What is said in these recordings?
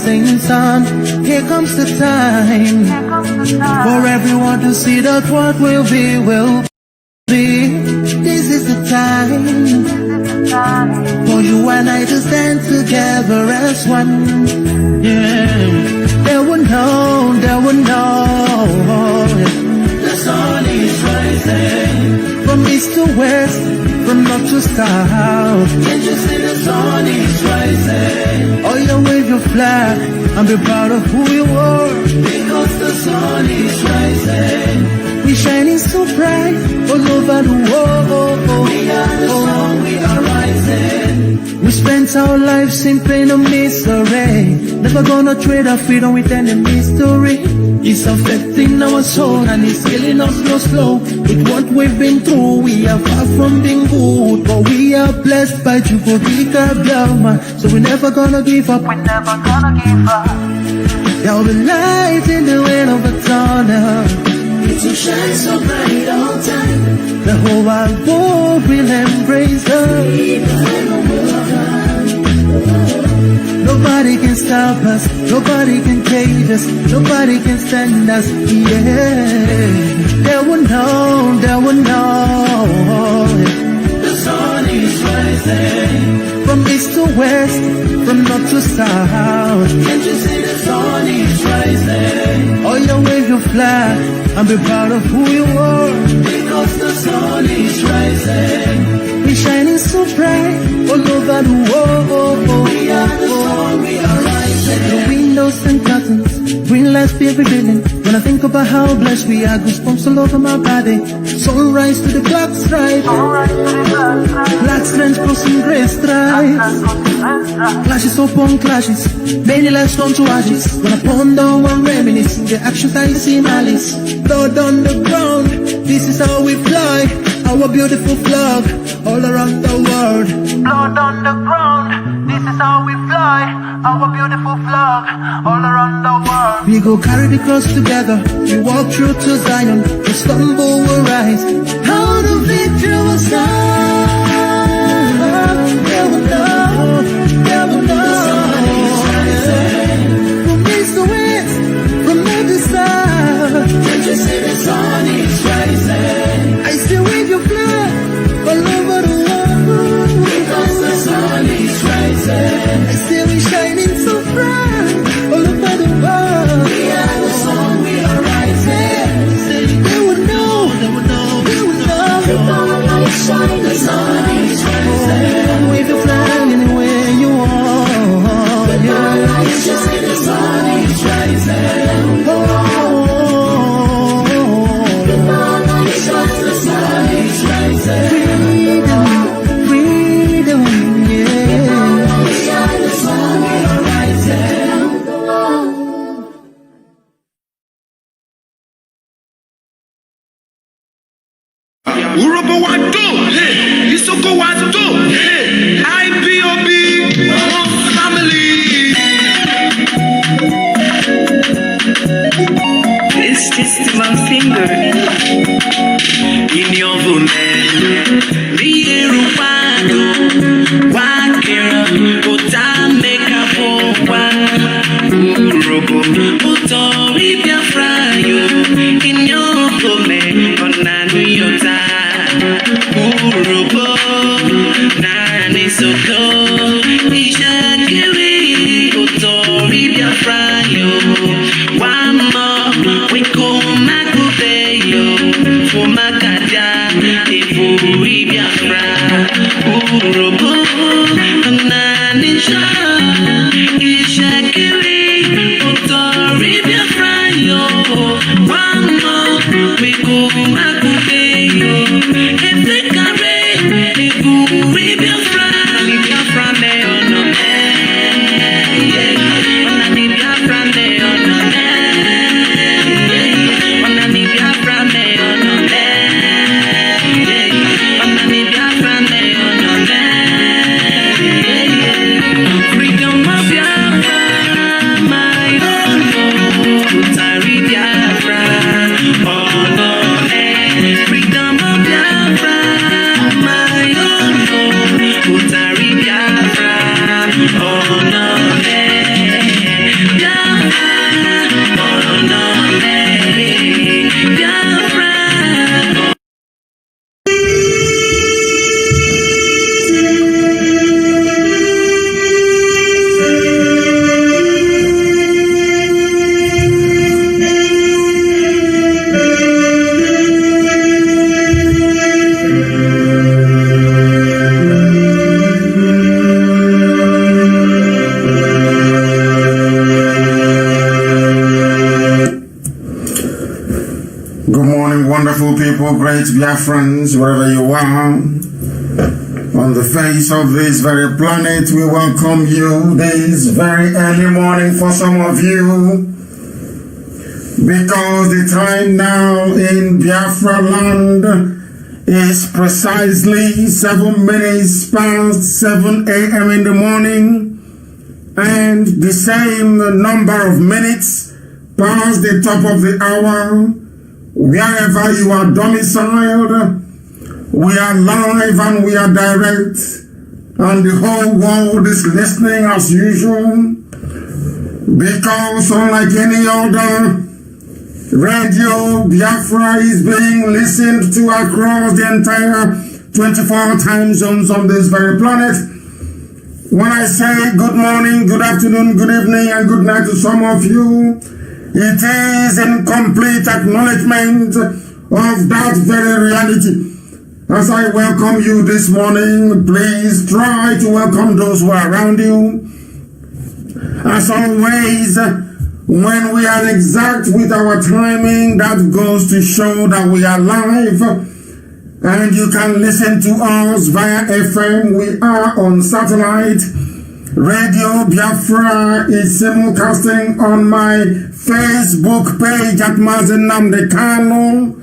rising sun. Here comes the time for everyone to see that what will be will be. This is the time for you and I to stand together as one. Yeah, they will know, they will know. The sun is rising from east to west, from north to south. Can't you see the sun is rising? Oh, you wave your flag and be proud of who you are, because the sun is rising. We shining so bright all over the world. We are the sun, we are rising. We spent our lives in pain and misery, never gonna trade our freedom with any mystery. It's affecting our soul and it's killing us slow. With what we've been through, we are far from being good, but we are blessed by Biafra. So we're never gonna give up. We're never gonna give up. There'll be light in the end of the tunnel. It will shine so bright all time. The whole wide world will embrace us. Nobody can stop us, nobody can cage us, nobody can stand us, yeah. They will know, they will know. The sun is rising from east to west, from north to south. Can't you see the sun is rising? Oh, you wave your flag and be proud of who you are, because the sun is rising. We're shining so bright all over the world. We are the sun, we are rising. The windows and curtains, green lights be revealing. When I think about how blessed we are, goosebumps all over my body. Sunrise to the black stripe, black strands crossing grey stripes. Clashes upon clashes, many lives turn to ashes. When I ponder and reminisce, the actions I see malice. Blood on the ground, this is how we fly, our beautiful flag all around the world. Blood on the ground, this is how we fly, our beautiful flag all around the world. We go carry the cross together, we walk through to Zion, we stumble, we rise, how the victory will stand. They will know, they will know. From east to west, from north to south. Can't you see the sun is rising? I still wave your flag all over the world, because the sun is rising. I still be shining so bright all over the world. We are the sun, we are rising. They would know, they would know, they would know. The light shine, the sun is rising. Wave your flag anywhere you are. The light shine, the sun is rising. The light shine, the sun is rising. Urobo wado, Isoko wado, IPOB, one family. It's just my finger in your volet. Liru wado, wakira, ota meka bowa. Urobo, utori Biafra yo, in your volet, onanu yota. Urobo, nani soko, ishakiri, utori Biafra yo. Wamo, wiko makube yo, fumakaja, ifuri Biafra. Urobo, nani sha, ishakiri, utori Biafra yo. Wamo, wiko makube yo. Biafra. Good morning, wonderful people, great Biafrans, wherever you are. On the face of this very planet, we welcome you this very early morning for some of you. Because the time now in Biafra land is precisely 7 minutes past 7 a.m. in the morning, and the same number of minutes past the top of the hour. Wherever you are domiciled, we are live and we are direct, and the whole world is listening as usual, because unlike any other, Radio Biafra is being listened to across the entire 24 time zones on this very planet. When I say good morning, good afternoon, good evening, and good night to some of you, it is in complete acknowledgement of that very reality. As I welcome you this morning, please try to welcome those who are around you. As always, when we are exact with our timing, that goes to show that we are live. And you can listen to us via FM. We are on satellite. Radio Biafra is simulcasting on my Facebook page at Mazenamde Kano.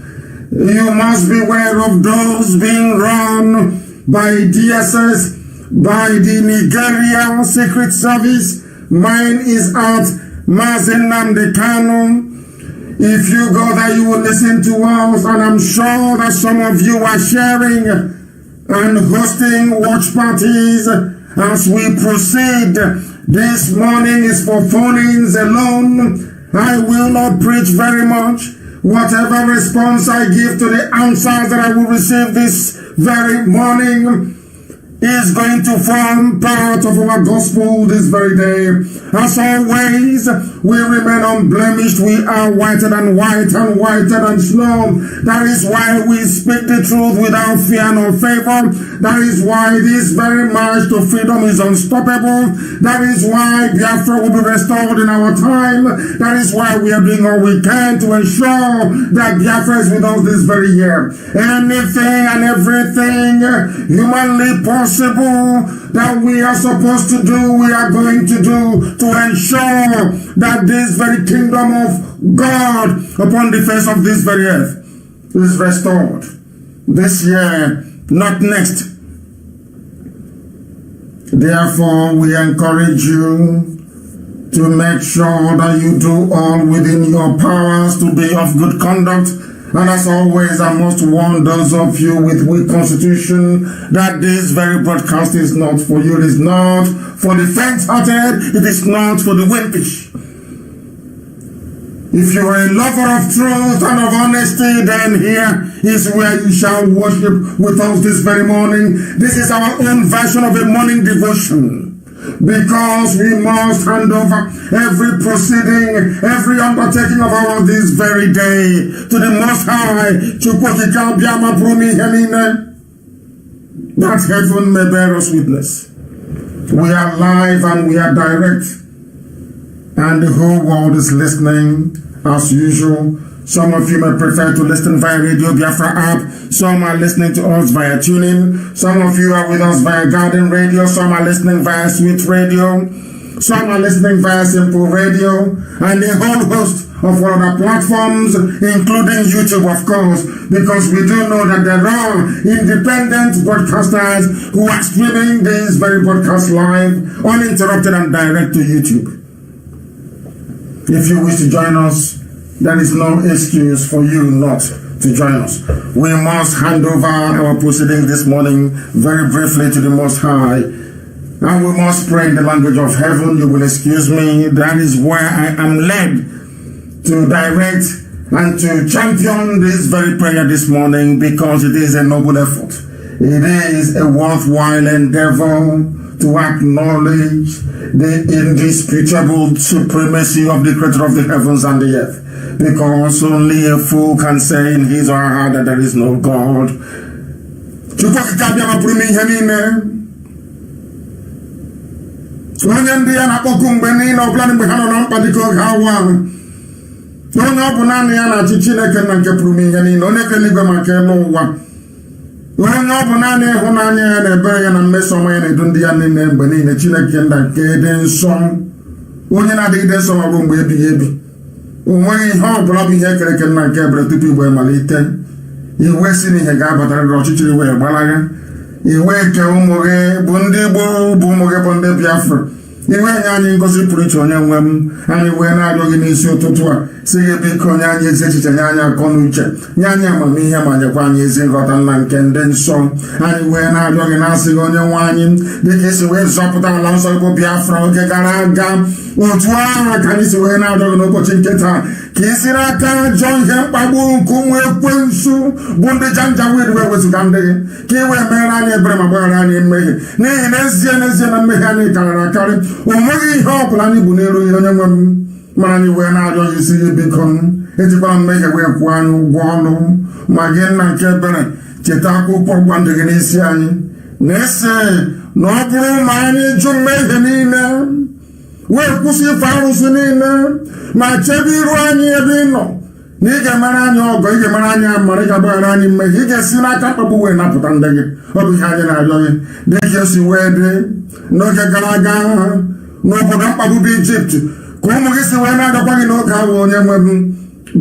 You must be aware of those being run by DSS, by the Nigeria Secret Service. Mine is at Mazenamde Kano. If you go there, you will listen to us, and I'm sure that some of you are sharing and hosting watch parties as we proceed. This morning is for phone-ins alone. I will not preach very much. Whatever response I give to the answers that I will receive this very morning is going to form part of our gospel this very day. As always, we remain unblemished. We are whiter than white and whiter than snow. That is why we speak the truth without fear nor favor. That is why this very march to freedom is unstoppable. That is why Biafra will be restored in our time. That is why we are doing all we can to ensure that Biafra is with us this very year. Anything and everything humanly possible that we are supposed to do, we are going to do to ensure that this very kingdom of God upon the face of this very earth is restored this year, not next. Therefore, we encourage you to make sure that you do all within your powers to be of good conduct. And as always, I must warn those of you with weak constitution that this very broadcast is not for you. It is not for the faint-hearted. It is not for the wimpish. If you are a lover of truth and of honesty, then here is where you shall worship with us this very morning. This is our own version of a morning devotion, because we must hand over every proceeding, every undertaking of ours this very day to the Most High, that heaven may bear us witness. We are live and we are direct, and the whole world is listening as usual. Some of you may prefer to listen via Radio Biafra app. Some are listening to us via TuneIn. Some of you are with us via Garden Radio. Some are listening via Sweet Radio. Some are listening via Simple Radio. And a whole host of other platforms, including YouTube, of course, because we do know that there are independent broadcasters who are streaming this very broadcast live, uninterrupted and direct to YouTube. If you wish to join us, there is no excuse for you not to join us. We must hand over our proceedings this morning very briefly to the Most High. And we must pray in the language of heaven. You will excuse me. That is where I am led to direct and to champion this very prayer this morning, because it is a noble effort. It is a worthwhile endeavor to acknowledge the indisputable supremacy of the Creator of the heavens and the earth. Because only a fool can say in his or her heart that there is no God. onye ọ bụ naanị ya na-achị Chineke na nke pụrụ m ihe niile, onye kere igwe maka elu ụwa, onye ọ bụ naanị ịhụnanya ya na ebere ya na mmeso ọma ya na-edu ndị ya niile mgbe niile, Chineke nna nke dị nsọ, onye na-adịgide nsọ ma bụ mgbe ebighị ebi. O nweghị ihe ọ bụla bụ ihe ekere eke nna nke ebere tupu igbe malite. Iwe si n'ihe ga-abatara gị ọchịchịrị wee gbalaga. Iwe ke ụmụ gị bụ ndị gboo, bụ ụmụ gị bụ ndị Biafra. Iwe nye anyị ngozi pụrụ iche onye nwe m, anyị wee na-arịọ gị n'isi ụtụtụ a si gị biko nye anyị ezi echiche, nye anyị akọ na uche, nye anyị amamihe, ma nyekwa anyị ezi nghọta nna nke ndị nsọ. Anyị wee na-arịọ gị na-asị gị onye nwe anyị, dịka isi wee zọpụta ala nsọ bụ Biafra oge gara aga, otu ahụ ka anyị si wee na-arịọ gị n'ụbọchị nke taa, ka isi n'aka ajọ ihe mkpagbu nke ụmụ ekwensu bụ ndị janjawid wee wezụga ndị gị, ka ị wee meere anyị ebere ma gbaghara anyị mmehie, n'ihi n'ezie na mmehie anyị karịrị akarị. O nweghị ihe ọ bụla anyị bụ n'elu ihe onye nwe m, mana anyị wee na-arịọ gị isi gị biko, ejikwala mmehie wee kwụọ anyị ụgwọ ọnụ. Ma gị nna nke ebere, cheta akwụkwọ gwa ndị gị n'isi anyị na-ese na ọ bụrụ ma anyị jụ mmehie niile, wee kwụsị ife arụsị niile, ma chebe iru anyị ebe ị nọ, na ị ga-emere anyị ọgọ, ị ga-emere anyị amara, ị ga-agbaghara anyị mmehie, ị ga-esi n'aka mkpagbu wee napụta ndị gị. Ọ bụ ihe anyị na-arịọ gị dịka esi wee dị n'oge gara aga n'obodo mkpagbu bụ Ijipt, ka ụmụ gị si wee na-arịọkwa gị n'oge ahụ onye nwe m.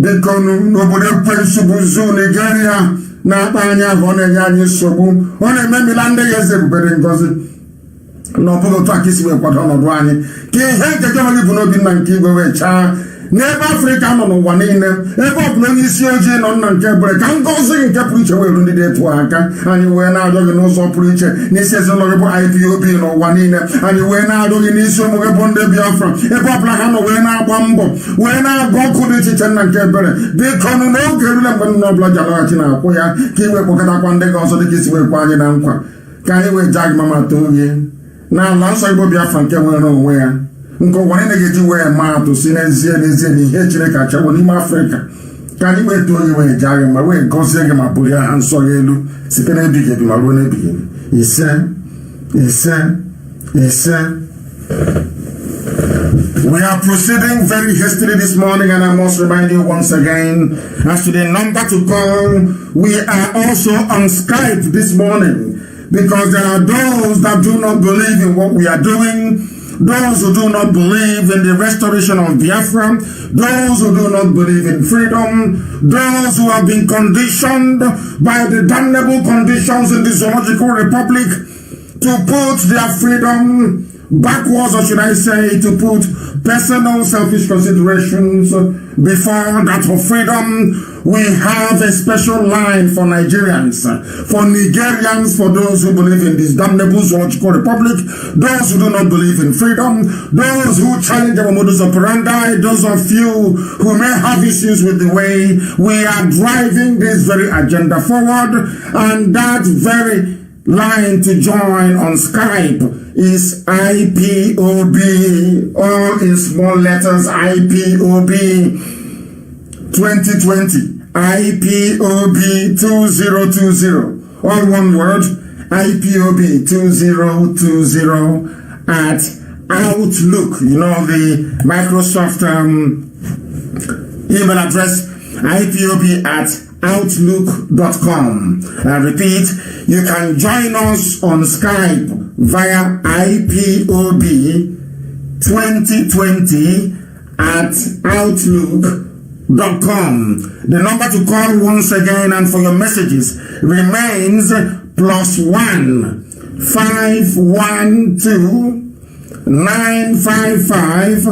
Biko n'obodo ekwensu bụ Zoo Nigeria na-akpa anyị ahụ, ọ na-enye anyị nsogbu, ọ na-ememila ndị ya eze ebubere ngozi, na ọ bụghị otu a ka isi wee kwado ọnọdụ anyị, ka ihe nke gị onwe gị bụ n'obi nna nke igwe wee chaa n'ebe Afrịka nọ n'ụwa niile, ebe ọ bụla onye isi ojii nọ nna nke ebere, ka ngọzi nke pụrụ iche wee ru ndị dị etu aka. Anyị wee na-arịọ gị n'ụzọ pụrụ iche n'isi ezinụlọ gị bụ IPOB n'ụwa niile. Anyị wee na-arịọ gị n'isi ụmụ gị bụ ndị Biafra, ebe ọ bụla ha nọ wee na-agba mbọ, wee na-agba ọkụ dị iche iche nna nke ebere. Biko nụ n'oge erule mgbe nna ọbụla ji alaghachi na-akwụ ya, ka ị wee kpọkọtakwa ndị gị ọzọ dịka isi wee kwa anyị na nkwa, ka anyị wee jaa gị mama too gị n'ala nsọ Igbo Biafra nke nwere onwe ya, nke ụwa niile ga-eji wee maa atụ si n'ezie na ihe Chineke achọwo n'ime Afrịka. Ka anyị wee too gị wee jaa gị ma wee gọzie gị ma bulie aha nsọ gị elu site n'ebighị ebi ma ruo n'ebighị ebi. Ise ise ise. We are proceeding very hastily this morning, and I must remind you once again, as to the number to call, we are also on Skype this morning, because there are those that do not believe in what we are doing, those who do not believe in the restoration of Biafra, those who do not believe in freedom, those who have been conditioned by the damnable conditions in the Zoological Republic to put their freedom backwards, or should I say, to put personal selfish considerations before that of freedom. We have a special line for Nigerians, for Nigerians, for those who believe in this damnable zoological republic, those who do not believe in freedom, those who challenge our modus operandi, those of you who may have issues with the way we are driving this very agenda forward. And that very line to join on Skype is IPOB, all in small letters, IPOB 2020, IPOB 2020, all one word, IPOB 2020 at Outlook, you know, the Microsoft email address, IPOB at outlook.com. I repeat, you can join us on Skype via IPOB 2020 at outlook.com. The number to call once again and for your messages remains +1 512 955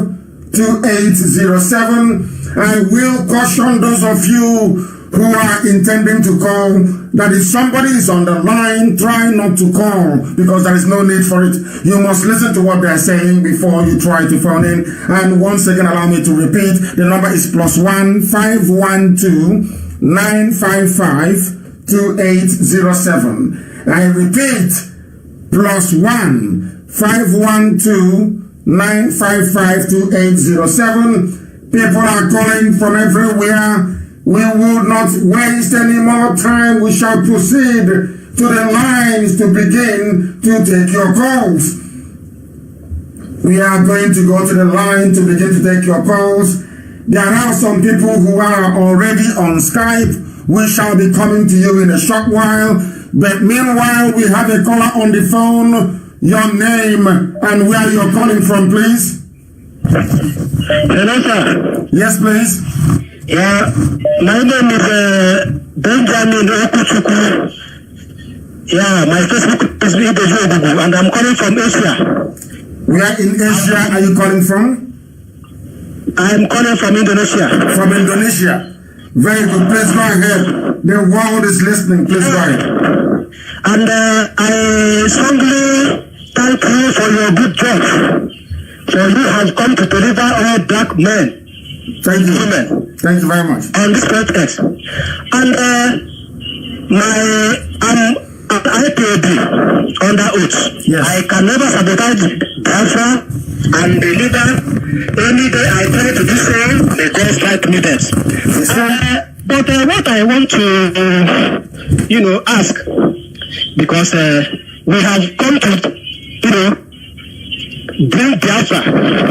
2807. I will caution those of you who are intending to call that if somebody is on the line, try not to call, because there is no need for it. You must listen to what they are saying before you try to phone in. And once again, allow me to repeat, the number is +1 512 955 2807. I repeat, +1 512 955 2807. People are calling from everywhere. We will not waste any more time. We shall proceed to the lines to begin to take your calls. We are going to go to the line to begin to take your calls. There are some people who are already on Skype. We shall be coming to you in a short while. But meanwhile, we have a caller on the phone. Your name and where you're calling from, please. Hello, sir. Yes, please. Yeah, my name is Benjamin Okuchuku. Yeah, my Facebook is Ibejuogugu, and I'm calling from Asia. Where in Asia are you calling from? I'm calling from Indonesia. From Indonesia. Very good. Please go ahead. The world is listening. Please go ahead. And I strongly thank you for your good job. For you have come to deliver all black men. Thank you. Women. Thank you very much. On this podcast. And I'm an IPOB under oath. Yes. I can never sabotage Biafra and the leader. Any day I try to do so, they just strike me dead. But what I want to, ask, because we have come to, bring Biafra.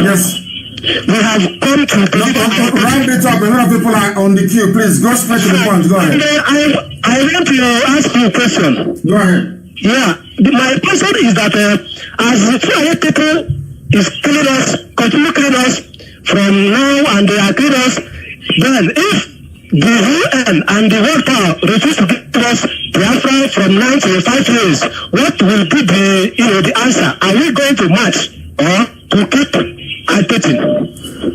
Yes. We have come to round it up. A lot of people are on the queue. Please go straight to the point. Go ahead. I want to ask you a question. Go ahead. Yeah. My question is that as the 200 people is killing us, continue killing us from now, and they are killing us, then if the UN and the world power refuse to give us Biafra from 9 to 5 years, what will be the answer? Are we going to march or to keep agitating?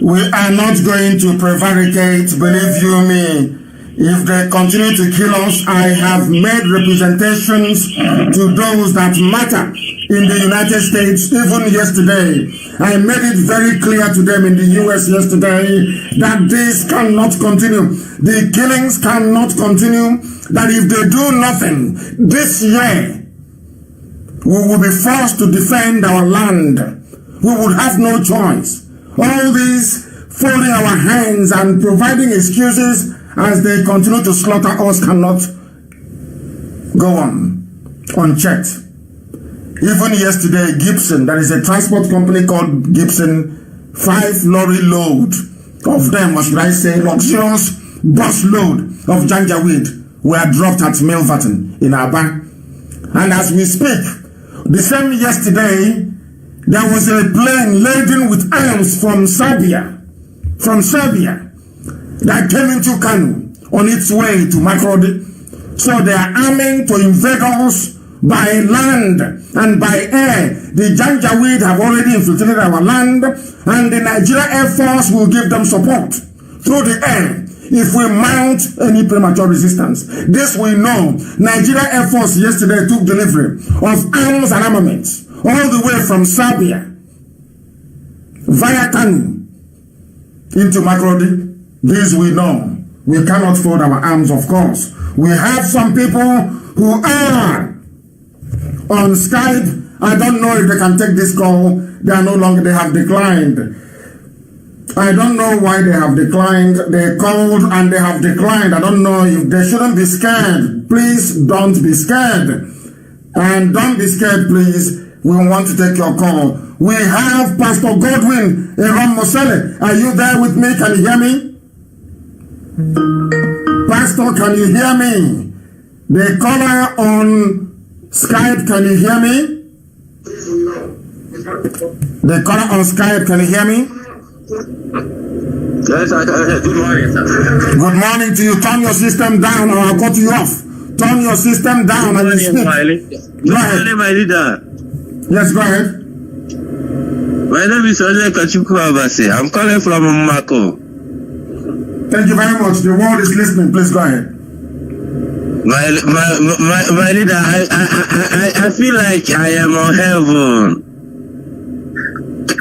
We are not going to prevaricate, believe you me. If they continue to kill us, I have made representations to those that matter in the United States, even yesterday. I made it very clear to them in the US yesterday that this cannot continue. The killings cannot continue. That if they do nothing, this year, we will be forced to defend our land. We would have no choice. All these folding our hands and providing excuses as they continue to slaughter us cannot go on unchecked. Even yesterday, Gibson, there is a transport company called Gibson, 5 lorry load of them, or should I say, luxurious bus load of janjaweed were dropped at Milverton in Aba. And as we speak, the same yesterday, there was a plane laden with arms from Serbia, that came into Kanu on its way to Makurdi. So they are arming to invade us by land and by air. The Janjaweed have already infiltrated our land, and the Nigeria Air Force will give them support through the air if we mount any premature resistance. This we know. Nigeria Air Force yesterday took delivery of arms and armaments all the way from Serbia via Kanu into Makurdi. This we know. We cannot fold our arms, of course. We have some people who are on Skype. I don't know if they can take this call. They have declined. I don't know why they have declined. They called and they have declined. I don't know if they shouldn't be scared. Please don't be scared. And don't be scared, please. We want to take your call. We have Pastor Godwin Eron Mosele. Are you there with me? Can you hear me? Pastor, can you hear me? The caller on Skype, can you hear me? The caller on Skype, can you hear me? Yes, I can hear. Good morning, sir. Good morning to you. Turn your system down or I'll cut you off. Turn your system down and you speak. Go ahead. My leader. Yes, go ahead. My name is MNK July. I'm calling from Mako. Thank you very much. The world is listening. Please go ahead. My leader, I feel like I am on heaven.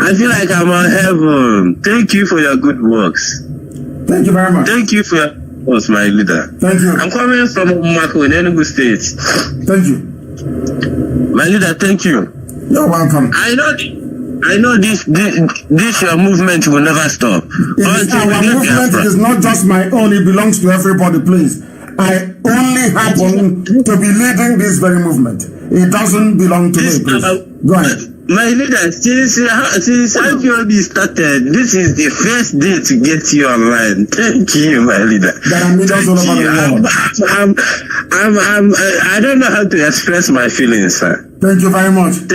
I feel like I'm on heaven. Thank you for your good works. Thank you very much. Thank you for your works, my leader. Thank you. I'm coming from Mako in Enugu State. Thank you. My leader, thank you. You're welcome. I know this your movement will never stop. Our movement is not just my own, it belongs to everybody, please. I only happen to be leading this very movement. It doesn't belong to me, please. Go ahead. My leader, since IPOB started, this is the first day to get you online. Thank you, my leader. There are millions all over the world. I don't know how to express my feelings, sir. Thank you very much.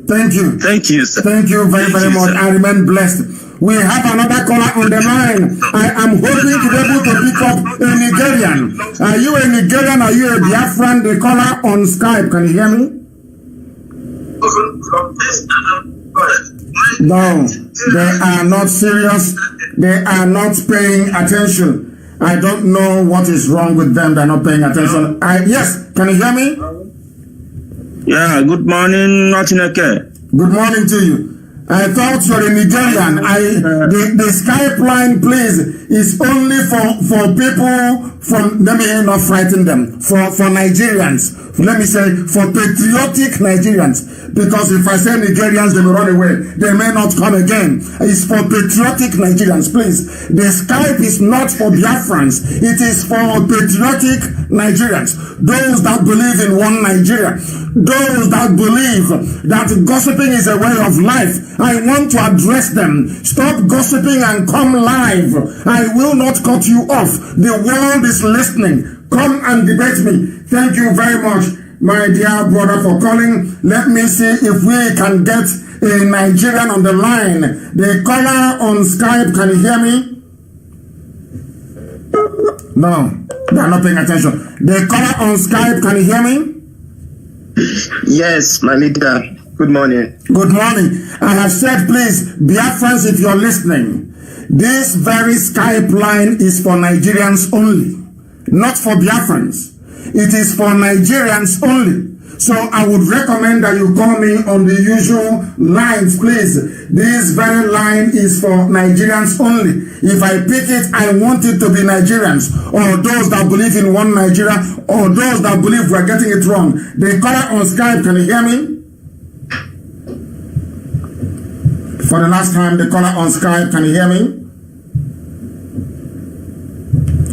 Thank you. Thank you, sir. Thank you very much. Sir. I remain blessed. We have another caller on the line. I am hoping to be able to pick up a Nigerian. Are you a Nigerian? Are you a Biafran? The caller on Skype. Can you hear me? No, they are not serious. They are not paying attention. I don't know what is wrong with them. They're not paying attention. Yes, can you hear me? Yeah, good morning, MNK. Good morning to you. I thought you're a Nigerian. The Skype line, please, is only for people from, let me not frighten them, for Nigerians. Let me say, for patriotic Nigerians. Because if I say Nigerians, they will run away. They may not come again. It's for patriotic Nigerians, please. The Skype is not for Biafrans. It is for patriotic Nigerians. Those that believe in one Nigeria. Those that believe that gossiping is a way of life. I want to address them. Stop gossiping and come live. I will not cut you off. The world is listening. Come and debate me. Thank you very much, my dear brother, for calling. Let me see if we can get a Nigerian on the line. The caller on Skype, can you hear me? No, they are not paying attention. The caller on Skype, can you hear me? Yes, my leader. Good morning. Good morning. I have said, please, Biafrans, if you're listening, this very Skype line is for Nigerians only, not for Biafrans. It is for Nigerians only. So I would recommend that you call me on the usual lines, please. This very line is for Nigerians only. If I pick it, I want it to be Nigerians, or those that believe in one Nigeria, or those that believe we're getting it wrong. The caller on Skype, can you hear me? For the last time, the caller on Skype, can you hear me?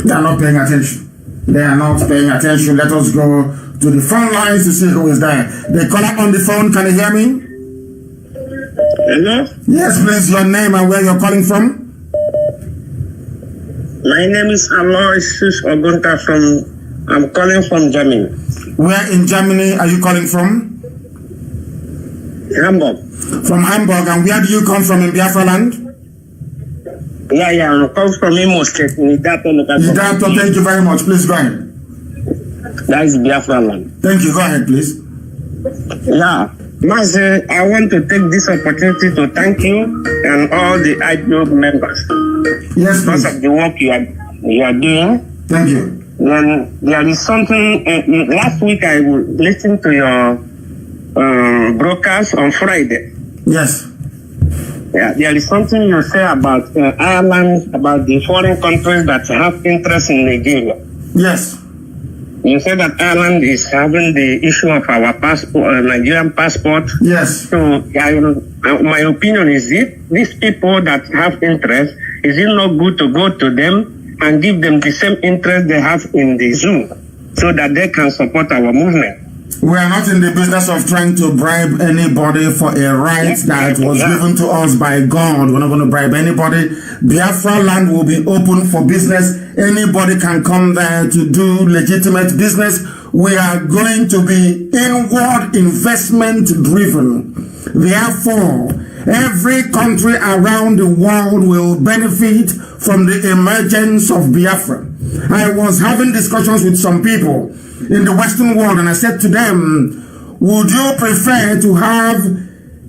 They are not paying attention. They are not paying attention. Let us go to the phone lines to see who is there. The caller on the phone, can you hear me? Hello? Yes, please, your name and where you're calling from? My name is Aloysius Ogunta I'm calling from Germany. Where in Germany are you calling from? Hamburg. From Hamburg. And where do you come from in Biafra land? Yeah, I'm coming from Imo State. Idato, thank you very much. Please go ahead. That is Biafra land. Thank you. Go ahead, please. Yeah. Master, I want to take this opportunity to thank you and all the IPOB members. Yes, please. Because of the work you are doing. Thank you. Then there is something, last week I listened to your broadcast on Friday. Yes. Yeah, there is something you say about Ireland, about the foreign countries that have interest in Nigeria. Yes. You said that Ireland is having the issue of our passport, Nigerian passport. Yes. So, my opinion is these people that have interest, is it not good to go to them and give them the same interest they have in the zoo so that they can support our movement? We are not in the business of trying to bribe anybody for a right that was given to us by God. We're not going to bribe anybody. Biafra land will be open for business. Anybody can come there to do legitimate business. We are going to be inward investment driven. Therefore, every country around the world will benefit from the emergence of Biafra. I was having discussions with some people in the Western world, and I said to them, would you prefer to have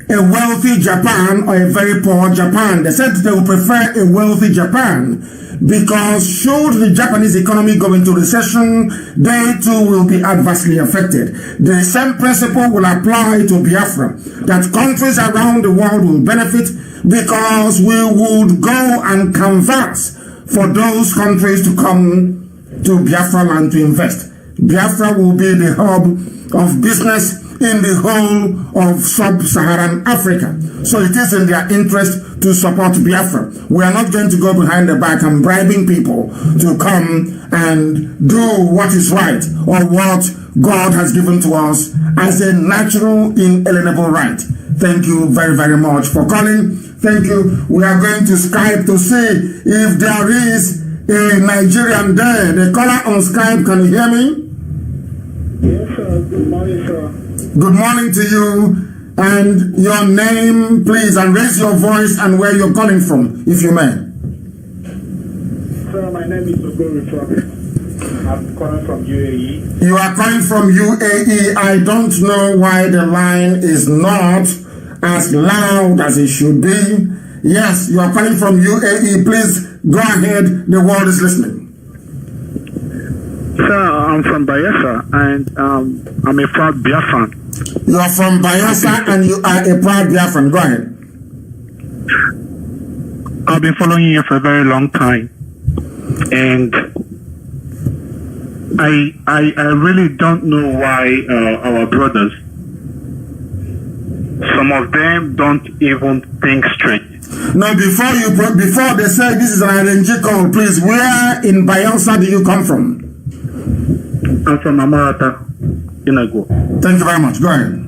a wealthy Japan or a very poor Japan? They said they would prefer a wealthy Japan because should the Japanese economy go into recession, they too will be adversely affected. The same principle will apply to Biafra, that countries around the world will benefit because we would go and canvass for those countries to come to Biafra land to invest. Biafra will be the hub of business in the whole of sub-Saharan Africa. So it is in their interest to support Biafra. We are not going to go behind the back and bribing people to come and do what is right or what God has given to us as a natural, inalienable right. Thank you very, very much for calling. Thank you. We are going to Skype to see if there is a Nigerian there. The caller on Skype, can you hear me? Yes, sir. Good morning, sir. Good morning to you. And your name, please, and raise your voice and where you're calling from, if you may. Sir, my name is Ogorifo. I'm calling from UAE. You are calling from UAE. I don't know why the line is not as loud as it should be. Yes, you are calling from UAE. Please go ahead. The world is listening. Sir, I'm from Biafra, and I'm a proud Biafran. You are from Biafra and you are a proud Biafran. Go ahead. I've been following you for a very long time, and I really don't know why our brothers, some of them don't even think straight. Now, before they say this is an ING call, please, where in Biafra do you come from? I'm from Amarata, Inago. Thank you very much. Go ahead.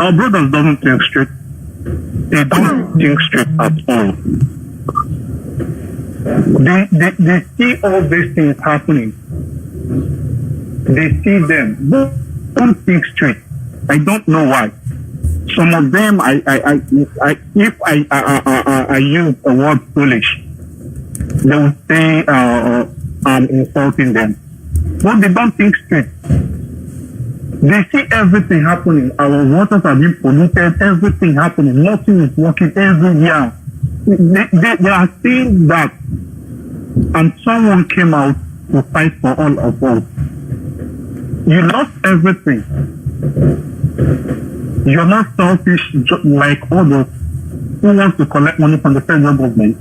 Our brothers don't think straight. They don't think straight at all. They see all these things happening. They see them. They don't think straight. I don't know why. Some of them, if I use the word foolish, they will say I'm insulting them. But they don't think straight. They see everything happening. Our waters are being polluted. Everything happening. Nothing is working everywhere. They are seeing that, and someone came out to fight for all of us. You lost everything. You're not selfish like others who want to collect money from the federal government,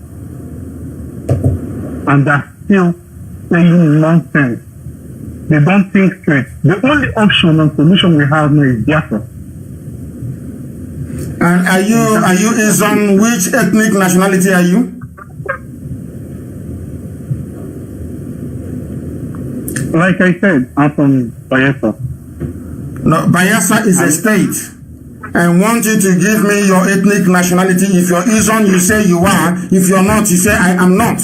and they're still saying nonsense. They don't think straight. The only option and solution we have now is Biafra. And are you Izon? Which ethnic nationality are you? Like I said, I'm from Biafra. No, Biafra is a state. I want you to give me your ethnic nationality. If you're Izon, you say you are. If you're not, you say I am not.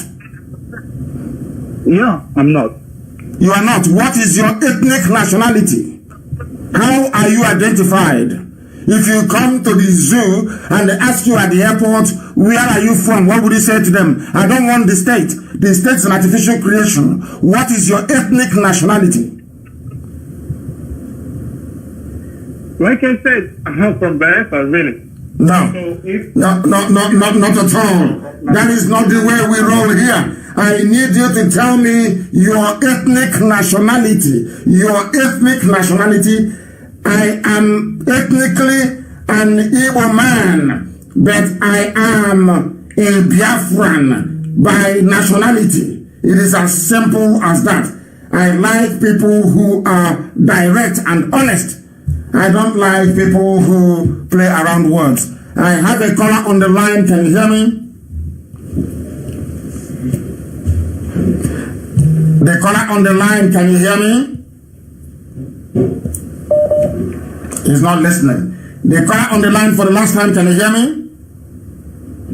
Yeah, I'm not. You are not. What is your ethnic nationality? How are you identified? If you come to the zoo and they ask you at the airport, where are you from? What would you say to them? I don't want the state. The state is an artificial creation. What is your ethnic nationality? Like I said, I'm from Biafra, really. No. Not at all. That is not the way we roll here. I need you to tell me your ethnic nationality. Your ethnic nationality. I am ethnically an Igbo man, but I am a Biafran by nationality. It is as simple as that. I like people who are direct and honest. I don't like people who play around words. I have a caller on the line. Can you hear me? The caller on the line, can you hear me? He's not listening. The caller on the line for the last time, can you hear me?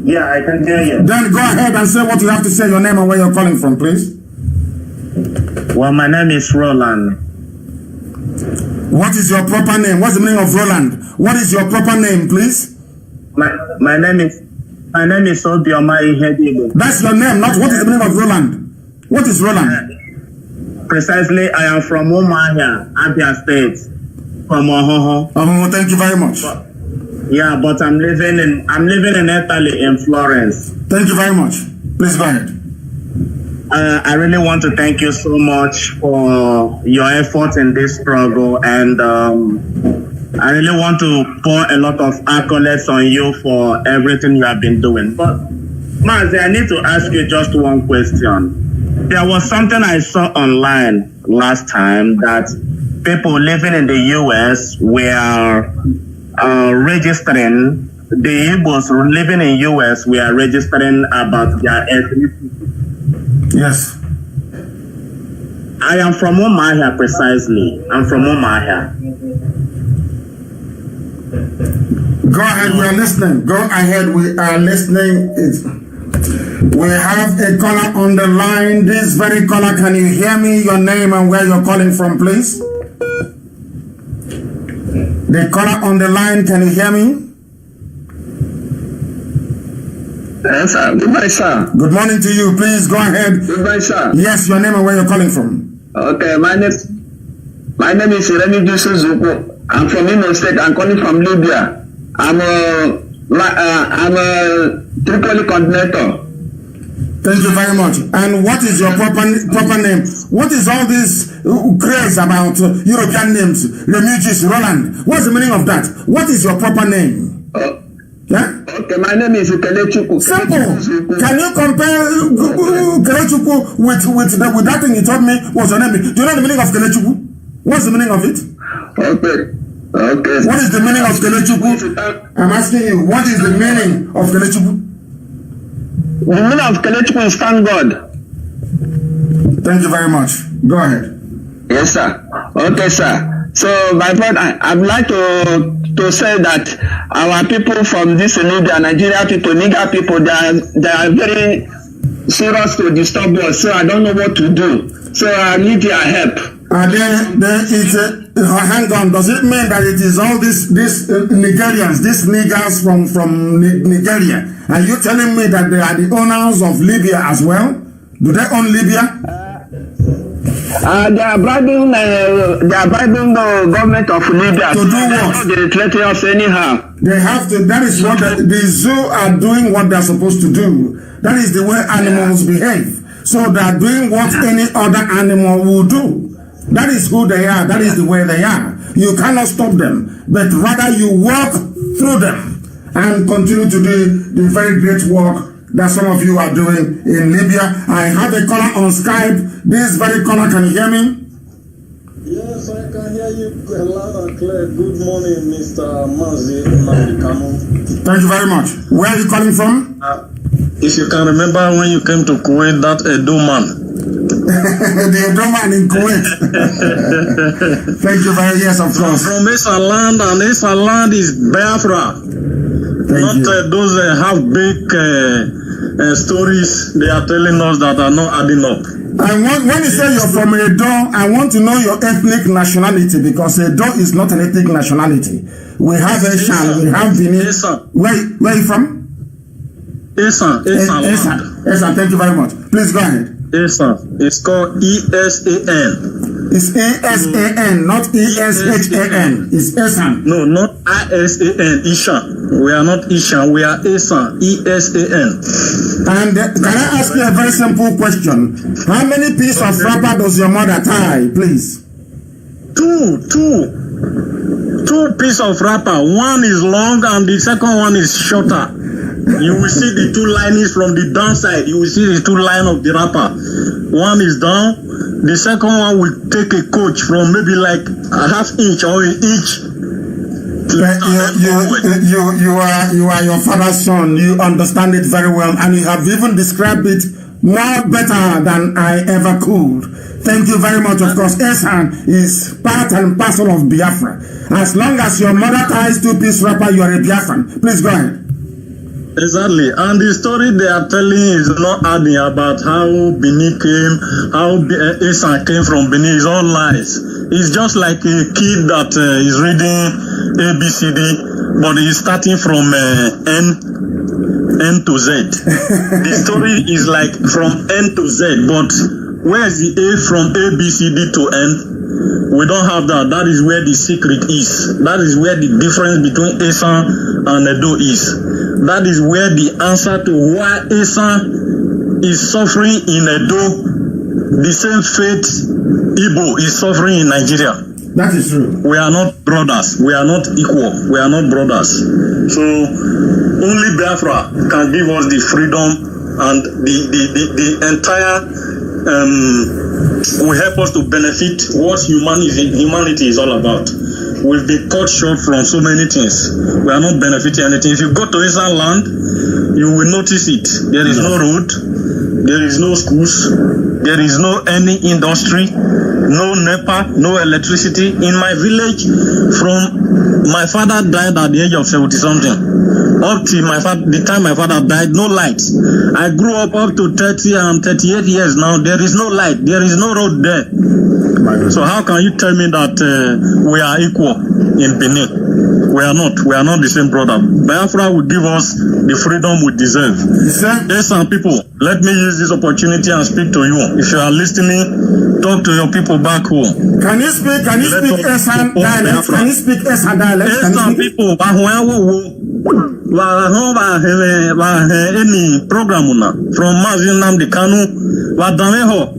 Yeah, I can hear you. Then go ahead and say what you have to say, your name and where you're calling from, please. Well, my name is Roland. What is your proper name? What's the meaning of Roland? What is your proper name, please? My name is Obioma Ihedibo. That's your name, not what is the meaning of Roland. What is Roland? Precisely, I am from Umuahia, Abia State, from Ohoho. Oh, thank you very much. Yeah, but I'm living in Italy, in Florence. Thank you very much. Please go ahead. I really want to thank you so much for your efforts in this struggle, and I really want to pour a lot of accolades on you for everything you have been doing. But Mazi, I need to ask you just one question. There was something I saw online last time that people living in the US were registering, the Igbos living in US were registering about their ethnicity. Yes. I am from Umuahia, precisely. I'm from Umuahia. Go ahead, we are listening. Go ahead, we are listening. We have a caller on the line. This very caller, can you hear me? Your name and where you're calling from, please. The caller on the line, can you hear me? Yes, sir. Goodbye, sir. Good morning to you. Please go ahead. Goodbye, sir. Yes, your name and where you're calling from. Okay, my name is Remy Zuko. I'm from Imo State. I'm calling from Libya. I'm a Tripoli coordinator. Thank you very much. And what is your proper name? What is all this craze about European names, refugees, Roland? What's the meaning of that? What is your proper name? Yeah? Okay, my name is Kelechuku. Simple. Can you compare Kelechuku with that thing you told me was your name? Do you know the meaning of Kelechuku? What's the meaning of it? Okay. What is the meaning of Kelechuku? I'm asking you, what is the meaning of Kelechuku? The meaning of Kelechuku is thank God. Thank you very much. Go ahead. Yes, sir. Okay, sir. So, my friend, I'd like to say that our people from this Libya, Nigeria people, Niger people, they are very serious to disturb us. So I don't know what to do. So I need your help. Hang on. Does it mean that it is all these Nigerians, these niggers from Nigeria? Are you telling me that they are the owners of Libya as well? Do they own Libya? They are bribing the government of Libya to do what? They threaten us anyhow. They have to. That is what the zoo are doing. What they are supposed to do. That is the way animals behave. So they are doing what any other animal will do. That is who they are. That is the way they are. You cannot stop them, but rather you walk through them and continue to do the very great work that some of you are doing in Libya. I have a caller on Skype. This very caller, can you hear me? Yes, I can hear you loud and clear. Good morning, Mr. Mazi Nandikamo. Thank you very much. Where are you calling from? If you can remember when you came to Kuwait, that Edo man. The Edo man in Kuwait. Thank you very much, yes, of course. From Esa land, and Esa land is Biafra. Not those half big stories they are telling us that are not adding up. When you say you're from Edo, I want to know your ethnic nationality, because Edo is not an ethnic nationality. We have Eshan, we have Benin. Where are you from? Esan. Thank you very much. Please go ahead. Esan. It's called ESAN. It's ESAN, not ESHAN. It's Esan. No, not ISAN. Ishan. We are not Ishan. We are Esan. ESAN. And can I ask you a very simple question? How many pieces of wrapper does your mother tie, please? Two pieces of wrapper. One is long and the second one is shorter. You will see the two linings from the downside. You will see the two lines of the wrapper. One is down. The second one will take a coach from maybe like a half inch or an inch. You are your father's son. You understand it very well, and you have even described it more better than I ever could. Thank you very much. Of course, Esan is part and parcel of Biafra. As long as your mother ties two-piece wrapper, you are a Biafran. Please go ahead. Exactly, and the story they are telling is not adding about how Benin came, how Esan came from Benin. Is all lies. It's just like a kid that is reading ABCD, but he's starting from N to Z. The story is like from N to Z, but where's the A from ABCD to N? We don't have that. That is where the secret is. That is where the difference between Esan and Edo is. That is where the answer to why Esan is suffering in Edo, the same fate Igbo is suffering in Nigeria. That is true. We are not brothers. We are not equal. We are not brothers. So only Biafra can give us the freedom, and the entire will help us to benefit what humanity is all about. We've been cut short from so many things. We are not benefiting anything. If you go to Eastern land, you will notice it. There is no road, there is no schools, there is no any industry, no NEPA, no electricity. In my village, from my father died at the age of 70-something. Up till the time my father died, no lights. I grew up to 30 and 38 years now. There is no light. There is no road there. So how can you tell me that we are equal in Benin? We are not. We are not the same brother. Biafra will give us the freedom we deserve. Yes, some people, let me use this opportunity and speak to you. If you are listening, talk to your people back home. Can you speak Esan dialect? Can you speak Esan dialect? Yes, some people, any program from Mazin Namdi Kanu, Wadameho,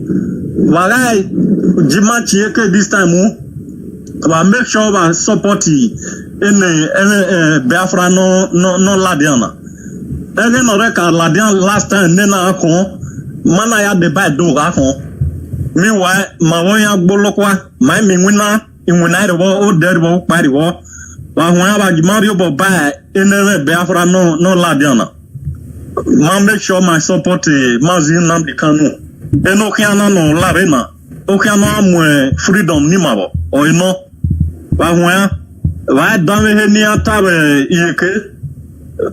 Wagai, Jimachi this time, make sure we support Biafra no Ladiana. Even Oreka Ladian last time, Nena Akon, Manaya de Baido Akon. Meanwhile, Mawoya Bolokwa, my Mingwina, in Winai war, or dead war, party war. But whenever Mario Bobai, in Biafra no Ladiana. Man, make sure my support Mazin Namdi Kanu. Eno Kiana no Larena. Okiana freedom Nimabo, or you know. But when I dame henia tabe yeke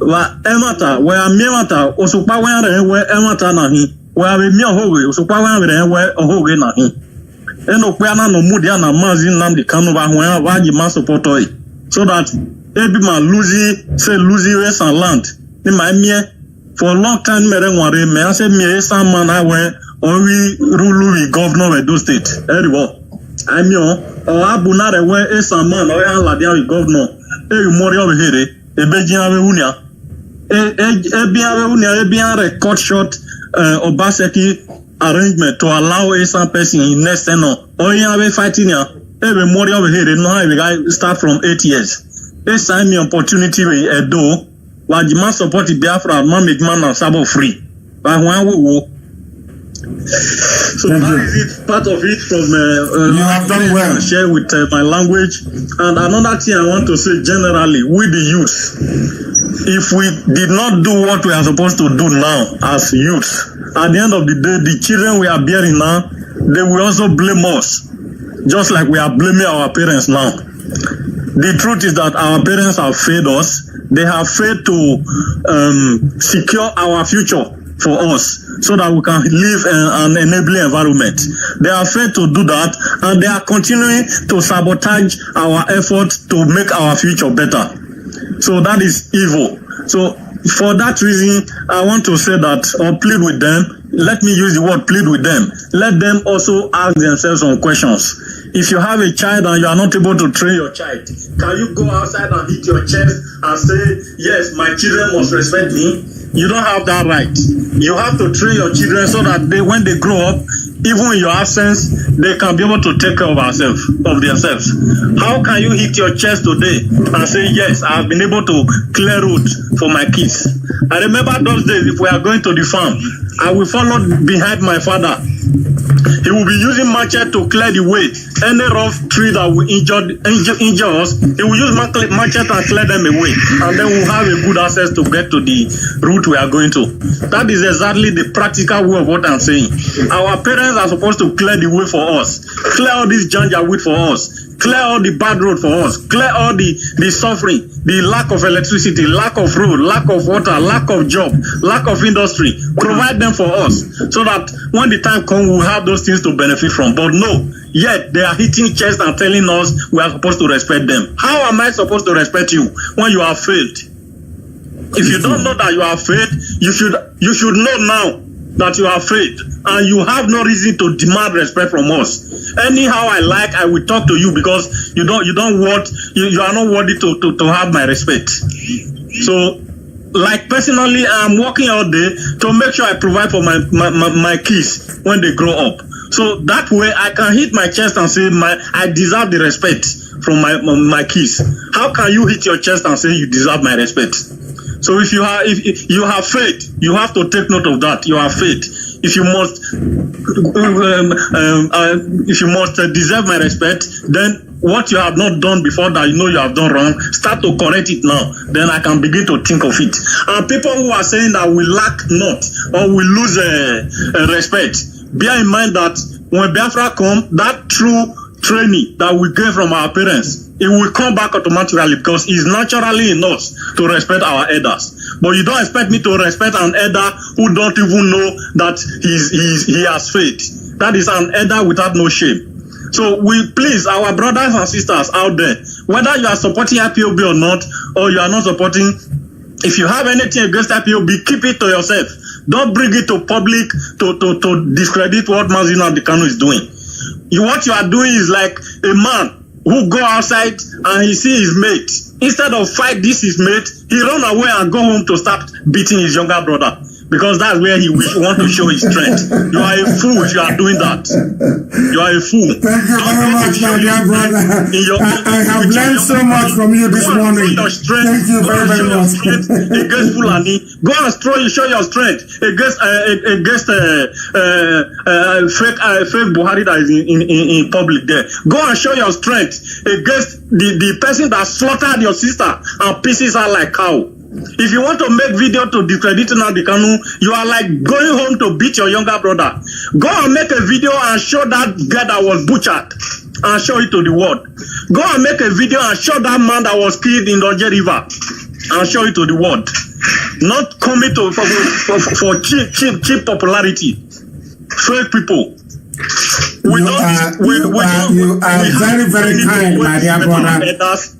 wa emata we amiata osupa wen we emata na hi we ami ohoge osupa wen we ohoge na hi eno pe ana no mudia na Mazin Nnamdi Kanu ba hwan wa ji ma support oi so that ebi ma losing race and land in my mie for a long time mere nware me ase mie some man I we only rule governor of those state everywhere I mean, or Abunare where is a man or a ladia governor, a memorial here, a Bejian Unia, a cut short Obaseki arrangement to allow a some person in next or you have a fighting here, a memorial here, no, I start from 8 years. A sign me opportunity with a door, while you must support the Biafra, man make man and sabo free. But when we so that is it, part of it from you have done well. Share with my language. And another thing I want to say generally, with the youth, if we did not do what we are supposed to do now as youth, at the end of the day, the children we are bearing now, they will also blame us, just like we are blaming our parents now. The truth is that our parents have failed us. They have failed to secure our future for us so that we can live an enabling environment. They are failed to do that and they are continuing to sabotage our efforts to make our future better. So that is evil. So for that reason, I want to say that or plead with them. Let me use the word plead with them. Let them also ask themselves some questions. If you have a child and you are not able to train your child, can you go outside and hit your chest and say, yes, my children must respect me? You don't have that right. You have to train your children so that when they grow up, even in your absence, they can be able to take care of themselves. How can you hit your chest today and say, yes, I have been able to clear roads for my kids? I remember those days, if we are going to the farm, I will follow behind my father. He will be using machete to clear the way. Any rough tree that will injure us, he will use machete and clear them away. And then we'll have a good access to get to the route we are going to. That is exactly the practical way of what I'm saying. Our parents are supposed to clear the way for us. Clear all this janja weed for us. Clear all the bad road for us. Clear all the suffering, the lack of electricity, lack of road, lack of water, lack of job, lack of industry. Provide them for us so that when the time comes, we'll have those things to benefit from. But no, yet they are hitting chest and telling us we are supposed to respect them. How am I supposed to respect you when you have failed? If you don't know that you have failed, you should know now that you have failed, and you have no reason to demand respect from us. Anyhow I like, I will talk to you because you are not worthy to have my respect. So, like personally, I'm working all day to make sure I provide for my kids when they grow up. So that way I can hit my chest and say I deserve the respect from my kids. How can you hit your chest and say you deserve my respect? So if you have faith, you have to take note of that. You have faith. If you must deserve my respect, then what you have not done before that you know you have done wrong, start to correct it now. Then I can begin to think of it. And people who are saying that we lack not or we lose respect, bear in mind that when Biafra come, that true training that we get from our parents, it will come back automatically because it's naturally in us to respect our elders. But you don't expect me to respect an elder who don't even know that he has faith. That is an elder without no shame. So we please, our brothers and sisters out there, whether you are supporting IPOB or not, or you are not supporting, if you have anything against IPOB, keep it to yourself. Don't bring it to public to discredit what Mazin Abdikanu is doing. What you are doing is like a man who go outside and he see his mate. Instead of fight this his mate, he run away and go home to start beating his younger brother. Because that's where he want to show his strength. You are a fool if you are doing that. You are a fool. Thank you very much, my dear brother. I have learned so much from you this morning. Thank you very, very much. Against Fulani, go and show your strength against fake Buhari that is in public there. Go and show your strength against the person that slaughtered your sister and pieces her like cow. If you want to make video to discredit Nnamdi Kanu, you are like going home to beat your younger brother. Go and make a video and show that guy that was butchered and show it to the world. Go and make a video and show that man that was killed in the Oje River and show it to the world. Not coming to for cheap popularity. Fake people. You are very, very kind, my dear brother.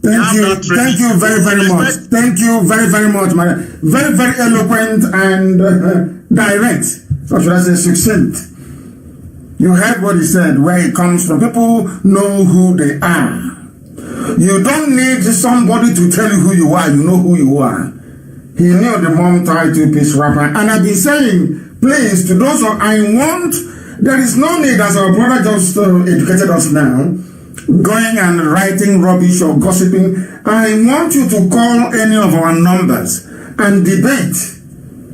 Thank you very, very much. Thank you very, very much, my very, very eloquent and direct. Or should I say succinct? You heard what he said, where he comes from. People know who they are. You don't need somebody to tell you who you are. You know who you are. He knew the mom title piece rapper, and I've been saying, please, to those of there is no need, as our brother just educated us now, going and writing rubbish or gossiping. I want you to call any of our numbers and debate.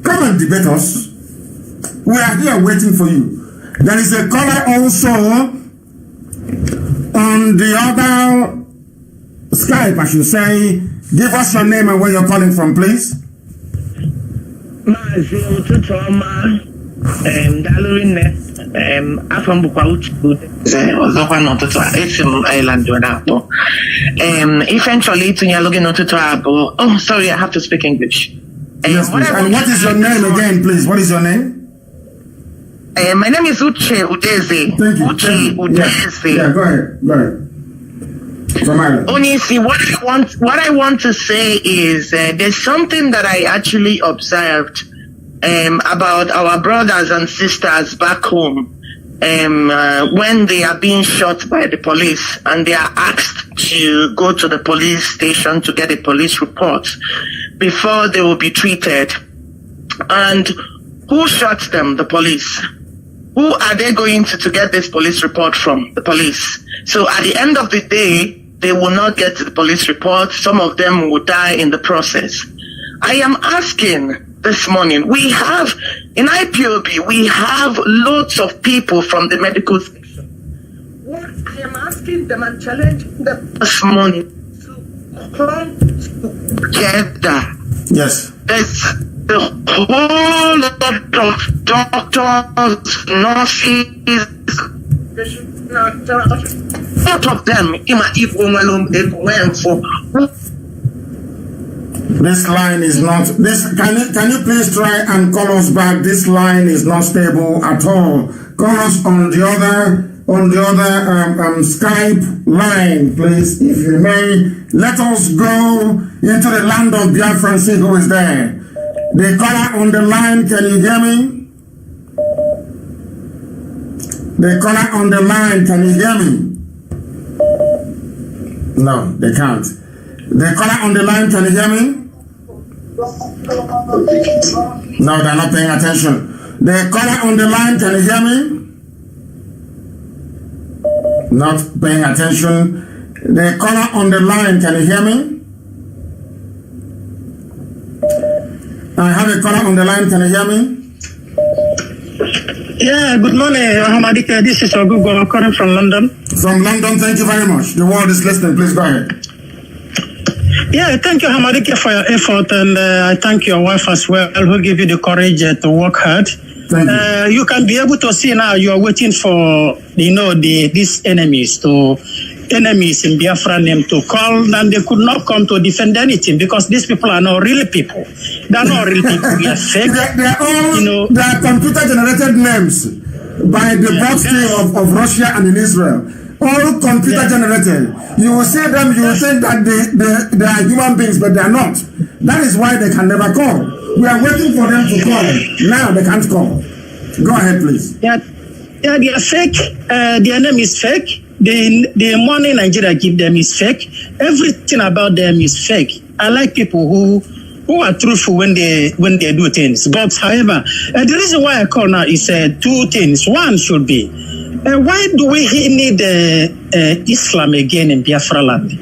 Come and debate us. We are here waiting for you. There is a caller also on the other Skype, I should say. Give us your name and where you're calling from, please. Afam bukwa uchu ọzọkwa n'ụtụtụ a esi m island were atọ eventually itinye login n'ụtụtụ a bụ sorry, I have to speak English. Yes, please. And what is your name again, please? What is your name? My name is Uche Udeze. Thank you. Uche Udeze. Yeah, go ahead. From Ireland. Onisi, what I want to say is there's something that I actually observed about our brothers and sisters back home when they are being shot by the police and they are asked to go to the police station to get a police report before they will be treated. And who shot them? The police. Who are they going to get this police report from? The police. So at the end of the day, they will not get the police report. Some of them will die in the process. I am asking this morning, we have, in IPOB, we have lots of people from the medical section. What I am asking them and challenging them this morning to come together. Yes. There's a whole lot of doctors, nurses, lot of them, this line is not can you please try and call us back? This line is not stable at all. Call us on the other Skype line, please, if you may. Let us go into the land of Biafra and see who is there. The caller on the line, can you hear me? The caller on the line, can you hear me? No, they can't. The caller on the line, can you hear me? No, they're not paying attention. The caller on the line, can you hear me? Not paying attention. The caller on the line, can you hear me? I have a caller on the line, can you hear me? Yeah, good morning, Hamadika. This is Ogugo. I'm calling from London. From London, thank you very much. The world is listening. Please go ahead. Yeah, thank you, Hamadika, for your effort, and I thank your wife as well, who gave you the courage to work hard. You can be able to see now you are waiting for, these enemies in Biafra name to call, and they could not come to defend anything because these people are not real people. They are not real people. They are fake. They are all they are computer-generated names by the box team of Russia and in Israel. All computer-generated. You will see them, you will think that they are human beings, but they are not. That is why they can never call. We are waiting for them to call. Now they can't call. Go ahead, please. Yeah, they are fake. Their name is fake. The money Nigeria give them is fake. Everything about them is fake. I like people who are truthful when they do things. But however, the reason why I call now is two things. One should be why do we need Islam again in Biafra land?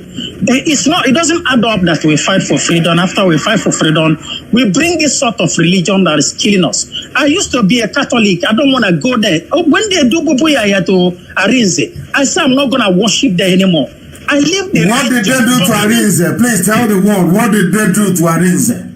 It doesn't add up that we fight for freedom. After we fight for freedom, we bring this sort of religion that is killing us. I used to be a Catholic. I don't want to go there. When they do Bubuya to Arinze, I say I'm not going to worship there anymore. I live there. What did they do to Arinze? Please tell the world. What did they do to Arinze?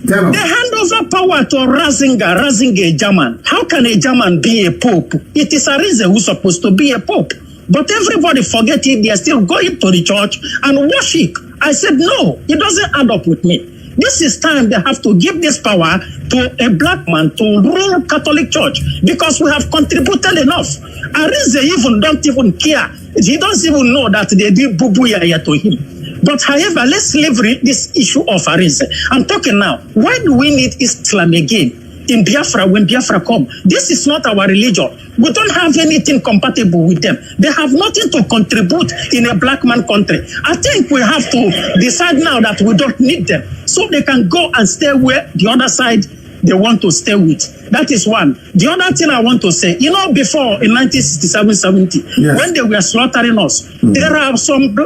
Tell us. They hand over power to Ratzinger, German. How can a German be a pope? It is Arinze who's supposed to be a pope. But everybody forget it. They are still going to the church and worship. I said, no, it doesn't add up with me. This is time they have to give this power to a black man to rule Catholic Church because we have contributed enough. Arinze even don't even care. He doesn't even know that they did bubuya to him. But however, let's leave this issue of Arinze. I'm talking now. Why do we need Islam again in Biafra when Biafra come? This is not our religion. We don't have anything compatible with them. They have nothing to contribute in a black man country. I think we have to decide now that we don't need them so they can go and stay where the other side they want to stay with. That is one. The other thing I want to say, before in 1967-70, when they were slaughtering us, there are some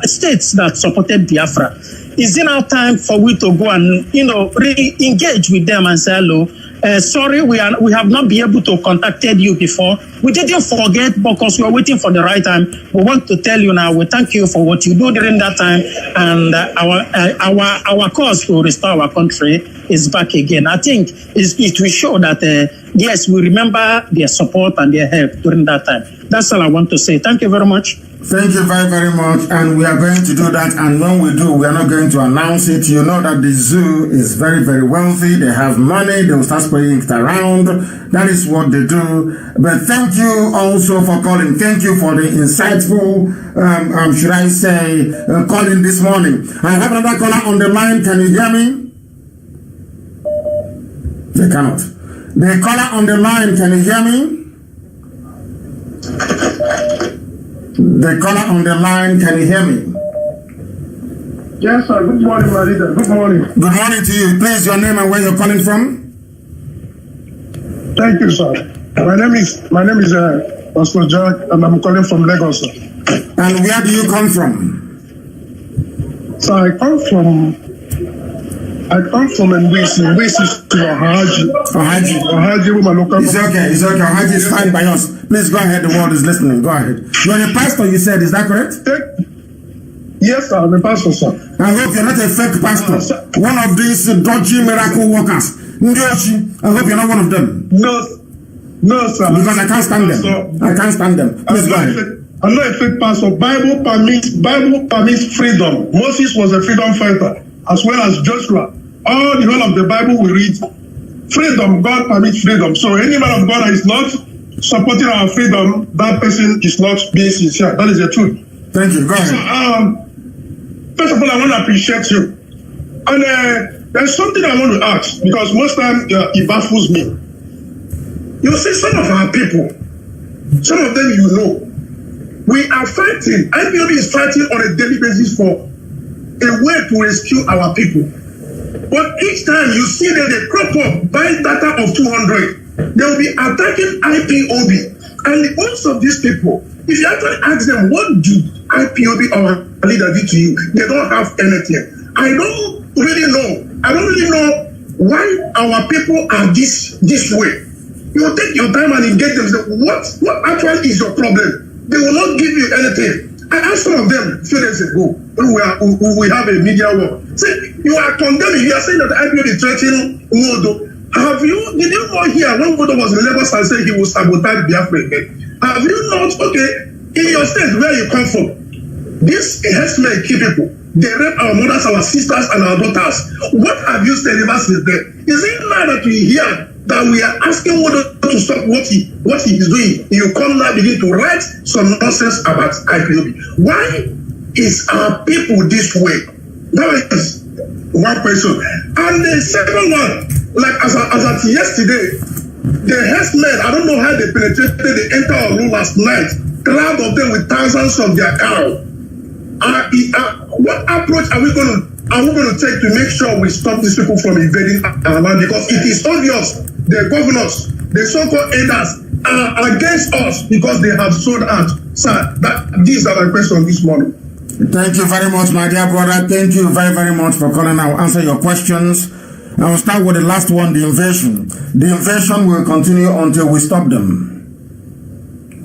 states that supported Biafra. Is it now time for we to go and, re-engage with them and say, hello, sorry, we have not been able to contacted you before. We didn't forget because we are waiting for the right time. We want to tell you now, we thank you for what you do during that time. And our cause to restore our country is back again. I think it will show that, yes, we remember their support and their help during that time. That's all I want to say. Thank you very much. Thank you very, very much. And we are going to do that. And when we do, we are not going to announce it. You know that the zoo is very, very wealthy. They have money. They will start spreading it around. That is what they do. But thank you also for calling. Thank you for the insightful, should I say, calling this morning. I have another caller on the line. Can you hear me? They cannot. The caller on the line, can you hear me? The caller on the line, can you hear me? Yes, sir. Good morning, my leader. Good morning. Good morning to you. Please, your name and where you're calling from? Thank you, sir. My name is Pastor Jack, and I'm calling from Lagos, sir. And where do you come from? So I come from Nwisi. Nwisi to Ohaji. Ohaji with my local. It's okay. Ohaji is fine by us. Please go ahead. The world is listening. Go ahead. You're a pastor, you said. Is that correct? Yes, sir. I'm a pastor, sir. I hope you're not a fake pastor. One of these dodgy miracle workers. I hope you're not one of them. No, sir. Because I can't stand them. I can't stand them. Please go ahead. I'm not a fake pastor. Bible permits freedom. Moses was a freedom fighter, as well as Joshua. All the whole of the Bible we read, freedom, God permits freedom. So any man of God that is not supporting our freedom, that person is not being sincere. That is the truth. Thank you. Go ahead. So, first of all, I want to appreciate you. And there's something I want to ask, because most times it baffles me. You see, some of our people, some of them we are fighting. IPOB is fighting on a daily basis for a way to rescue our people. But each time you see that they crop up, buying data of 200, they will be attacking IPOB. And most of these people, if you actually ask them, what do IPOB or leader do to you? They don't have anything. I don't really know why our people are this way. You will take your time and engage them. Say, what actually is your problem? They will not give you anything. I asked some of them a few days ago when we have a media war. Say, you are condemning, you are saying that the IPOB is threatening Umodo. Did you not hear when Godo was in Lagos and said he will sabotage Biafra again? Have you not, okay, in your state where you come from, these herdsmen kill people. They rape our mothers, our sisters, and our daughters. What have you said ever since then? Is it now that we hear that we are asking Godo to stop what he is doing? You come now begin to write some nonsense about IPOB. Why is our people this way? That is one question. And the second one, like as at yesterday, the herdsmen, I don't know how they penetrated the entire room last night, crowd of them with thousands of their cows. What approach are we going to take to make sure we stop these people from invading our land? Because it is obvious the governors, the so-called elders are against us because they have sold out. Sir, these are my questions this morning. Thank you very much, my dear brother. Thank you very, very much for calling. I'll answer your questions. I will start with the last one, the invasion. The invasion will continue until we stop them.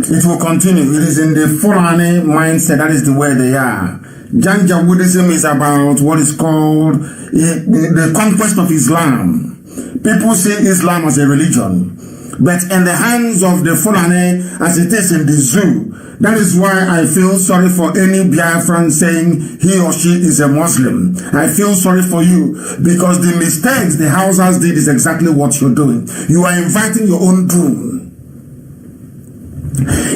It will continue. It is in the Fulani mindset. That is the way they are. Janjaweedism is about what is called the conquest of Islam. People see Islam as a religion. But in the hands of the Fulani, as it is in the zoo, that is why I feel sorry for any Biafran saying he or she is a Muslim. I feel sorry for you because the mistakes the Hausas did is exactly what you're doing. You are inviting your own doom.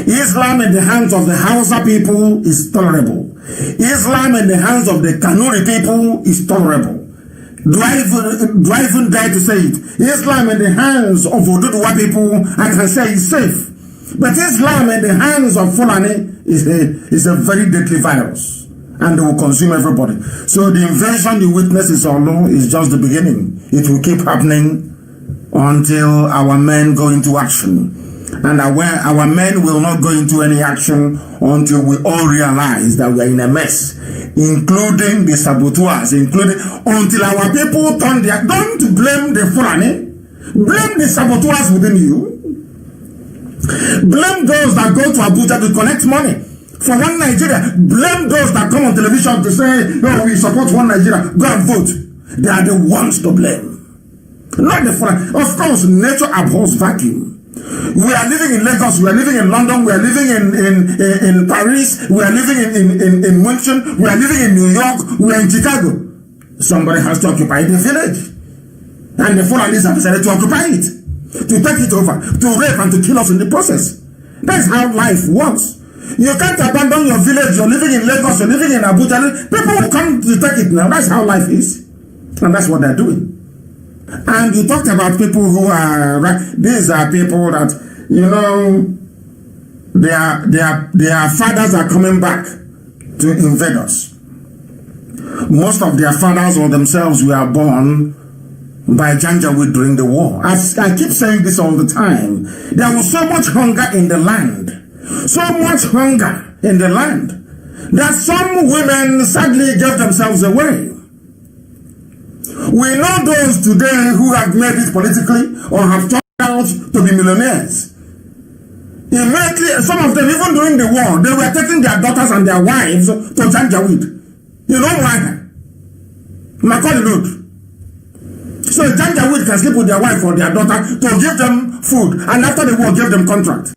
Islam in the hands of the Hausa people is tolerable. Islam in the hands of the Kanuri people is tolerable. Do I even dare to say it? Islam in the hands of Oduduwa people, I can say it's safe. But Islam in the hands of Fulani is a very deadly virus. And it will consume everybody. So the invasion you witness is just the beginning. It will keep happening until our men go into action. And our men will not go into any action until we all realize that we are in a mess, including the saboteurs, until our people don't blame the Fulani, blame the saboteurs within you, blame those that go to Abuja to collect money for one Nigeria, blame those that come on television to say, no, we support one Nigeria, go and vote. They are the ones to blame, not the Fulani. Of course, nature abhors vacuum. We are living in Lagos, we are living in London, we are living in Paris, we are living in München, we are living in New York, we are in Chicago. Somebody has to occupy the village. And the Fulanis have decided to occupy it, to take it over, to rape and to kill us in the process. That's how life works. You can't abandon your village, you're living in Lagos, you're living in Abuja, people will come to take it now. That's how life is. And that's what they're doing. And you talked about people who are, these are people that, their fathers are coming back to invade us. Most of their fathers or themselves were born by Janjaweed during the war. As I keep saying this all the time, there was so much hunger in the land, that some women sadly gave themselves away. We know those today who have made it politically or have turned out to be millionaires. Immediately, some of them, even during the war, they were taking their daughters and their wives to Janjaweed. You know why? Macaulay Road. So Janjaweed can sleep with their wife or their daughter to give them food, and after the war, give them contract.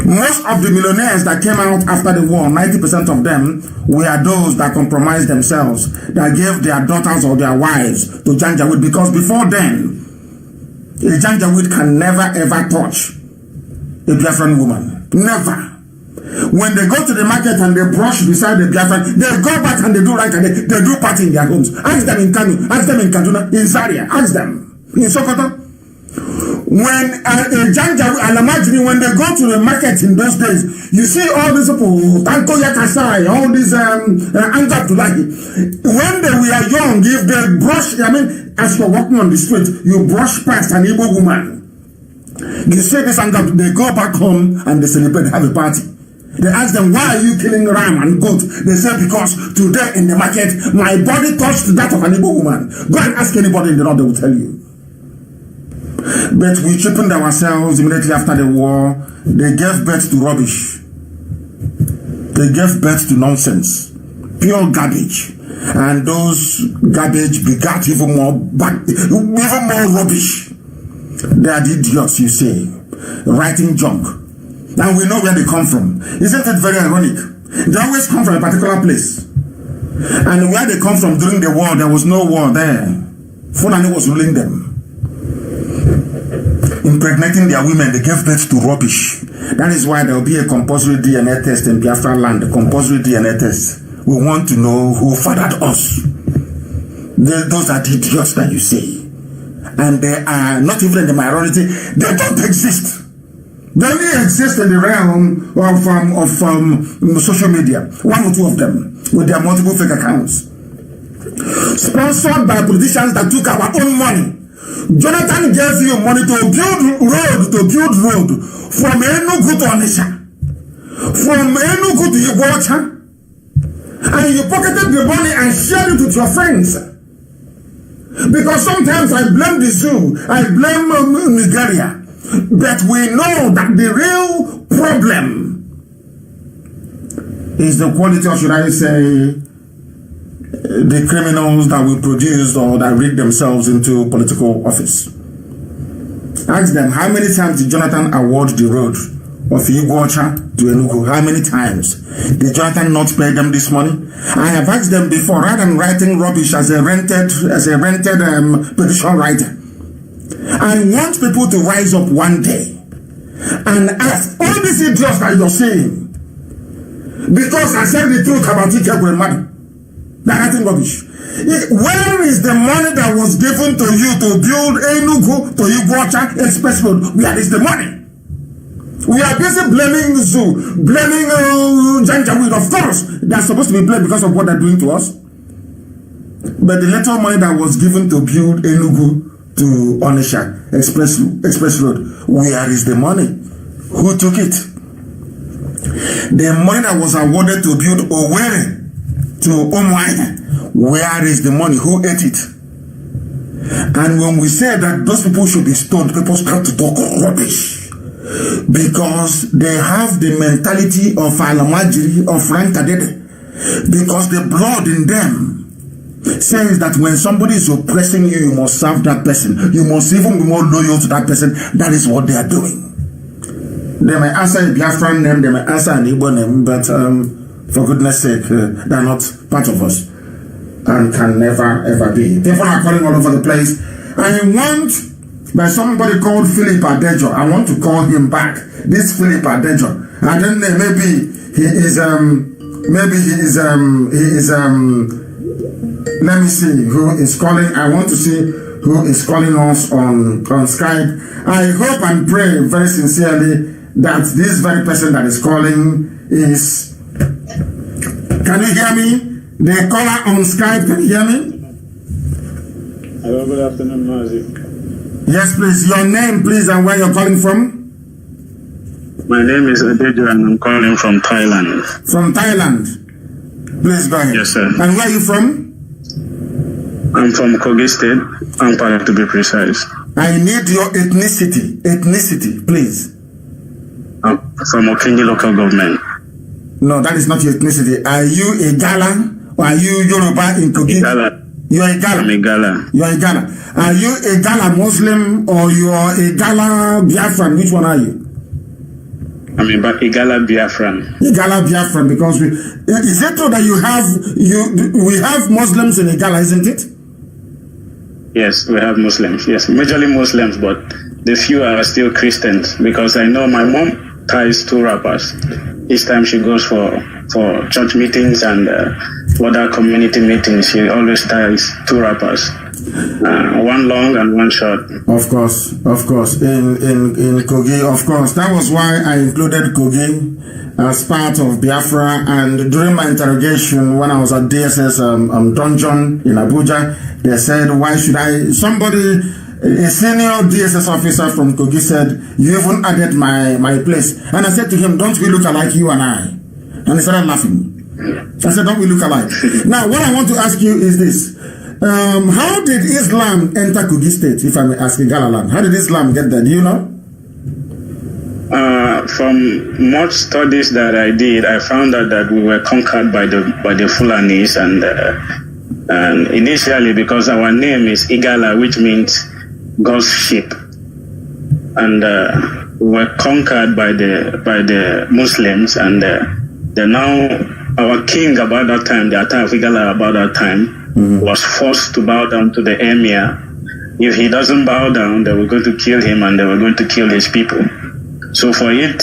Most of the millionaires that came out after the war, 90% of them were those that compromised themselves, that gave their daughters or their wives to Janjaweed, because before then, a Janjaweed can never ever touch a Biafran woman. Never. When they go to the market and they brush beside the Biafran, they go back and they do right and they do party in their homes. Ask them in Kano, ask them in Kaduna, in Zaria, ask them in Sokoto. When Janjaweed, and imagine when they go to the market in those days, you see all these people, Tanko Yakasai, all these Anga Tulagi. When they were young, if they brush, as you're walking on the street, you brush past an Igbo woman. You see this Anga, they go back home and they celebrate, have a party. They ask them, why are you killing ram and goat? They say, because today in the market, my body touched that of an Igbo woman. Go and ask anybody in the north, they will tell you. But we cheapened ourselves immediately after the war. They gave birth to rubbish. They gave birth to nonsense. Pure garbage. And those garbage begat even more rubbish. They are the idiots, you say, writing junk. And we know where they come from. Isn't it very ironic? They always come from a particular place. And where they come from during the war, there was no war there. Fulani was ruling them. Impregnating their women, they gave birth to rubbish. That is why there will be a compulsory DNA test in Biafra land. A compulsory DNA test. We want to know who fathered us. Those are the idiots that you say. And they are not even in the minority. They don't exist. They only exist in the realm of social media. One or two of them with their multiple fake accounts. Sponsored by politicians that took our own money. Jonathan gave you money to build road from Enugu to Onitsha, from Enugu to Iguacha, and you pocketed the money and shared it with your friends. Because sometimes I blame the zoo, I blame Nigeria, but we know that the real problem is the quality, or should I say, the criminals that we produce or that rig themselves into political office. Ask them, how many times did Jonathan award the road of Iguacha to Enugu? How many times? Did Jonathan not pay them this money? I have asked them before, rather than writing rubbish as a rented petition writer. I want people to rise up one day and ask all these idiots that you're saying, because I said the truth about Ikegwe Madu. They're writing rubbish. Where is the money that was given to you to build Enugu to Iguacha Express Road? Where is the money? We are busy blaming Zoo, blaming Janjaweed. Of course, they are supposed to be blamed because of what they're doing to us. But the little money that was given to build Enugu to Onitsha Express Road, where is the money? Who took it? The money that was awarded to build Owerri to Umuahia, where is the money? Who ate it? And when we say that those people should be stoned, people start to talk rubbish. Because they have the mentality of Alamajiri, of Rankadede. Because the blood in them says that when somebody is oppressing you, you must serve that person. You must even be more loyal to that person. That is what they are doing. They may answer a Biafran name, they may answer an Igbo name, but for goodness sake, they are not part of us and can never ever be. People are calling all over the place. I want, by somebody called Philip Adejo, I want to call him back. This Philip Adejo, I don't know, maybe he is let me see who is calling. I want to see who is calling us on Skype. I hope and pray very sincerely that this very person that is calling is, can you hear me? The caller on Skype, can you hear me? Hello, good afternoon, Mazi. Yes, please. Your name, please, and where you're calling from? My name is Adejo and I'm calling from Thailand. From Thailand? Please go ahead. Yes, sir. And where are you from? I'm from Kogi State, Ampara to be precise. I need your ethnicity. Ethnicity, please. I'm from Okinji local government. No, that is not your ethnicity. Are you a Gala or are you Yoruba in Kogi? Gala. You are a Gala. I'm a Gala. You are a Gala. Are you a Gala Muslim or you are a Gala Biafran? Which one are you? I'm a Gala Biafran. A Gala Biafran, because is it true that we have Muslims in a Gala, isn't it? Yes, we have Muslims. Yes, majorly Muslims, but the few are still Christians, because I know my mom ties 2 rappers. Each time she goes for church meetings and other community meetings, she always ties 2 rappers. One long and one short. Of course. In Kogi, of course. That was why I included Kogi as part of Biafra. And during my interrogation, when I was at DSS dungeon in Abuja, they said, why should I? Somebody, a senior DSS officer from Kogi said, you even added my place. And I said to him, don't we look alike, you and I? And he started laughing. I said, don't we look alike? Now, what I want to ask you is this. How did Islam enter Kogi State, if I may ask, in Galaland? How did Islam get there? Do you know? From much studies that I did, I found out that we were conquered by the Fulanis, and And initially, because our name is Igala, which means God's sheep, and we were conquered by the Muslims, and then now our king about that time, the Ata of Igala about that time, was forced to bow down to the emir. If he doesn't bow down, they were going to kill him, and they were going to kill his people. So for the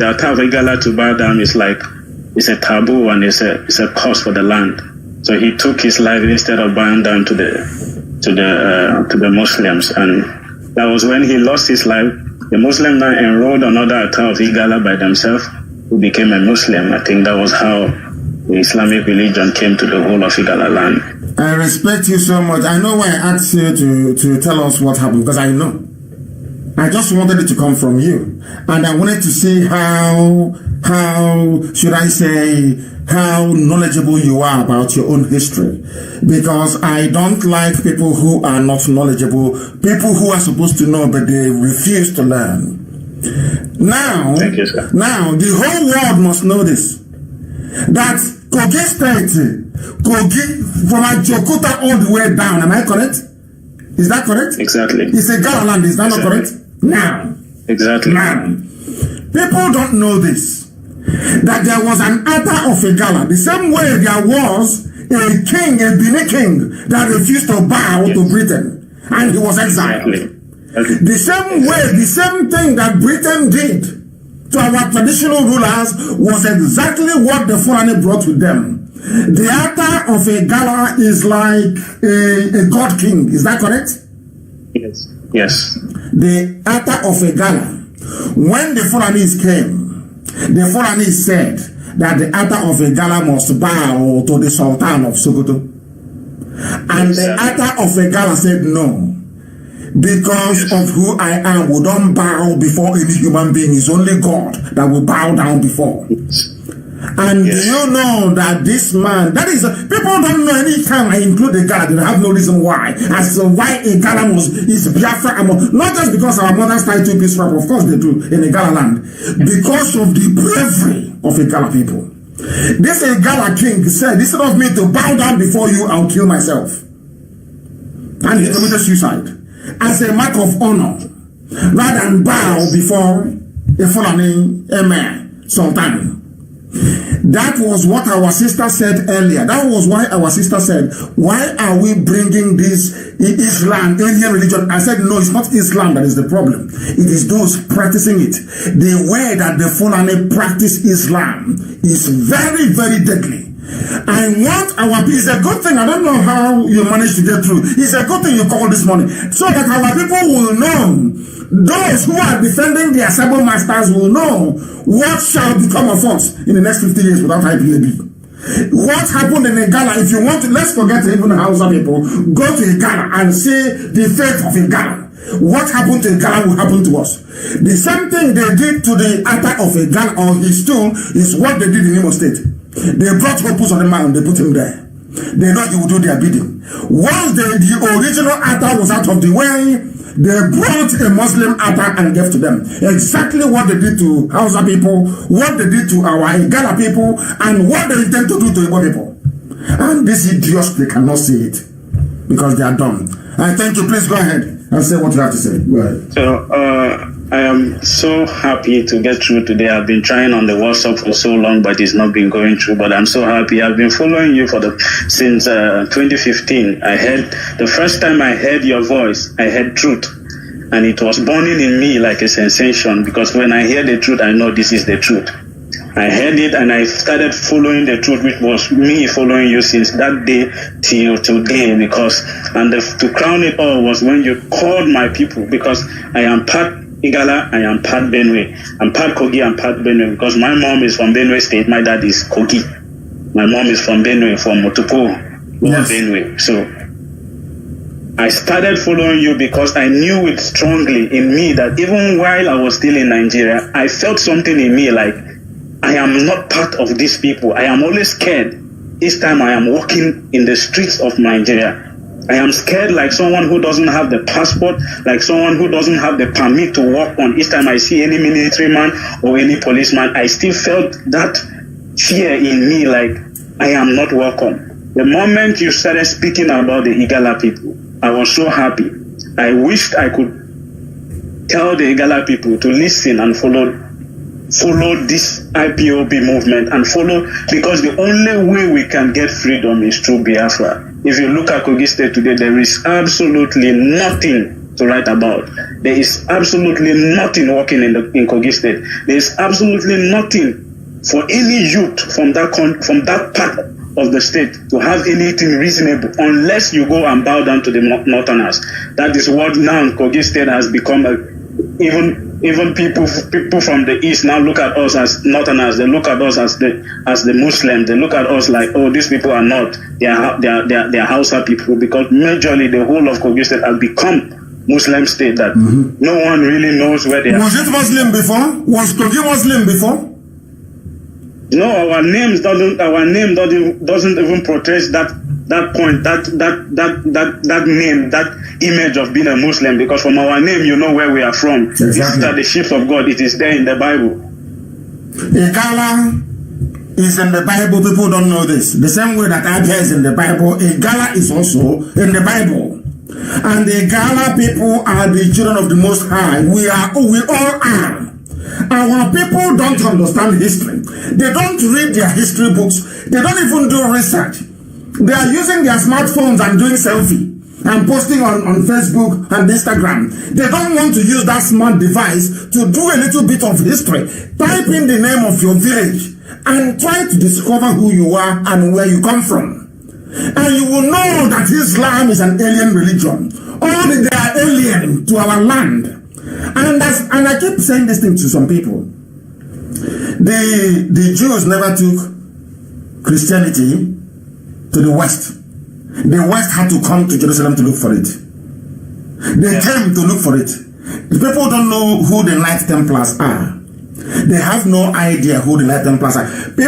Ata of Igala to bow down is like, it's a taboo, and it's a curse for the land. So he took his life instead of bowing down to the Muslims, and that was when he lost his life. The Muslim now enrolled another Ata of Igala by themselves, who became a Muslim. I think that was how the Islamic religion came to the whole of Igala land. I respect you so much. I know why I asked you to tell us what happened, because I know. I just wanted it to come from you. And I wanted to see how should I say, how knowledgeable you are about your own history. Because I don't like people who are not knowledgeable, people who are supposed to know but they refuse to learn. Now, Thank you, sir. Now the whole world must know this. That Kogi State, Kogi, from Ajokuta all the way down, am I correct? Is that correct? Exactly. It's a Gala land, is that not correct? Now. Exactly. Now. People don't know this. That there was an Ata of a Gala. The same way there was a king, a Benin king, that refused to bow to Britain. And he was exiled. Exactly. The same way, the same thing that Britain did to our traditional rulers was exactly what the foreigner brought with them. The Ata of a Gala is like a god king. Is that correct? Yes. Yes. The Ata of a Gala. When the Fulanis came, the Fulanis said that the Ata of a Gala must bow to the Sultan of Sokoto. And the Ata of a Gala said no. Because of who I am, we don't bow before any human being. It's only God that will bow down before. And do you know that this man, that is, people don't know any time I include a Gala, they have no reason why. As to why a Gala is Biafra, not just because our mothers tied to peace rap, of course they do, in a Gala land. Because of the bravery of a Gala people. This a Gala king said, instead of me to bow down before you, I'll kill myself. And he committed suicide. As a mark of honor, rather than bow before a Fulani Emir, Sultan. That was what our sister said earlier. That was why our sister said, why are we bringing this Islam, alien religion? I said, no, it's not Islam that is the problem. It is those practicing it. The way that the Fulani practice Islam is very, very deadly. I want our people. It's a good thing. I don't know how you managed to get through. It's a good thing you called this morning, so that our people will know. Those who are defending their Sabo masters will know what shall become of us in the next 50 years without IPOB. What happened in a Ghana? If you want to, let's forget even the Hausa people. Go to a Ghana and see the fate of a Ghana. What happened to a Ghana will happen to us. The same thing they did to the attack of a Ghana on his tomb is what they did in Imo State. They brought Hopus on the mountain, they put him there. They know he would do their bidding. Once the original attack was out of the way, they brought a Muslim attack and gave to them. Exactly what they did to Hausa people, what they did to our Igala people, and what they intend to do to Igbo people. And these idiots, they cannot see it because they are dumb. I thank you. Please go ahead and say what you have to say. Go ahead. So, I am so happy to get through today. I've been trying on the WhatsApp for so long, but it's not been going through. But I'm so happy. I've been following you since 2015. The first time I heard your voice, I heard truth. And it was burning in me like a sensation, because when I hear the truth, I know this is the truth. I heard it and I started following the truth, which was me following you since that day till today. To crown it all was when you called my people, because I am part Igala, I am part Benue. I'm part Kogi, I'm part Benue, because my mom is from Benue State, my dad is Kogi. My mom is from Benue, from Motupo, yes. Benue. So I started following you because I knew it strongly in me that even while I was still in Nigeria, I felt something in me like, I am not part of these people. I am always scared each time I am walking in the streets of Nigeria. I am scared like someone who doesn't have the passport, like someone who doesn't have the permit to walk on. Each time I see any military man or any policeman, I still felt that fear in me, like I am not welcome. The moment you started speaking about the Igala people, I was so happy. I wished I could tell the Igala people to listen and follow this IPOB movement and follow, because the only way we can get freedom is through Biafra. If you look at Kogi State today, there is absolutely nothing to write about. There is absolutely nothing working in Kogi State. There is absolutely nothing for any youth from that part of the state to have anything reasonable, unless you go and bow down to the Northerners. That is what now Kogi State has become. Even people from the east now look at us as Northerners. They look at us as the Muslims. They look at us like, oh, these people are not. They are Hausa people, because majorly the whole of Kogi State has become Muslim state that no one really knows where they are. Was it Muslim before? Was Kogi Muslim before? No, our name doesn't even protest that point, that name, that image of being a Muslim, because from our name you know where we are from. Exactly. These are the sheep of God. It is there in the Bible. Igala is in the Bible. People don't know this. The same way that Abia is in the Bible, Igala is also in the Bible. And the Igala people are the children of the Most High. We all are. Our people don't understand history. They don't read their history books. They don't even do research. They are using their smartphones and doing selfie and posting on Facebook and Instagram. They don't want to use that smart device to do a little bit of history. Type in the name of your village and try to discover who you are and where you come from. And you will know that Islam is an alien religion. All they are alien to our land. And I keep saying this thing to some people. The Jews never took Christianity to the West. The West had to come to Jerusalem to look for it. They came to look for it. The people don't know who the Knight Templars are. They have no idea who the Knight Templars are. They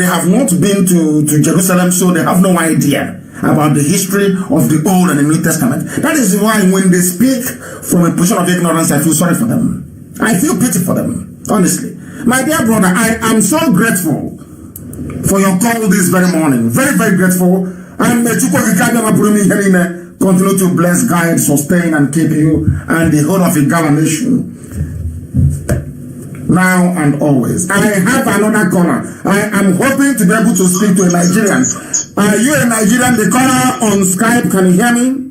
have not been to Jerusalem, so they have no idea about the history of the Old and the New Testament. That is why when they speak from a position of ignorance, I feel sorry for them. I feel pity for them, honestly. My dear brother, I am so grateful for your call this very morning. Very, very grateful. And may continue to bless, guide, sustain, and keep you and the whole of the Igala nation now and always. I have another caller. I am hoping to be able to speak to a Nigerian. Are you a Nigerian? The caller on Skype, can you hear me?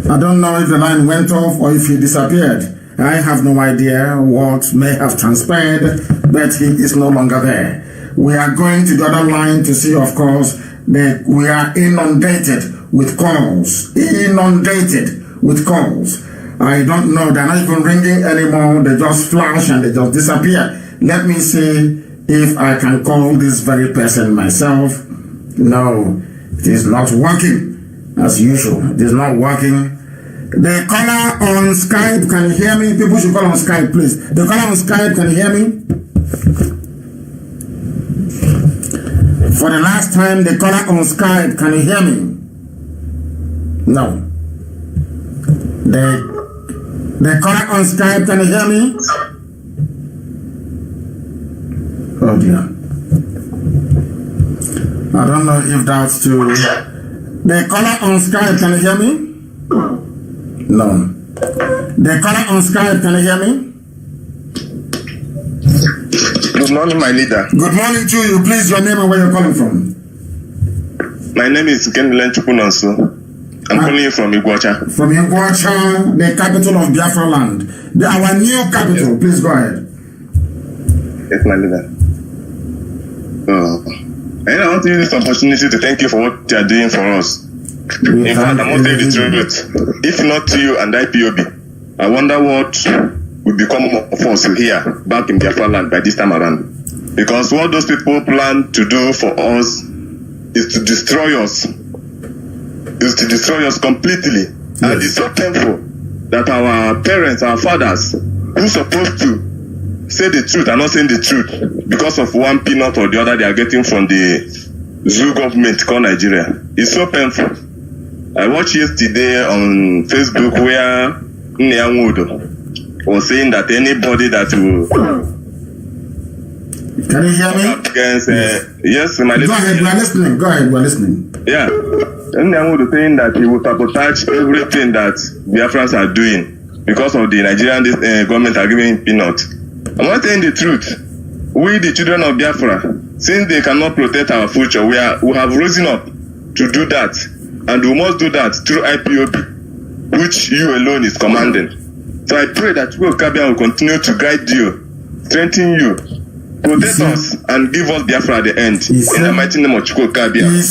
I don't know if the line went off or if he disappeared. I have no idea what may have transpired, but he is no longer there. We are going to the other line to see, of course, that we are inundated with calls. Inundated with calls. I don't know. They're not even ringing anymore. They just flash and they just disappear. Let me see if I can call this very person myself. No, it is not working as usual. It is not working. The caller on Skype, can you hear me? People should call on Skype, please. The caller on Skype, can you hear me? For the last time, the caller on Skype, can you hear me? No. The caller on Skype, can you hear me? Oh dear. I don't know if that's true. The caller on Skype, can you hear me? No. The caller on Skype, can you hear me? Good morning, my leader. Good morning to you. Please, your name and where you're calling from. My name is Kendilen Chukunanso. I'm calling you from Iguacha. From Iguacha, the capital of Biafra land. Our new capital. Yes. Please go ahead. Yes, my leader. And I want to use this opportunity to thank you for what you are doing for us. In fact, I want to tell you the truth. If not you and IPOB, I wonder what would become of us here back in Biafra land by this time around. Because what those people plan to do for us is to destroy us. Is to destroy us completely. Yes. And it's so painful that our parents, our fathers, who are supposed to say the truth are not saying the truth because of one peanut or the other they are getting from the zoo government called Nigeria. It's so painful. I watched yesterday on Facebook where Nyamudo was saying that anybody that will Can you hear me? Against, yes, my Go ahead, we're listening. Go ahead, we're listening. Yeah. And I would saying that he will sabotage everything that Biafrans are doing because of the Nigerian government are giving peanuts. I'm not saying the truth. We, the children of Biafra, since they cannot protect our future, we have risen up to do that. And we must do that through IPOB, which you alone is commanding. So I pray that Kabia will continue to guide you, strengthen you, protect us, and give us Biafra at the end. In the mighty name of Kabia. He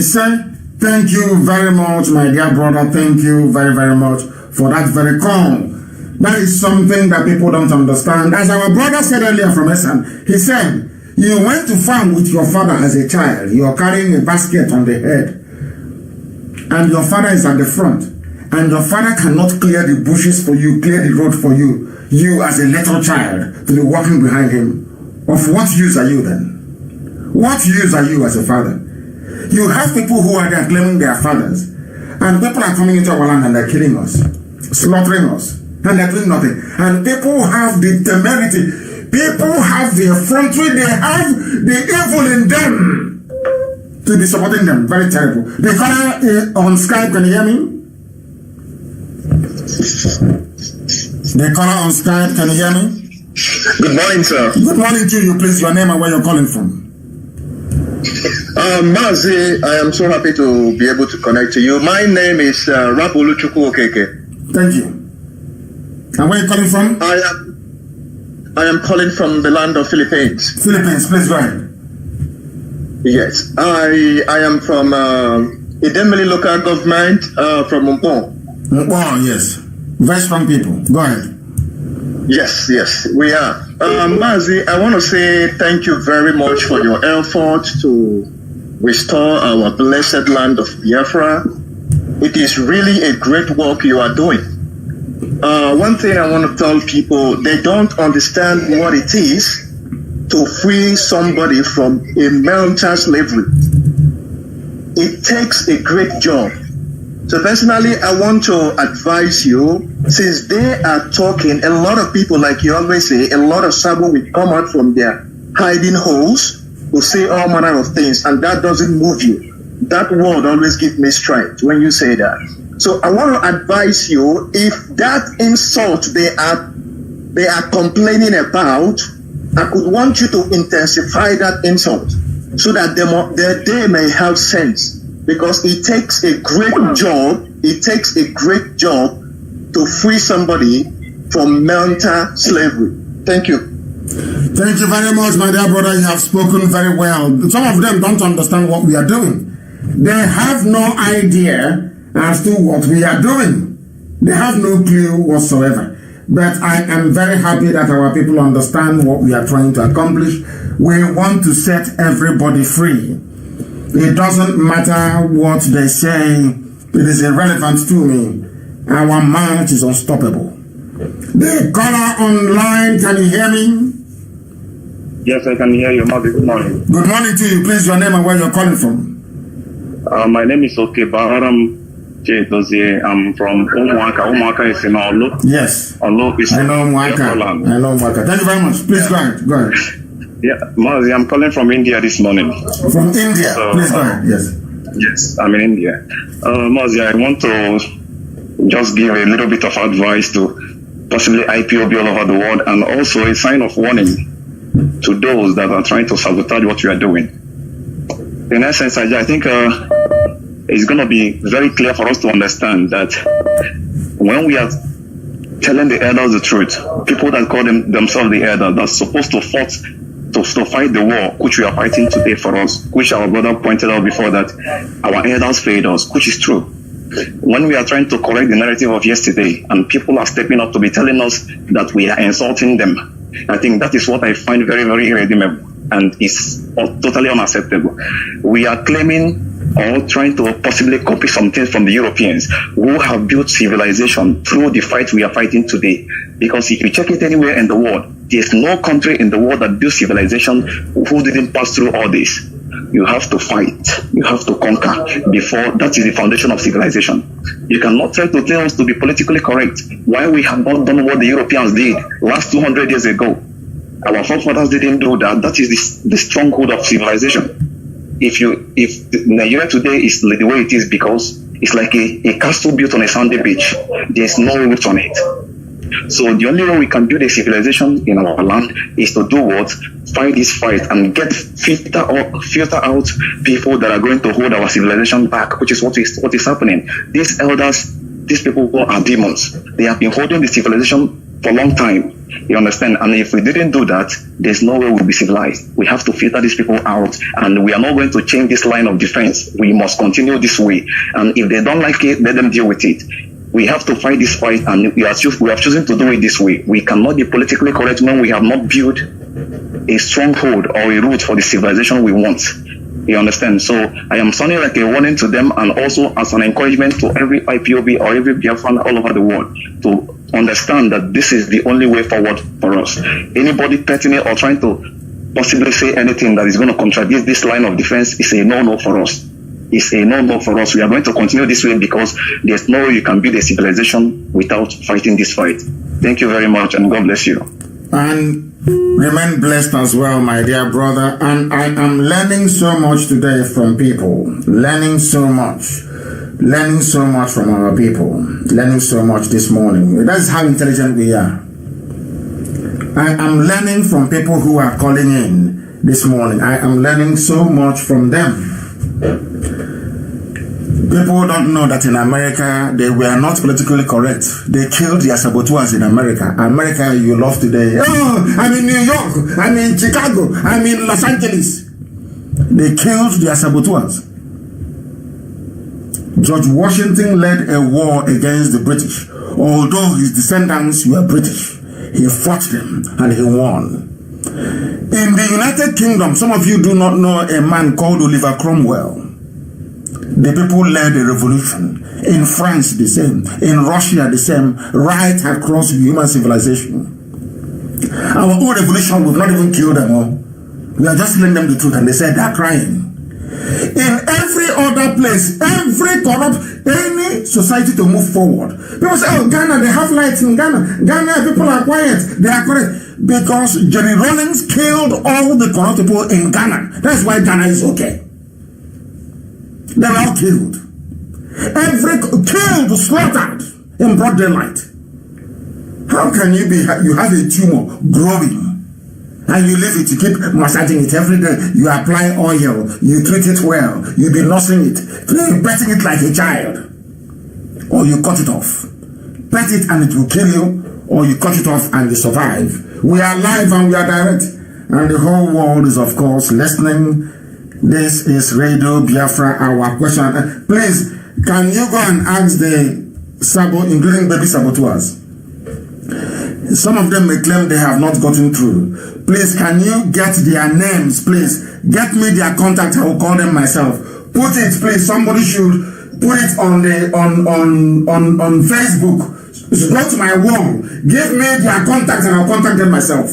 said, thank you very much, my dear brother. Thank you very, very much for that very call. That is something that people don't understand. As our brother said earlier from Esan, he said, you went to farm with your father as a child. You are carrying a basket on the head. And your father is at the front. And your father cannot clear the bushes for you, clear the road for you. You as a little child to be walking behind him. Of what use are you then? What use are you as a father? You have people who are there claiming they are fathers. And people are coming into our land and they're killing us, slaughtering us. And they're doing nothing. And people have the temerity. People have the effrontery. They have the evil in them to be supporting them. Very terrible. The caller on Skype, can you hear me? The caller on Skype, can you hear me? Good morning, sir. Good morning to you. Please, your name and where you're calling from. Mazi, I am so happy to be able to connect to you. My name is Rapulu Chukwu Okeke. Thank you. And where are you calling from? I am calling from the land of Philippines. Philippines, please go ahead. Yes, I am from Idemili local government from Mumpong. Oh, yes. Very strong people. Go ahead. Yes, we are. Mazi, I want to say thank you very much for your effort to restore our blessed land of Biafra. It is really a great work you are doing. One thing I want to tell people, they don't understand what it is to free somebody from a mental slavery. It takes a great job. So personally, I want to advise you, since they are talking, a lot of people, like you always say, a lot of Sabo will come out from their hiding holes, will say all manner of things, and that doesn't move you. That word always gives me strength when you say that. So I want to advise you, if that insult they are complaining about, I could want you to intensify that insult so that they may have sense. Because it takes a great job, to free somebody from mental slavery. Thank you. Thank you very much, my dear brother. You have spoken very well. Some of them don't understand what we are doing. They have no idea as to what we are doing. They have no clue whatsoever. But I am very happy that our people understand what we are trying to accomplish. We want to set everybody free. It doesn't matter what they say. It is irrelevant to me. Our march is unstoppable. The caller online, can you hear me? Yes, I can hear you. Good morning. Good morning to you. Please, your name and where you're calling from. My name is Okebaharam J. Dozie. I'm from Umuaka. Umuaka is in Olu. Yes. Olu is I know Umuaka. I know Umuaka. Thank you very much. Please go ahead. Go ahead. Yeah, Mazi, I'm calling from India this morning. From India? So, please go ahead. Yes. Yes, I'm in India. Mazi, I want to just give a little bit of advice to possibly IPOB all over the world, and also a sign of warning to those that are trying to sabotage what we are doing. In essence, I think it's going to be very clear for us to understand that when we are telling the elders the truth, people that call themselves the elders, that's supposed to fight the war which we are fighting today for us, which our brother pointed out before, that our elders failed us, which is true. When we are trying to correct the narrative of yesterday and people are stepping up to be telling us that we are insulting them, I think that is what I find very, very irredeemable and is totally unacceptable. We are claiming or trying to possibly copy some things from the Europeans who have built civilization through the fight we are fighting today. Because if you check it anywhere in the world, there's no country in the world that built civilization who didn't pass through all this. You have to fight. You have to conquer before. That is the foundation of civilization. You cannot try to tell us to be politically correct while we have not done what the Europeans did last 200 years ago. Our forefathers didn't do that. That is the stronghold of civilization. If Nigeria today is the way it is because it's like a castle built on a sandy beach. There's no root on it. So the only way we can build a civilization in our land is to do what? Fight this fight and filter out people that are going to hold our civilization back, which is what is happening. These elders, these people are demons. They have been holding the civilization for a long time. You understand? And if we didn't do that, there's no way we'll be civilized. We have to filter these people out, and we are not going to change this line of defense. We must continue this way. And if they don't like it, let them deal with it. We have to fight this fight, and we have chosen to do it this way. We cannot be politically correct when we have not built a stronghold or a root for the civilization we want. You understand? So I am sounding like a warning to them, and also as an encouragement to every IPOB or every Biafran all over the world to understand that this is the only way forward for us. Anybody petting it or trying to possibly say anything that is going to contradict this line of defense is a no-no for us. It's a no-no for us. We are going to continue this way because there's no way you can build a civilization without fighting this fight. Thank you very much, and God bless you. And remain blessed as well, my dear brother. And I am learning so much today from people. Learning so much from our people. Learning so much this morning. That's how intelligent we are. I am learning from people who are calling in this morning. I am learning so much from them. People don't know that in America, they were not politically correct. They killed their saboteurs in America. America, you love today. Oh, I'm in New York. I'm in Chicago. I'm in Los Angeles. They killed their saboteurs. George Washington led a war against the British. Although his descendants were British, he fought them and he won. In the United Kingdom, some of you do not know a man called Oliver Cromwell. The people led a revolution. In France, the same. In Russia, the same. Right across human civilization. Our own revolution will not even kill them all. We are just telling them the truth, and they said they are crying. In every other place, every corrupt, any society to move forward. People say, oh, Ghana, they have lights in Ghana. Ghana, people are quiet. They are correct. Because Jerry Rawlings killed all the corrupt people in Ghana. That's why Ghana is okay. They were all killed. Killed, slaughtered in broad daylight. How can you have a tumor growing and you leave it, you keep massaging it every day, you apply oil, you treat it well, you be nursing it, petting it like a child, or you cut it off. Pet it and it will kill you, or you cut it off and you survive. We are live and we are direct, and the whole world is of course listening. This is Radio Biafra, our question. Please, can you go and ask the Sabo, including baby saboteurs? Some of them may claim they have not gotten through. Please, can you get their names, please? Get me their contact, I will call them myself. Put it, please, somebody should put it on Facebook. Go to my wall. Give me their contact and I'll contact them myself.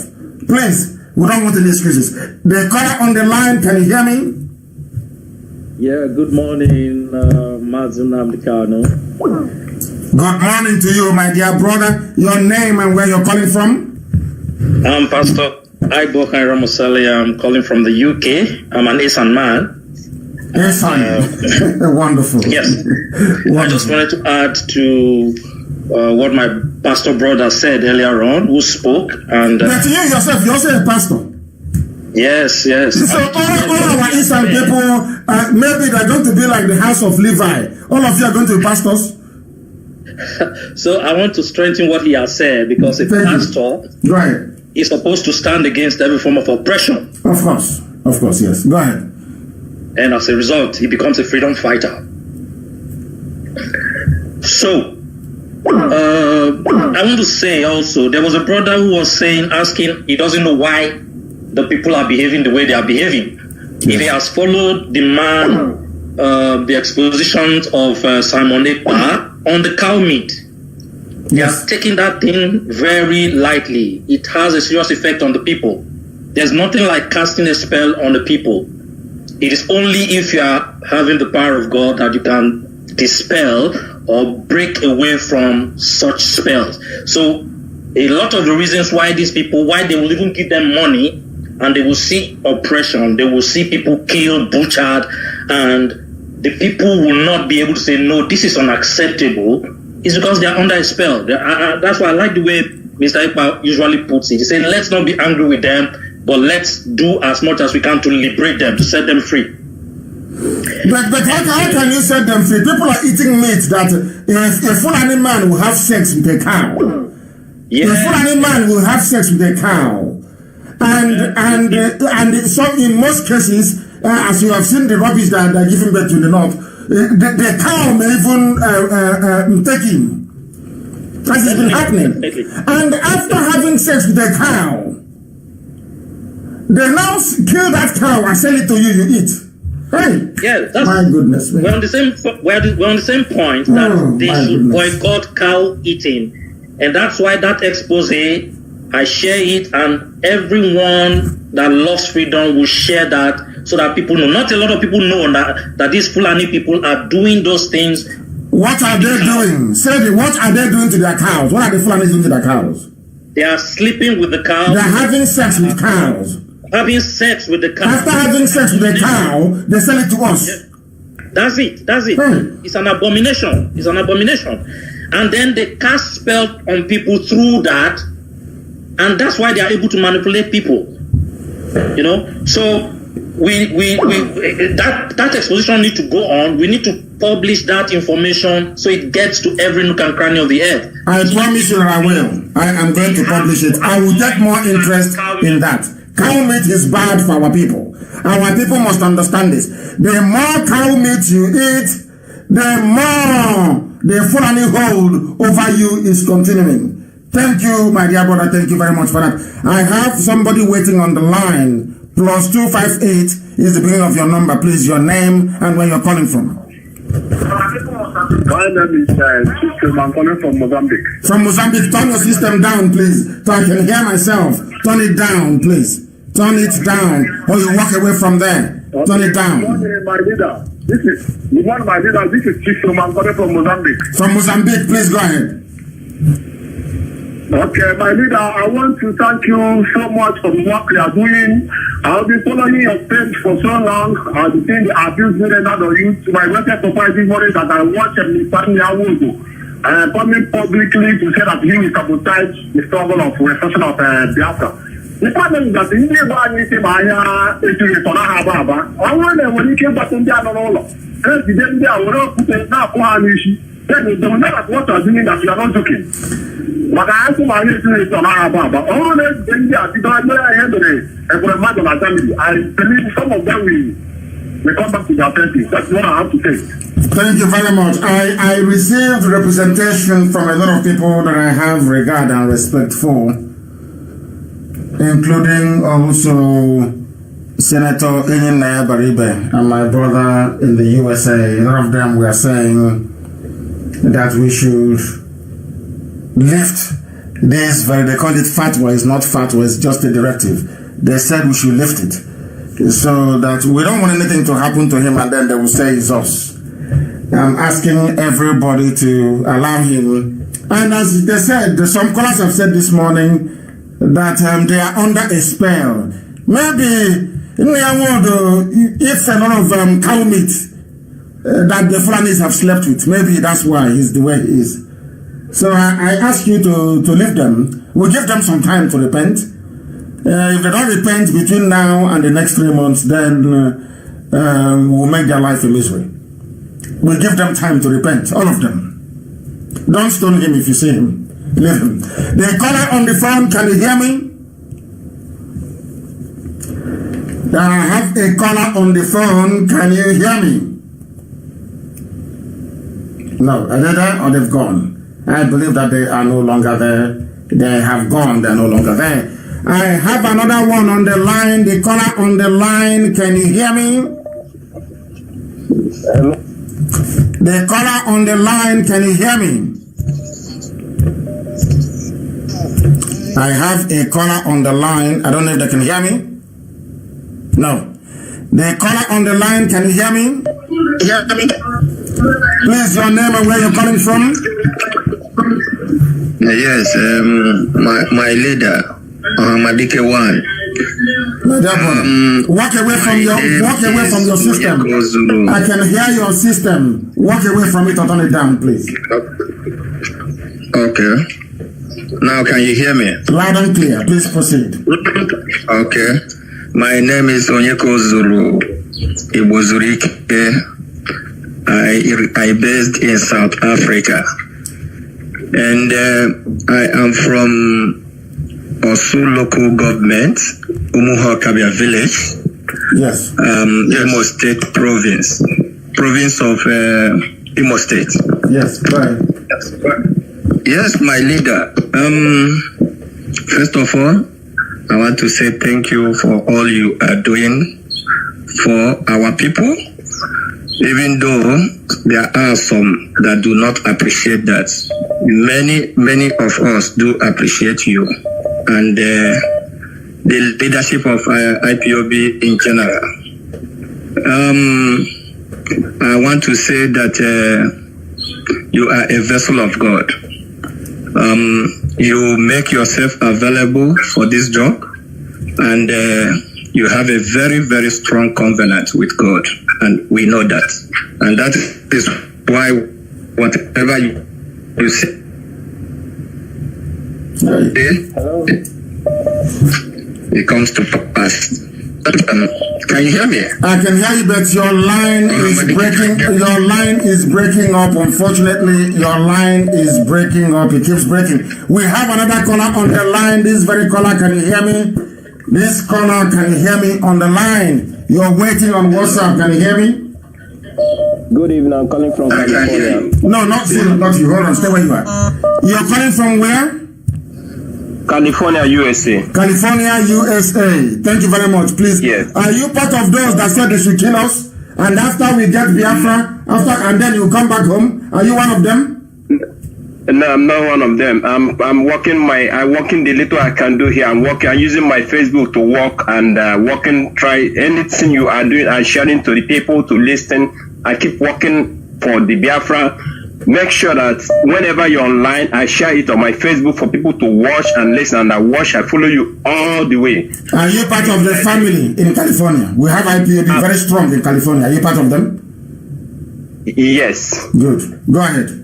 Please. We don't want any excuses. The caller on the line, can you hear me? Yeah, good morning, Mazin Amdekano. Good morning to you, my dear brother. Your name and where you're calling from? I'm Pastor IPOB Ramosali. I'm calling from the UK. I'm an Esan man. Esan. Wonderful. Yes. Wonderful. I just wanted to add to what my pastor brother said earlier on, who spoke. And but you yourself, you're also a pastor. Yes. So all our Eastern people, maybe they're going to be like the house of Levi. All of you are going to be pastors. So I want to strengthen what he has said, because a pastor is supposed to stand against every form of oppression. Of course, yes. Go ahead. And as a result, he becomes a freedom fighter. So, I want to say also, there was a brother who was asking, he doesn't know why the people are behaving the way they are behaving. Yes. If he has followed the man, the expositions of Simon Ekpa on the cow meat, he has taken that thing very lightly. It has a serious effect on the people. There's nothing like casting a spell on the people. It is only if you are having the power of God that you can dispel or break away from such spells. So a lot of the reasons why these people, why they will even give them money, and they will see oppression, they will see people killed, butchered, and the people will not be able to say, no, this is unacceptable, is because they are under a spell. That's why I like the way Mr. Ipa usually puts it. He said, let's not be angry with them, but let's do as much as we can to liberate them, to set them free. But how can you set them free? People are eating meat that if a Fulani man will have sex with a cow. Yeah. A Fulani man will have sex with a cow. And so in most cases, as you have seen the rubbish that they're giving back to the north, the cow may even take him. That has been happening. And after having sex with the cow, they now kill that cow and sell it to you, you eat. Hey. Yeah, that's, my goodness. Man. We're on the same point that they should boycott cow eating. And that's why that expose, I share it, and everyone that loves freedom will share that so that people know. Not a lot of people know that these Fulani people are doing those things. What are they doing? Say what are they doing to their cows? What are the Fulani doing to their cows? They are sleeping with the cows. They're having sex with cows. Having sex with the cow. After having sex with the cow, they sell it to us. That's it. It's an abomination. It's an abomination. And then they cast spell on people through that, and that's why they are able to manipulate people. You know, so that exposition need to go on. We need to publish that information so it gets to every nook and cranny of the earth. I promise you I will. I am going to publish it. I will take more interest in that. Cow meat is bad for our people. Our people must understand this. The more cow meat you eat, the more the Fulani hold over you is continuing. Thank you, my dear brother. Thank you very much for that. I have somebody waiting on the line. +258 is the beginning of your number. Please, your name and where you're calling from. My name is System. I'm calling from Mozambique. From Mozambique, turn your system down, please. So I can hear myself. Turn it down, please. Turn it down. Or you walk away from there. Okay. Turn it down. My leader. This is System. I'm calling from Mozambique. From Mozambique, please go ahead. Okay, my leader, I want to thank you so much for the work you are doing. I've been following your page for so long. I've seen the abuse given out of you. To my greatest surprise this morning that I watched Mr. Nyawogo coming publicly to say that he will sabotage the struggle of restoration of Biafra. The problem is that the Indian man is in my Baba. I want to when he came back to the other president, they are put a snap on issue. Then they will not what are doing that you are not joking. But I ask my listeners to Baba. All those things that you don't know, I believe some of them will come back to their senses. That's what I have to say. Thank you very much. I received representation from a lot of people that I have regard and respect for, including also Senator Inyinaya Baribe and my brother in the USA. A lot of them were saying that we should lift this they call it fatwa. It's not fatwa, it's just a directive. They said we should lift it so that we don't want anything to happen to him and then they will say it's us. I'm asking everybody to allow him, and as they said, some callers have said this morning that they are under a spell. Maybe if a lot of cow meat that the Fulanis have slept with, maybe that's why he's the way he is. So I ask you to leave them. We'll give them some time to repent. If they don't repent between now and the next 3 months, then we'll make their life a misery. We'll give them time to repent, all of them. Don't stone him if you see him. Leave him. The caller on the phone, can you hear me? I have a caller on the phone. Can you hear me? No, are they there or they've gone? I believe that they are no longer there. They have gone. They are no longer there. I have another one on the line. The caller on the line. Can you hear me? Hello. The caller on the line. Can you hear me? I have a caller on the line. I don't know if they can hear me. No. The caller on the line. Can you hear me? Hear me? Please, your name and where you're calling from. Yes, my leader, Madike One. Walk away from your system. I can hear your system. Walk away from it or turn it down, please. Okay. Now can you hear me? Loud and clear. Please proceed. Okay. My name is Onyeko Zulu Ibozurike. I based in South Africa. And I am from Osu local government, Umuhakabia village. Yes. Imo State province of Imo State. Yes, right. Yes, my leader. First of all, I want to say thank you for all you are doing for our people. Even though there are some that do not appreciate that, many of us do appreciate you and the leadership of IPOB in general. I want to say that you are a vessel of God. You make yourself available for this job, and you have a very, very strong covenant with God, and we know that. And that is why whatever you say, it comes to pass. Can you hear me? I can hear you, but your line is breaking. Your line is breaking up. Unfortunately, your line is breaking up. It keeps breaking. We have another caller on the line. This very caller, can you hear me? This caller, can you hear me on the line? You're waiting on WhatsApp. Can you hear me? Good evening. I'm calling from California. No, not you. Hold on. Stay where you are. You're calling from where? California, USA. California, USA. Thank you very much. Please. Yes. Are you part of those that said they should kill us? And after we get Biafra, and then you come back home? Are you one of them? No, I'm not one of them. I'm working the little I can do here. I'm using my Facebook to work and try anything you are doing and sharing to the people to listen. I keep working for the Biafra. Make sure that whenever you're online, I share it on my Facebook for people to watch and listen. And I follow you all the way. Are you part of the family in California? We have IPOB very strong in California. Are you part of them? Yes. Good. Go ahead.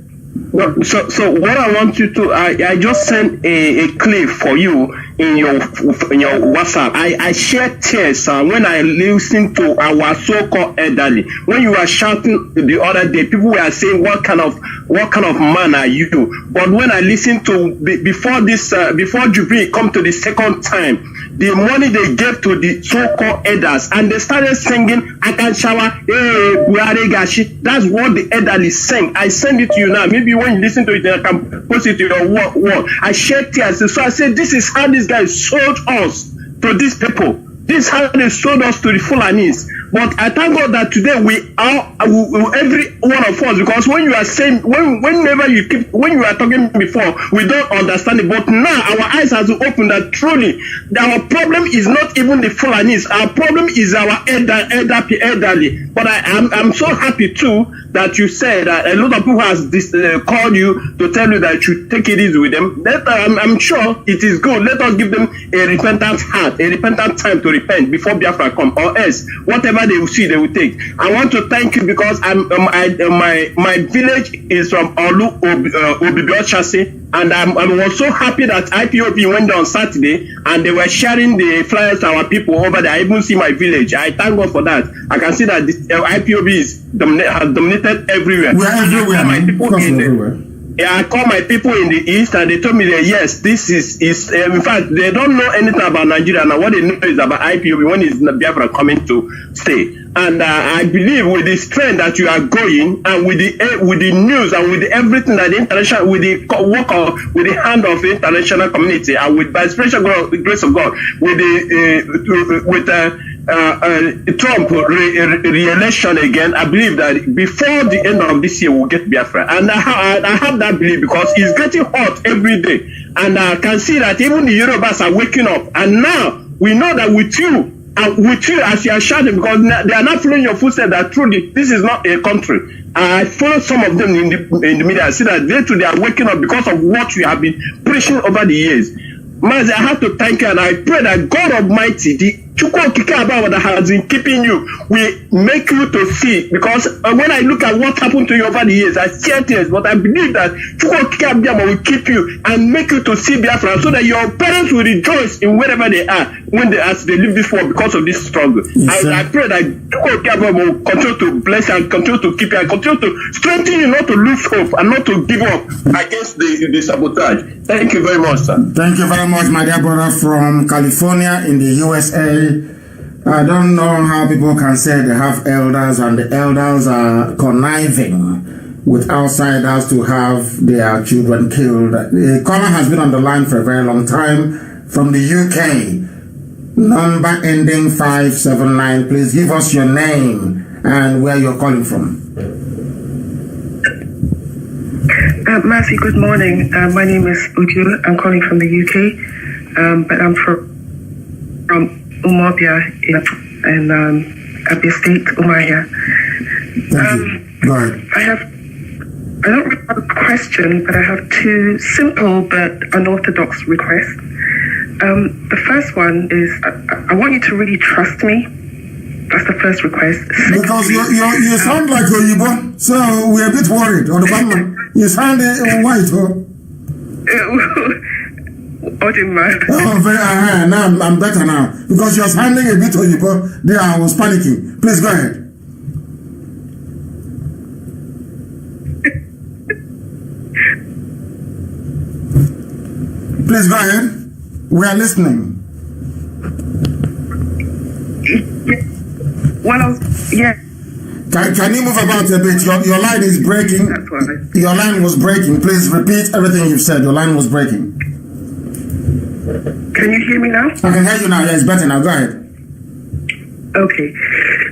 Well, so what I want you to, I just sent a clip for you in your WhatsApp. I shared tears when I listened to our so-called elderly. When you were shouting the other day, people were saying, "What kind of man are you?" But when I listened to before Jubilee come to the second time, the money they gave to the so-called elders, and they started singing, "I can shower, hey, Buhari Gashi." That's what the elderly sang. I send it to you now. Maybe when you listen to it, I can post it to your wall. I shed tears. So I said, this is how these guys sold us to these people. This is how they sold us to the Fulanis. But I thank God that today we are every one of us, because when you are saying, whenever you are talking before, we don't understand it. But now our eyes have opened that truly our problem is not even the Fulanis. Our problem is our elderly. But I'm so happy too that you said that a lot of people has called you to tell you that you should take it easy with them. I'm sure it is good. Let us give them a repentant heart, a repentant time to repent before Biafra come, or else whatever they will see, they will take. I want to thank you because my village is from Olu Obibio Chassis, and I was so happy that IPOB went on Saturday and they were sharing the flyers to our people over there. I even see my village. I thank God for that. I can see that this IPOB has dominated everywhere. We are everywhere. I call my people in the east and they told me that yes, this is in fact they don't know anything about Nigeria, and what they know is about IPOB when is Biafra coming to stay. And I believe with the strength that you are going, and with the news and with everything that the international, with the work of, with the hand of the international community, and with by special grace of God, with Trump re-election again, I believe that before the end of this year we'll get Biafra, and I have that belief because it's getting hot every day, and I can see that even the Yorubas are waking up, and now we know that with you with you as you are shouting, because they are not following your footsteps. That truly, this is not a country. I follow some of them in the media. I see that they are waking up because of what you have been preaching over the years. Mazi, I have to thank you, and I pray that God Almighty, the Chukwu Kikaba that has been keeping you, will make you to see. Because when I look at what happened to you over the years, I shed tears, but I believe that Chukwu Kikaba will keep you and make you to see Biafra, so that your parents will rejoice in wherever they are when as they live this world because of this struggle. Yes, I pray that Chukwu Kikaba will continue to bless and continue to keep you and continue to strengthen you, not to lose hope and not to give up against the sabotage. Thank you very much, sir. Thank you very much, my dear brother from California in the USA. I don't know how people can say they have elders and the elders are conniving with outsiders to have their children killed. The caller has been on the line for a very long time from the UK. Number ending 579. Please give us your name and where you're calling from. Mercy, good morning. My name is Uju. I'm calling from the UK, but I'm from Umobia in Abia State, Umahia. I don't really have a question, but I have two simple but unorthodox requests. The first one is I want you to really trust me. That's the first request. Because you sound like Oyibo, so we're a bit worried. On the bottom, you sound white. Now I'm better now. Because you're sounding a bit Oyibo. There I was panicking. Please go ahead. Please go ahead. We are listening. Can you move about a bit? Your line is breaking. Your line was breaking. Please repeat everything you've said. Your line was breaking. Can you hear me now? I can hear you now. Yeah, it's better now. Go ahead. Okay.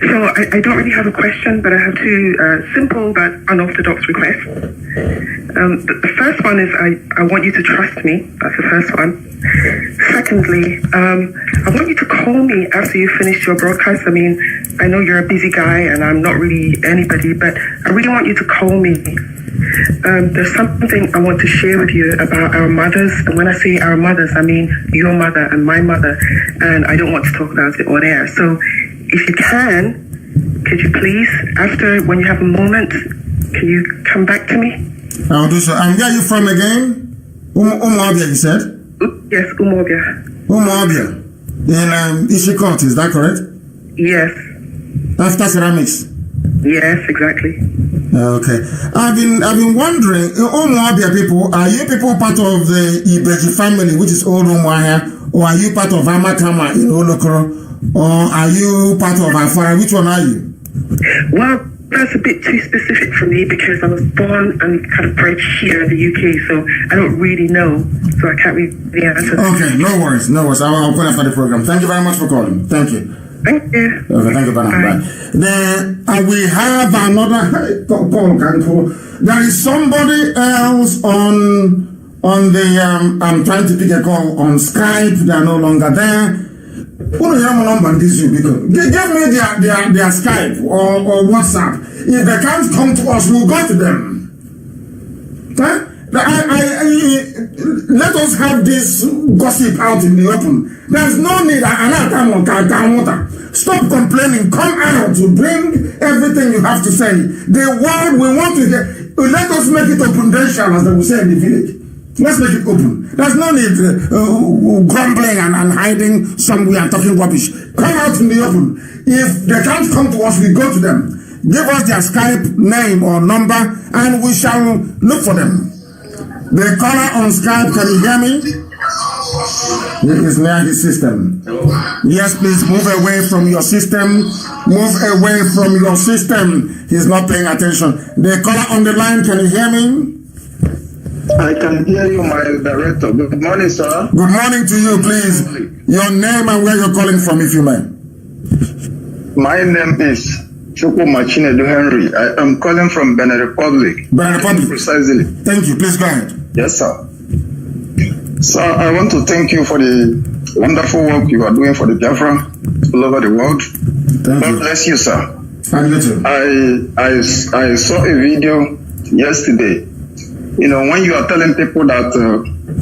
So I don't really have a question, but I have two simple but unorthodox requests. The first one is I want you to trust me. That's the first one. Secondly, I want you to call me after you finish your broadcast. I mean, I know you're a busy guy and I'm not really anybody, but I really want you to call me. There's something I want to share with you about our mothers. And when I say our mothers, I mean your mother and my mother. And I don't want to talk about it on air. So if you can, could you please, after, when you have a moment, can you come back to me? I'll do so. And where are you from again? Umobia, you said? Yes, Umobia. Umobia. In Ishikot, is that correct? Yes. After ceramics? Yes, exactly. Okay. I've been wondering, Umobia people, are you people part of the Ibeji family, which is old Umuahia, or are you part of Amakama in Olokoro, or are you part of Afara? Which one are you? Well, that's a bit too specific for me because I was born and kind of bred here in the UK, so I don't really know, so I can't really answer. Okay, no worries. I'll call after the program. Thank you very much for calling. Thank you. Thank you. Okay, thank you, Bye. Then we have another call. There is somebody else on the I'm trying to pick a call on Skype. They are no longer there. Give me their Skype or WhatsApp. If they can't come to us, we'll go to them. Huh? Let us have this gossip out in the open. There's no need. Stop complaining. Come out to bring everything you have to say. The word we want to hear. Let us make it opundential, as they will say in the village. Let's make it open. There's no need grumbling and hiding somewhere and talking rubbish. Come out in the open. If they can't come to us, we go to them. Give us their Skype name or number and we shall look for them. The caller on Skype, can you hear me? He is near his system. Yes, please move away from your system. Move away from your system. He's not paying attention. The caller on the line, can you hear me? I can hear you, my director. Good morning, sir. Good morning to you, please. Your name and where you're calling from, if you may. My name is Chukwumachinelu Henry. I am calling from Benin Republic. Benin Republic. Precisely. Thank you. Please go ahead. Yes, sir. Sir, I want to thank you for the wonderful work you are doing for the Biafra all over the world. God bless you, sir. Thank you too. I saw a video yesterday. You know, when you are telling people that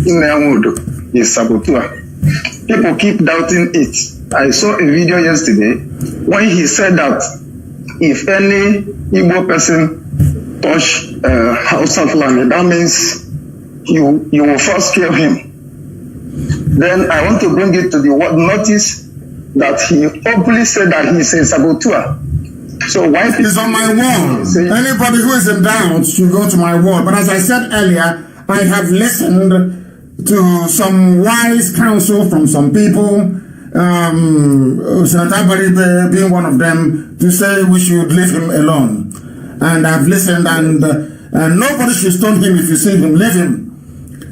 Inlewood is saboteur, people keep doubting it. I saw a video yesterday when he said that if any Igbo person touch house of land, that means you will first kill him. Then I want to bring it to the word notice that he openly said that he is a saboteur. So why is on my wall? Anybody who is in doubt should go to my wall. But as I said earlier, I have listened to some wise counsel from some people, Senator Baribe being one of them, to say we should leave him alone. And I've listened, and nobody should stone him if you see him. Leave him.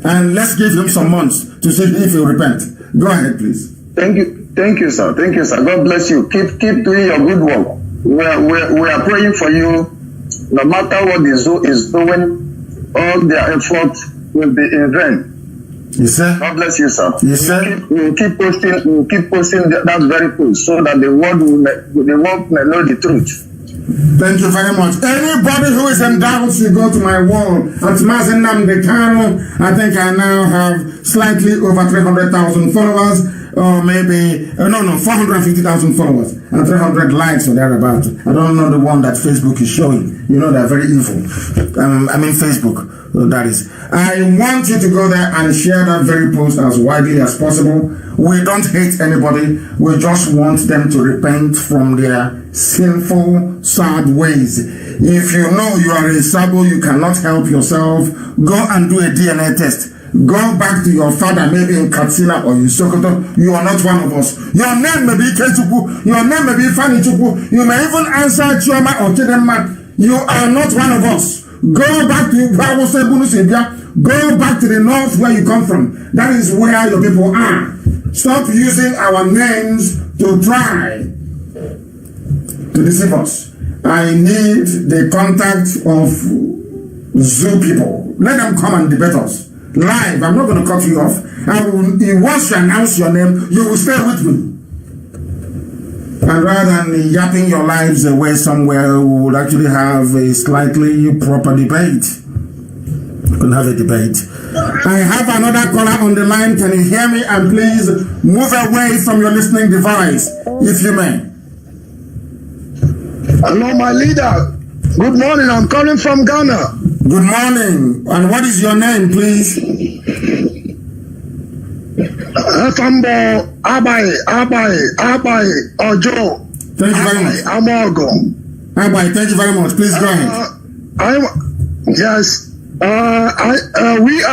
And let's give him some months to see if he'll repent. Go ahead, please. Thank you, sir. Thank you, sir. God bless you. Keep doing your good work. We are praying for you. No matter what the zoo is doing, all their efforts will be in vain. Yes, sir. God bless you, sir. Yes, sir. We'll keep posting that very post so that the world may know the truth. Thank you very much. Anybody who is in doubt should go to my wall at Mazinam Decano. I think I now have slightly over 300,000 followers, or maybe 450,000 followers and 300 likes or thereabout. I don't know the one that Facebook is showing. You know, they're very evil. I mean Facebook, that is. I want you to go there and share that very post as widely as possible. We don't hate anybody. We just want them to repent from their sinful, sad ways. If you know you are a sabo, you cannot help yourself, go and do a DNA test. Go back to your father, maybe in Katsina or in Sokoto. You are not one of us. Your name may be Kechuku, your name may be Fanny Chuku, you may even answer Chioma or Chidemma. You are not one of us. Go back to go back to the north where you come from. That is where your people are. Stop using our names to try to deceive us. I need the contact of zoo people. Let them come and debate us. Live. I'm not going to cut you off. Once you announce your name, you will stay with me. And rather than yapping your lives away somewhere, we will actually have a slightly proper debate. We can have a debate. I have another caller on the line. Can you hear me? And please move away from your listening device, if you may. Hello, my leader. Good morning. I'm calling from Ghana. Good morning. And what is your name, please? Fambo Abai Ojo. Thank you very much. Amogo. Abai, thank you very much. Please go ahead. We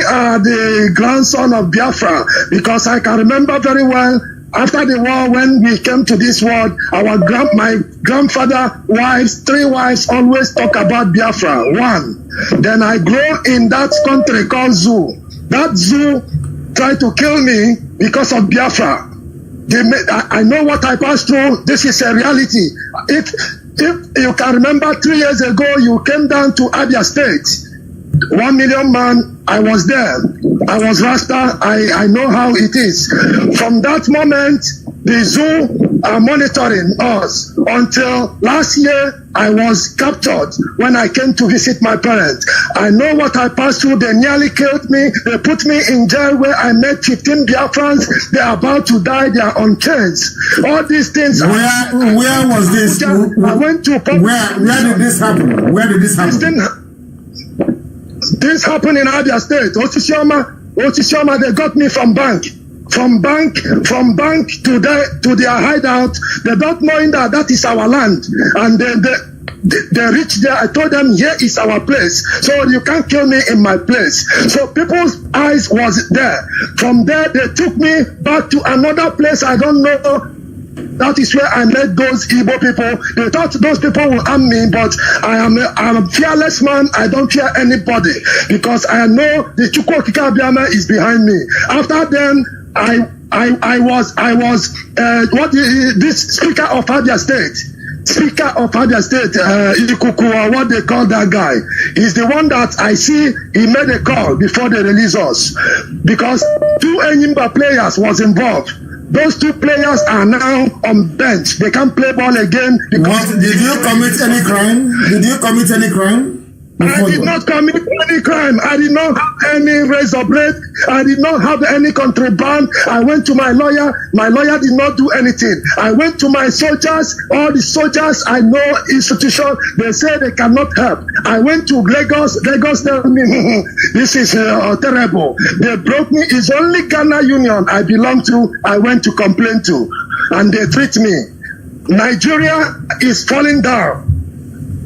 are the grandson of Biafra, because I can remember very well after the war when we came to this world, my grandfather wives, 3 wives always talk about Biafra. 1. Then I grew in that country called Zoo. That Zoo tried to kill me because of Biafra. I know what I passed through. This is a reality. If you can remember 3 years ago, you came down to Abia State. 1 million man, I was there. I was Rasta. I know how it is. From that moment, the zoo are monitoring us until last year I was captured when I came to visit my parents. I know what I passed through. They nearly killed me. They put me in jail where I met 15 Biafrans. They are about to die. They are on chains. All these things. Where was this? I went to. Where did this happen? Where did this happen? This happened in Abia State. Otishoma, they got me from bank. From bank to their hideout. They don't know that is our land. And they reached there. I told them, here is our place. So you can't kill me in my place. So people's eyes was there. From there, they took me back to another place. I don't know. That is where I met those Igbo people. They thought those people will harm me, but I'm a fearless man. I don't fear anybody because I know the Chukwokika Abiyama is behind me. After then, I was this Speaker of Abia State. Speaker of Abia State, Ikuku, or what they call that guy, is the one that I see he made a call before they release us because 2 Enyimba players was involved. Those two players are now on bench. They can't play ball again. What? Did you commit any crime? Did you commit any crime? I did not commit any crime. I did not have any razor blade. I did not have any contraband. I went to my lawyer. My lawyer did not do anything. I went to my soldiers. All the soldiers I know institution, they say they cannot help. I went to Lagos. Lagos tell me, this is terrible. They broke me. It's only Ghana Union I belong to. I went to complain to. And they treat me. Nigeria is falling down.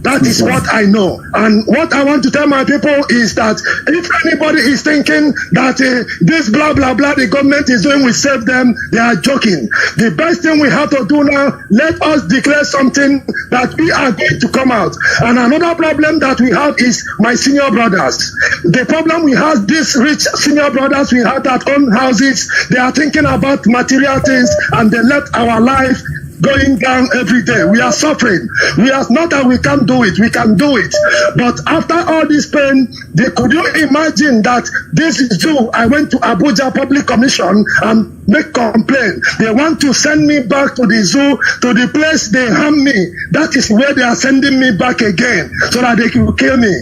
That is what I know. And what I want to tell my people is that if anybody is thinking that this blah, blah, blah, the government is doing will save them, they are joking. The best thing we have to do now, let us declare something that we are going to come out. And another problem that we have is my senior brothers. The problem we have, these rich senior brothers we have that own houses, they are thinking about material things and they let our life going down every day. We are suffering. We are not that we can't do it. We can do it. But after all this pain, could you imagine that this is due? I went to Abuja Public Commission and make complaint. They want to send me back to the zoo, to the place they harm me. That is where they are sending me back again, so that they can kill me.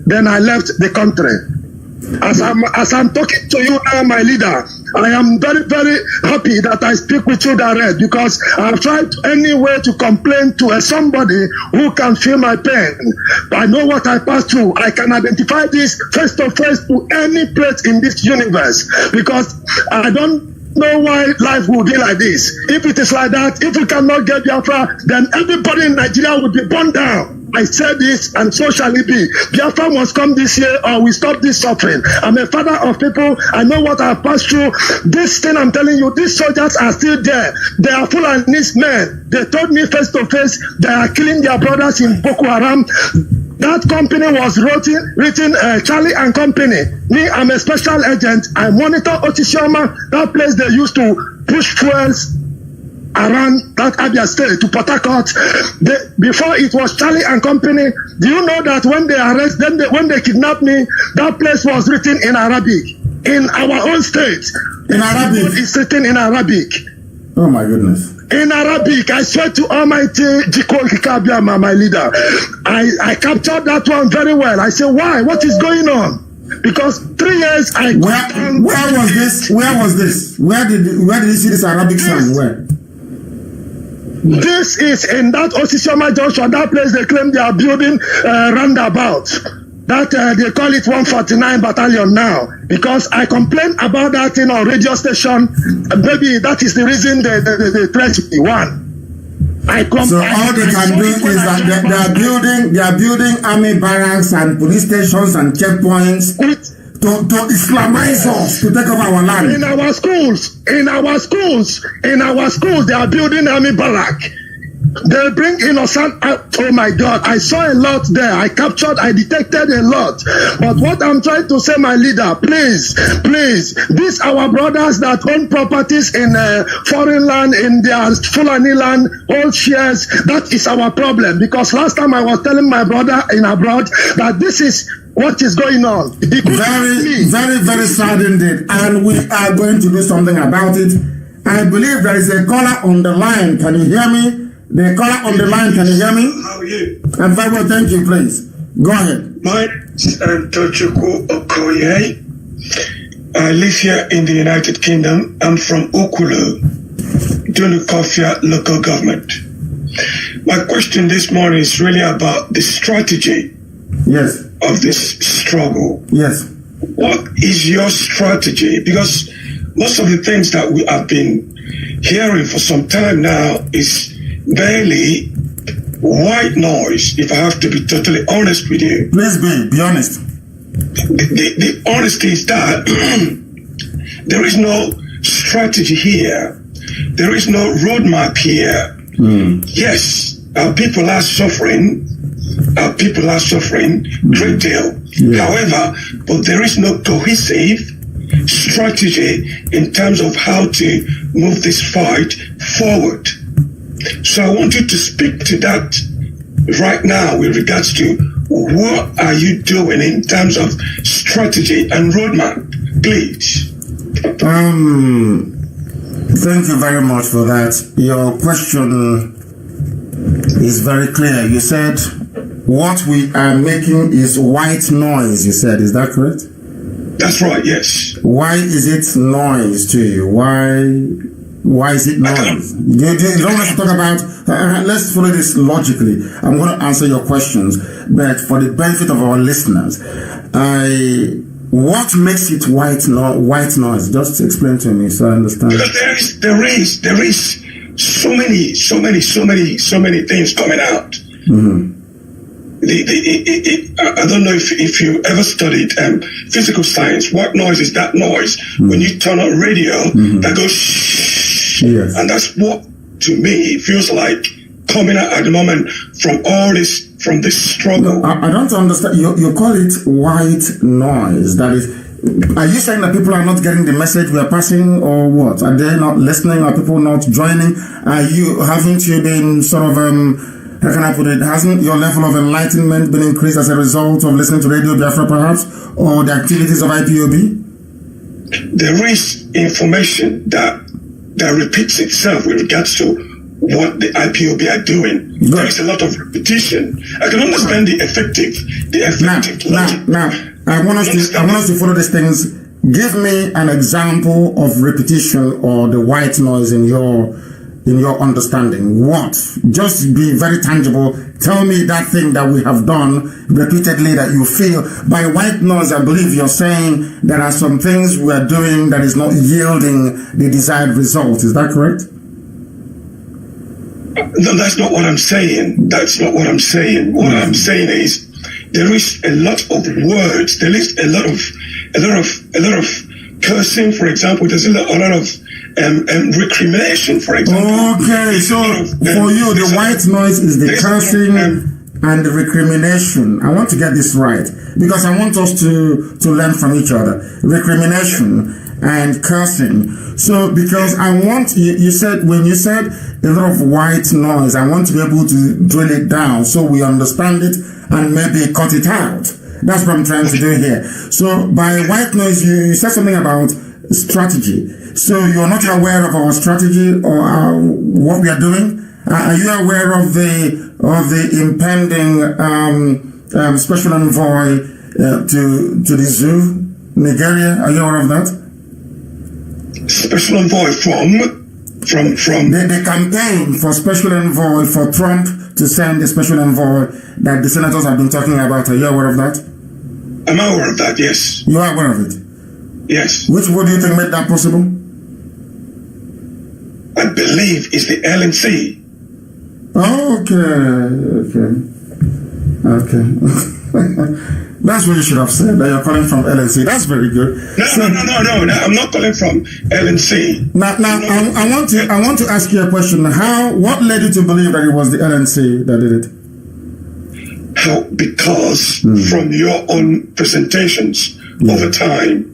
Then I left the country. As I'm talking to you now, my leader, I am very, very happy that I speak with you direct, because I've tried any way to complain to somebody who can feel my pain. I know what I passed through. I can identify this face to face to any place in this universe, because I don't know why life will be like this. If it is like that, if we cannot get Biafra, then everybody in Nigeria will be burned down. I said this, and so shall it be. Biafra must come this year, or we stop this suffering. I'm a father of people. I know what I've passed through. This thing I'm telling you, these soldiers are still there. They are full of these men. They told me face to face they are killing their brothers in Boko Haram. That company was written Charlie and Company. Me, I'm a special agent. I monitor Otisioma, that place they used to push fuels around that Abia state to Port Harcourt. Before it was Charlie and Company. Do you know that when they arrest them, when they kidnapped me, that place was written in Arabic. In our own state. In Arabic? It's written in Arabic. Oh my goodness. In Arabic, I swear to Almighty Jiko Kikabiama, my leader. I captured that one very well. I said, why? What is going on? Because 3 years Where was this? Where was this? Where did you see this Arabic sign? Where? This is in that Osisioma Junction, that place they claim they are building roundabout. That they call it 149 Battalion now. Because I complained about that thing on radio station. Maybe that is the reason they threat me. One. So all they can do is that they are building army barracks and police stations and checkpoints to Islamize us, to take over our land. In our schools, they are building army barrack. They bring innocent out. Oh my God, I saw a lot there. I detected a lot. But what I'm trying to say, my leader, please, these our brothers that own properties in foreign land, in their Fulani land, all shares, that is our problem. Because last time I was telling my brother in abroad that this is what is going on. Very, very, very sad indeed. And we are going to do something about it. I believe there is a caller on the line. Can you hear me? The caller on the line, can you hear me? How are you? I'm very well, thank you, please. Go ahead. My name is Tochukwu Okoye. I live here in the United Kingdom. I'm from Okulu, Dunukofia local government. My question this morning is really about the strategy of this struggle. Yes. What is your strategy? Because most of the things that we have been hearing for some time now is barely white noise, if I have to be totally honest with you. Please be honest. The honesty is that there is no strategy here. There is no roadmap here. Yes, our people are suffering. Our people are suffering great deal. However, but there is no cohesive strategy in terms of how to move this fight forward. So I want you to speak to that right now with regards to what are you doing in terms of strategy and roadmap, please. Thank you very much for that. Your question is very clear. You said what we are making is white noise, you said. Is that correct? That's right, yes. Why is it noise to you? Why is it noise? You don't have to talk about, let's follow this logically. I'm going to answer your questions, but for the benefit of our listeners, what makes it white noise? Just explain to me so I understand. Because there is so many things coming out. Mm-hmm. I don't know if you ever studied physical science. What noise is that noise? When you turn on radio, that goes shh. Yes. And that's what, to me, feels like coming out at the moment from this struggle. No, I don't understand. You call it white noise. That is, are you saying that people are not getting the message we are passing, or what? Are they not listening? Are people not joining? Haven't you been sort of, how can I put it? Hasn't your level of enlightenment been increased as a result of listening to Radio Biafra, perhaps, or the activities of IPOB? There is information that repeats itself with regards to what the IPOB are doing. Good. There is a lot of repetition. I can understand the effective logic. Now, I want us to follow these things. Give me an example of repetition or the white noise in your understanding. What? Just be very tangible. Tell me that thing that we have done repeatedly that you feel. By white noise, I believe you're saying there are some things we are doing that is not yielding the desired result. Is that correct? No, that's not what I'm saying. That's not what I'm saying. What I'm saying is there is a lot of words. There is a lot of cursing, for example. There's a lot of recrimination, for example. Okay, so for you, the white noise is the cursing and the recrimination. I want to get this right because I want us to learn from each other. Recrimination and cursing. So because I want, you said, when you said a lot of white noise, I want to be able to drill it down so we understand it and maybe cut it out. That's what I'm trying to do here. So by white noise, you said something about strategy. So you're not aware of our strategy or what we are doing? Are you aware of the impending special envoy to the zoo, Nigeria? Are you aware of that? Special envoy from the campaign for special envoy for Trump to send a special envoy that the senators have been talking about. Are you aware of that? I'm aware of that, yes. You are aware of it? Yes. What do you think made that possible? I believe it's the LNC. Okay. That's what you should have said, that you're calling from LNC. That's very good. No, I'm not calling from LNC. Now, I want to ask you a question. What led you to believe that it was the LNC that did it? Because from your own presentations over time,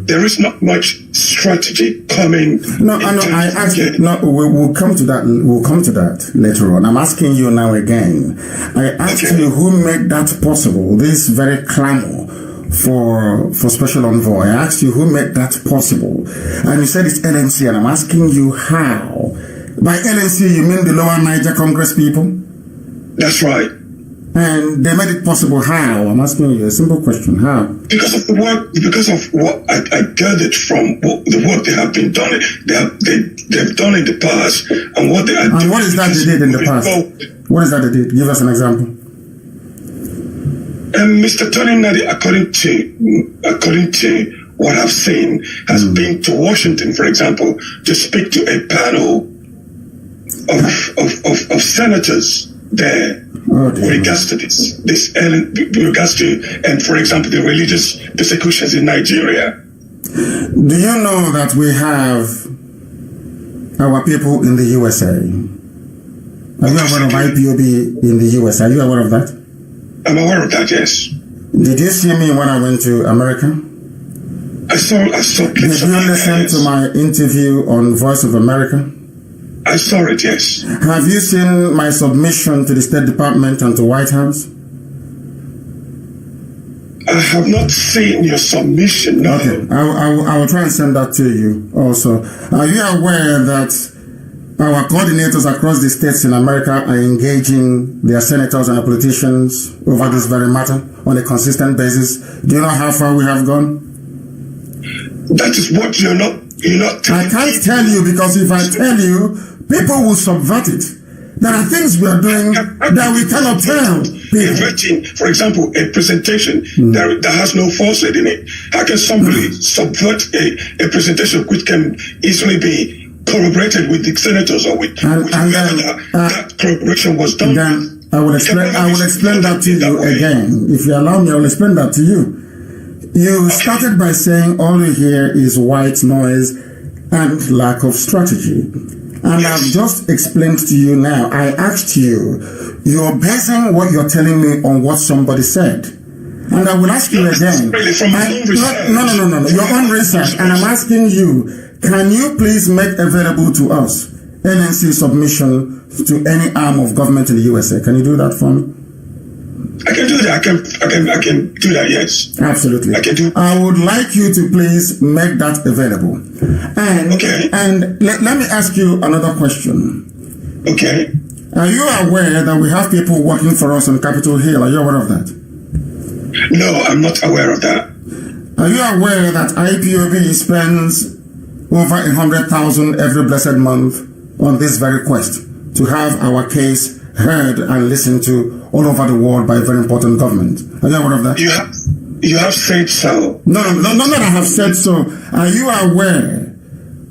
there is not much strategy coming. No, I asked you. No, we'll come to that. We'll come to that later on. I'm asking you now again. I asked you who made that possible. This very clamor for special envoy. I asked you who made that possible, and you said it's LNC. And I'm asking you how. By LNC, you mean the Lower Niger Congress people? That's right. And they made it possible. How? I'm asking you a simple question. How? Because of the work, because of what I gathered from the work they have been done. They've done in the past, and what they are doing. And what is that they did in the past? What is that they did? Give us an example. Mr. Tony Nadi, according to what I've seen, has been to Washington, for example, to speak to a panel of senators there. With regards to for example, the religious persecutions in Nigeria. Do you know that we have our people in the USA? Are you aware of IPOB in the USA? Are you aware of that? I'm aware of that, yes. Did you see me when I went to America? I saw clips. Did you listen to my interview on Voice of America? I saw it, yes. Have you seen my submission to the State Department and to White House? I have not seen your submission. No. Okay, I will try and send that to you also. Are you aware that our coordinators across the states in America are engaging their senators and politicians over this very matter on a consistent basis? Do you know how far we have gone? That is what you're not I can't tell you, because if I tell you, people will subvert it. There are things we are doing that we cannot tell people. For example, a presentation that has no falsehood in it. How can somebody subvert a presentation which can easily be corroborated with the senators or with whoever that corroboration was done? Then I will explain that to you again. If you allow me, I will explain that to you. You started by saying all you hear is white noise and lack of strategy. And I've just explained to you now. I asked you, you're basing what you're telling me on what somebody said. And I will ask you again. No, your own research. And I'm asking you, can you please make available to us NNC submission to any arm of government in the USA? Can you do that for me? I can do that. I can do that, yes. Absolutely. I can do. I would like you to please make that available. And, and let me ask you another question. Okay. Are you aware that we have people working for us on Capitol Hill? Are you aware of that? No, I'm not aware of that. Are you aware that IPOB spends over 100,000 every blessed month on this very quest to have our case heard and listened to all over the world by a very important government? Are you aware of that? You have said so. No, I have said so. Are you aware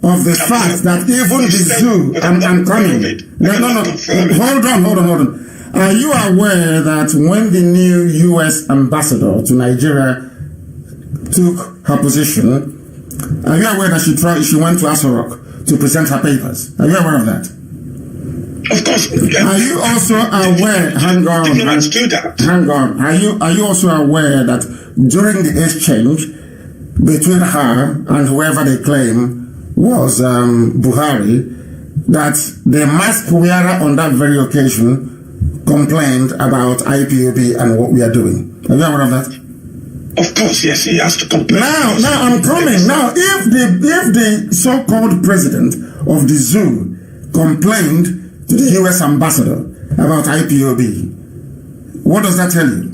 of the fact that even the zoo, I'm coming. Hold on. Are you aware that when the new U.S. ambassador to Nigeria took her position, are you aware that she went to Aso Rock to present her papers? Are you aware of that? Of course. Are you also aware? Hang on. Are you also aware that during the exchange between her and whoever they claim was Buhari, that the mask wearer on that very occasion complained about IPOB and what we are doing? Are you aware of that? Of course, yes, he has to complain. Now I'm coming. Now, if the so-called president of the zoo complained to the U.S. ambassador about IPOB, what does that tell you?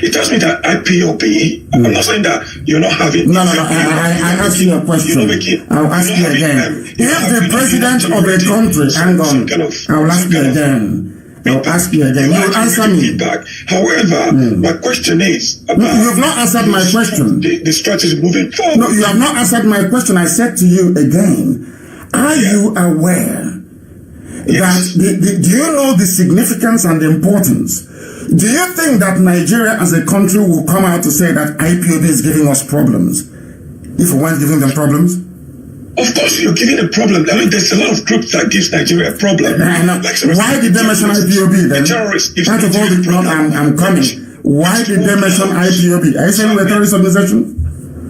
It tells me that IPOB, I'm not saying that you're not having... No, I asked you a question. I'll ask you again. If the president of a country, hang on, I'll ask you again. I'll ask you again. You will answer me. However, my question is about... No, you have not answered my question. The strategy moving forward. No, you have not answered my question. I said to you again, are you aware that do you know the significance and the importance? Do you think that Nigeria as a country will come out to say that IPOB is giving us problems if we weren't giving them problems? Of course, you're giving a problem. I mean, there's a lot of groups that gives Nigeria a problem. Why did they mention IPOB then? Out of all the problems, I'm coming. Why did they mention IPOB? Are you saying we're a terrorist organization?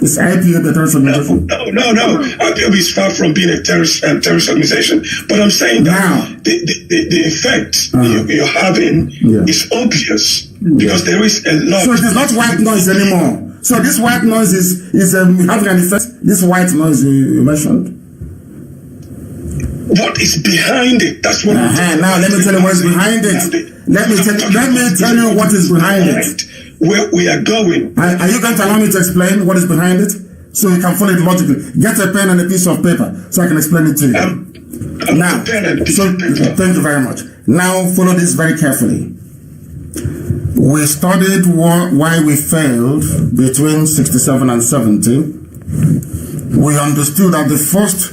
Is IPOB a terrorist organization? No. IPOB is far from being a terrorist organization. But I'm saying that the effect you're having is obvious because there is a lot. So it is not white noise anymore. So this white noise is having an effect. This white noise you mentioned. What is behind it? That's what. Now let me tell you what is behind it. Let me tell you what is behind it. Where we are going. Are you going to allow me to explain what is behind it? So you can follow it logically. Get a pen and a piece of paper so I can explain it to you. Now, thank you very much. Now follow this very carefully. We studied why we failed between 67 and 70. We understood that the first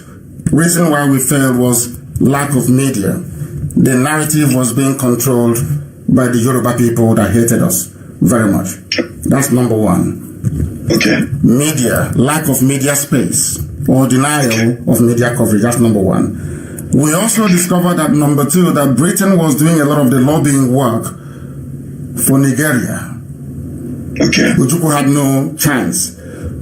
reason why we failed was lack of media. The narrative was being controlled by the Yoruba people that hated us very much. That's number one. Okay. Media, lack of media space or denial of media coverage. That's number one. We also discovered that number two, that Britain was doing a lot of the lobbying work for Nigeria. Okay. Ojukwu had no chance.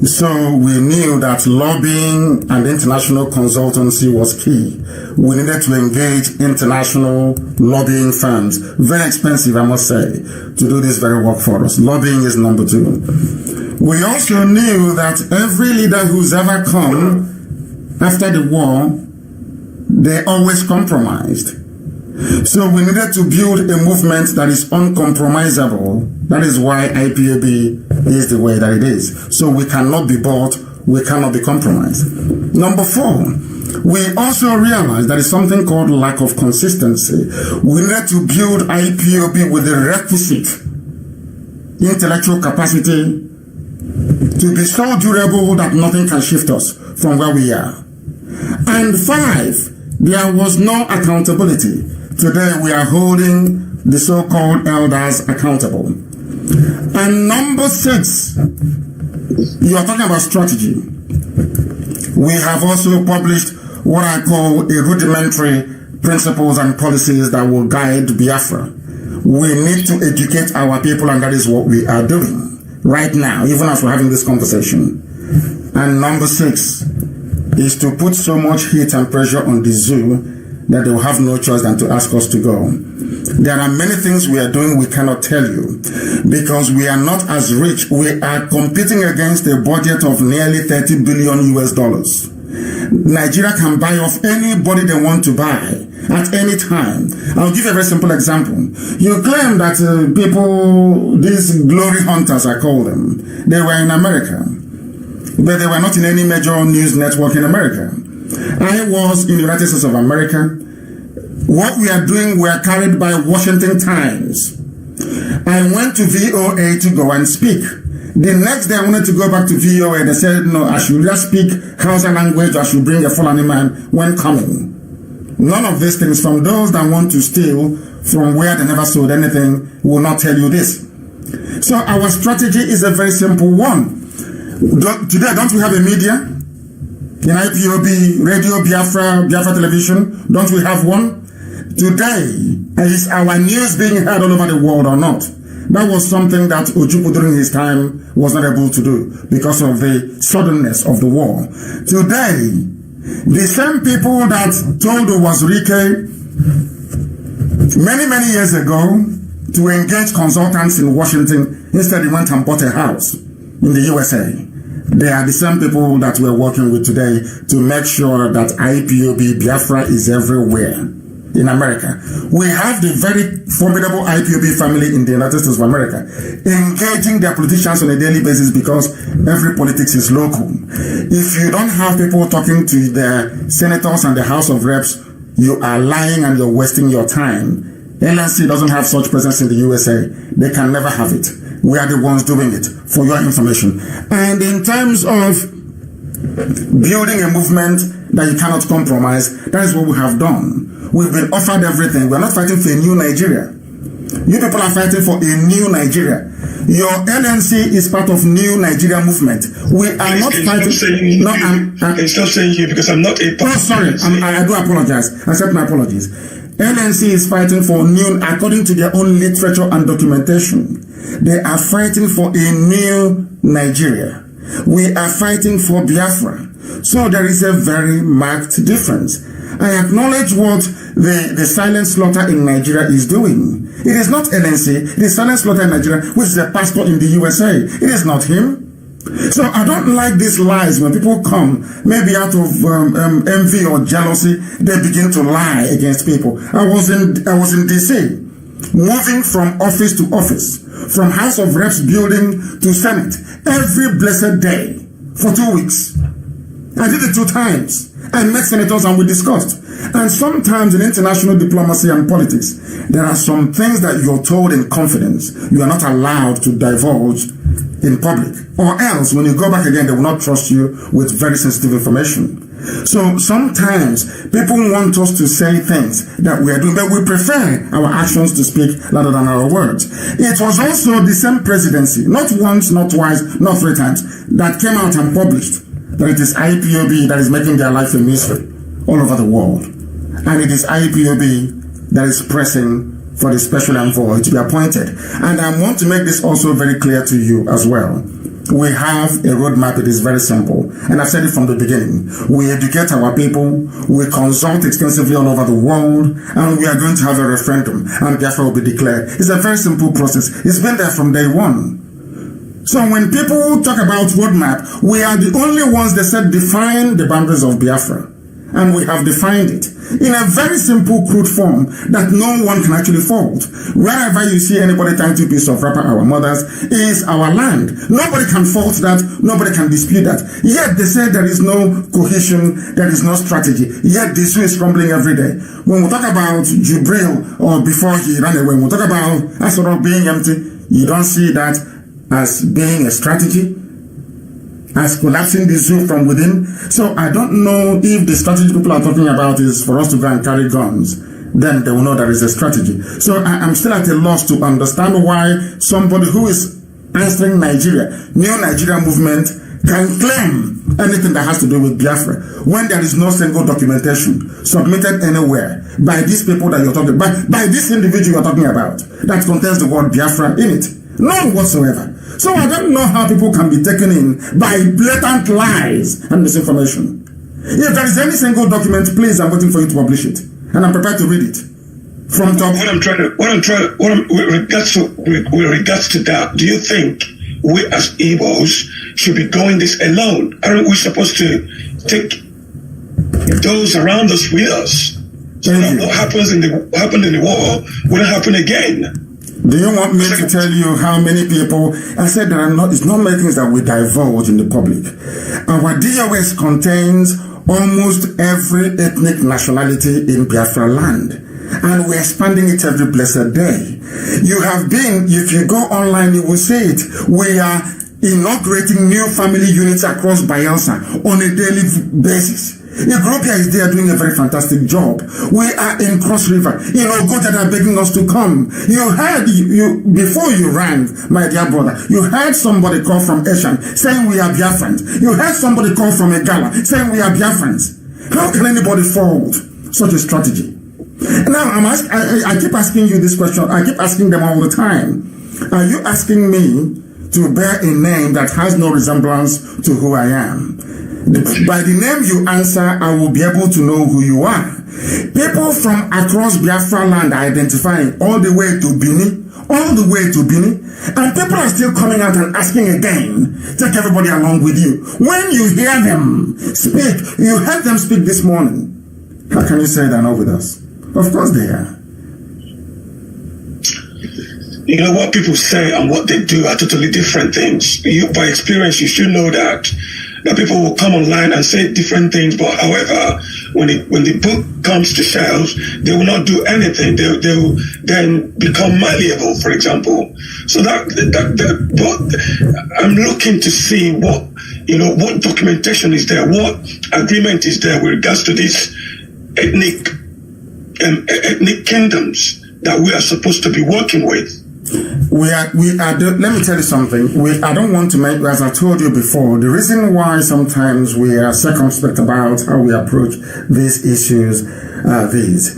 So we knew that lobbying and international consultancy was key. We needed to engage international lobbying firms, very expensive, I must say, to do this very work for us. Lobbying is number 2. We also knew that every leader who's ever come after the war, they always compromised. So we needed to build a movement that is uncompromisable. That is why IPOB is the way that it is. So we cannot be bought, we cannot be compromised. Number 4, we also realized there is something called lack of consistency. We needed to build IPOB with the requisite intellectual capacity to be so durable that nothing can shift us from where we are. And 5, there was no accountability. Today we are holding the so-called elders accountable. And number 6, you are talking about strategy. We have also published what I call a rudimentary principles and policies that will guide Biafra. We need to educate our people, and that is what we are doing right now, even as we're having this conversation. And number 6 is to put so much heat and pressure on the zoo that they will have no choice than to ask us to go. There are many things we are doing we cannot tell you because we are not as rich. We are competing against a budget of nearly $30 billion US. Nigeria can buy off anybody they want to buy at any time. I'll give you a very simple example. You claim that people, these glory hunters, I call them, they were in America, but they were not in any major news network in America. I was in the United States of America. What we are doing, we are carried by Washington Times. I went to VOA to go and speak. The next day I wanted to go back to VOA. They said, no, I should just speak Hausa language. I should bring a Fulani man when coming. None of these things, from those that want to steal from where they never sold anything, will not tell you this. So our strategy is a very simple one. Today, don't we have a media? In IPOB, Radio Biafra, Biafra Television, don't we have one? Today, is our news being heard all over the world or not? That was something that Ojukwu during his time was not able to do because of the suddenness of the war. Today, the same people that told Wazirike many years ago to engage consultants in Washington, instead he went and bought a house in the USA. They are the same people that we're working with today to make sure that IPOB Biafra is everywhere in America. We have the very formidable IPOB family in the United States of America engaging their politicians on a daily basis because every politics is local. If you don't have people talking to the senators and the House of Reps, you are lying and you're wasting your time. LNC doesn't have such presence in the USA. They can never have it. We are the ones doing it, for your information. And in terms of building a movement that you cannot compromise, that is what we have done. We've been offered everything. We're not fighting for a new Nigeria. You people are fighting for a new Nigeria. Your LNC is part of New Nigeria movement. We are not fighting. No, stop saying you because I'm not a part. Oh, sorry. I do apologize. Accept my apologies. LNC is fighting for new, according to their own literature and documentation. They are fighting for a new Nigeria. We are fighting for Biafra. So there is a very marked difference. I acknowledge what the silent slaughter in Nigeria is doing. It is not LNC, it is silent slaughter in Nigeria, which is a pastor in the USA. It is not him. So I don't like these lies when people come, maybe out of envy or jealousy, they begin to lie against people. I was in DC. Moving from office to office, from House of Reps building to Senate, every blessed day for 2 weeks. I did it 2 times. I met senators and we discussed. And sometimes in international diplomacy and politics, there are some things that you're told in confidence you are not allowed to divulge in public. Or else, when you go back again, they will not trust you with very sensitive information. So sometimes people want us to say things that we are doing, but we prefer our actions to speak rather than our words. It was also the same presidency, not once, not twice, not 3 times, that came out and published that it is IPOB that is making their life a misery all over the world. And it is IPOB that is pressing for the special envoy to be appointed. And I want to make this also very clear to you as well. We have a roadmap. It is very simple. And I've said it from the beginning. We educate our people. We consult extensively all over the world. And we are going to have a referendum. And Biafra will be declared. It's a very simple process. It's been there from day one. So when people talk about roadmap, we are the only ones that said define the boundaries of Biafra. And we have defined it in a very simple, crude form that no one can actually fault. Wherever you see anybody tying to a piece of wrapper, our mothers, is our land. Nobody can fault that. Nobody can dispute that. Yet they say there is no cohesion, there is no strategy. Yet the zoo is crumbling every day. When we talk about Jubril, or before he ran away, when we talk about Asoro being empty, you don't see that as being a strategy, as collapsing the zoo from within. So I don't know if the strategy people are talking about is for us to go and carry guns. Then they will know there is a strategy. So I'm still at a loss to understand why somebody who is answering Nigeria, New Nigeria movement, can claim anything that has to do with Biafra when there is no single documentation submitted anywhere by these people that you're talking about, by this individual you're talking about, that contains the word Biafra in it. None whatsoever. So I don't know how people can be taken in by blatant lies and misinformation. If there is any single document, please, I'm waiting for you to publish it, and I'm prepared to read it. From top. With regards to that, do you think we as Igbos should be going this alone? Aren't we supposed to take those around us with us? So that what happened in the war wouldn't happen again? Do you want me to tell you how many people? I said there are not. It's not many things that we divulge in the public. Our DOS contains almost every ethnic nationality in Biafra land, and we're expanding it every blessed day. You have been, if you go online, you will see it. We are inaugurating new family units across Bayelsa on a daily basis. Ethiopia is there doing a very fantastic job. We are in Cross River. You know, God that are begging us to come. You heard, before you rang, my dear brother, you heard somebody call from Eshan saying we are Biafrans. You heard somebody call from Egala saying we are Biafrans. How can anybody fault such a strategy? Now, I keep asking you this question. I keep asking them all the time. Are you asking me to bear a name that has no resemblance to who I am? By the name you answer, I will be able to know who you are. People from across Biafra land are identifying all the way to Bini, and people are still coming out and asking again, take everybody along with you. When you hear them speak, you heard them speak this morning. How can you say they're not with us? Of course they are. You know, what people say and what they do are totally different things. You, by experience, you should know that people will come online and say different things, but however, when the book comes to shelves, they will not do anything. They will then become malleable, for example. So but I'm looking to see what documentation is there, what agreement is there with regards to these ethnic kingdoms that we are supposed to be working with. Let me tell you something. I don't want to make, as I told you before, the reason why sometimes we are circumspect about how we approach these issues are these.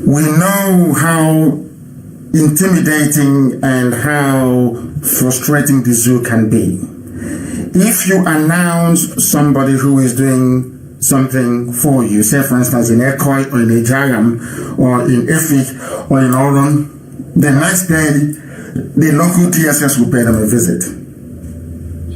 We know how intimidating and how frustrating the zoo can be. If you announce somebody who is doing something for you, say for instance in Ekoi or in Ejayam or in Efik or in Oron, the next day, the local TSS will pay them a visit.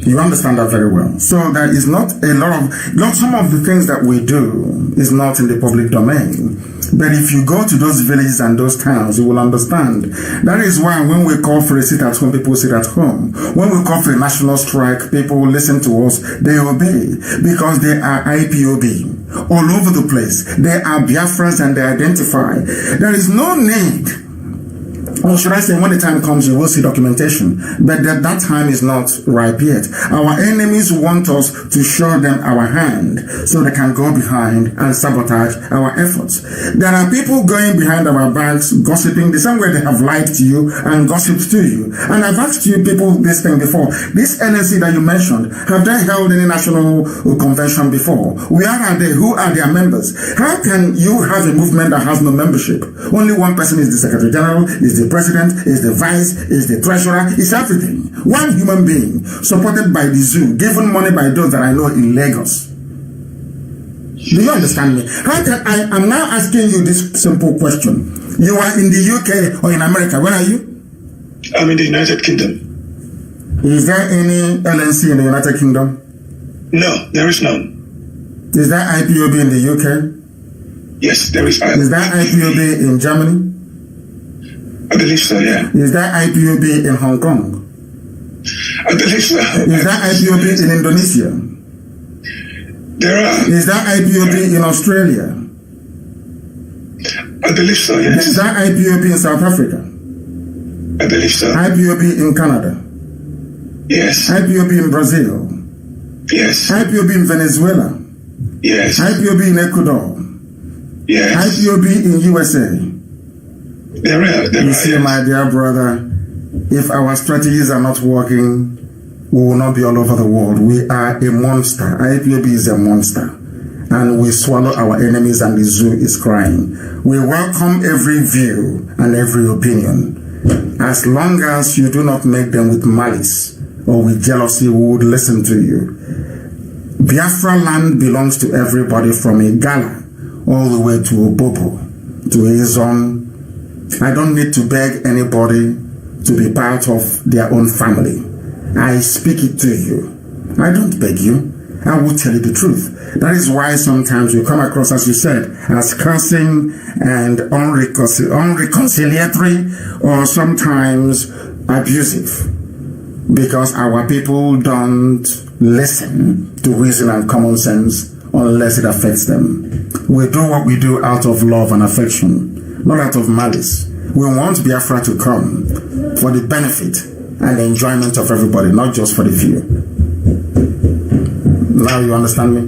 You understand that very well. So there is not some of the things that we do is not in the public domain. But if you go to those villages and those towns, you will understand. That is why when we call for a sit at home, people sit at home. When we call for a national strike, people listen to us, they obey. Because they are IPOB all over the place. They are Biafrans and they identify. There is no need. Or should I say, when the time comes, you will see documentation. But that time is not ripe yet. Our enemies want us to show them our hand so they can go behind and sabotage our efforts. There are people going behind our backs, gossiping the same way they have lied to you and gossiped to you. And I've asked you people this thing before. This NSC that you mentioned, have they held any national convention before? Where are they? Who are their members? How can you have a movement that has no membership? Only one person is the Secretary General, is the president, is the vice, is the treasurer, is everything. One human being supported by the zoo, given money by those that I know in Lagos. Do you understand me? I'm now asking you this simple question. You are in the UK or in America. Where are you? I'm in the United Kingdom. Is there any LNC in the United Kingdom? No, there is none. Is there IPOB in the UK? Yes, there is IPOB. Is there IPOB in Germany? I believe so, yeah. Is there IPOB in Hong Kong? I believe so. Is there IPOB in Indonesia? There are. Is there IPOB in Australia? I believe so, yes. Is there IPOB in South Africa? I believe so. IPOB in Canada? Yes. IPOB in Brazil? Yes. IPOB in Venezuela? Yes. IPOB in Ecuador? Yes. IPOB in USA? There are. You see, my dear brother, if our strategies are not working, we will not be all over the world. We are a monster. IPOB is a monster. And we swallow our enemies and the zoo is crying. We welcome every view and every opinion. As long as you do not make them with malice or with jealousy, we would listen to you. Biafra land belongs to everybody from Igala all the way to Obobo, to Izon. I don't need to beg anybody to be part of their own family. I speak it to you. I don't beg you. I will tell you the truth. That is why sometimes you come across, as you said, as cursing and unreconciliatory or sometimes abusive. Because our people don't listen to reason and common sense unless it affects them. We do what we do out of love and affection, not out of malice. We want Biafra to come for the benefit and the enjoyment of everybody, not just for the few. Now you understand me?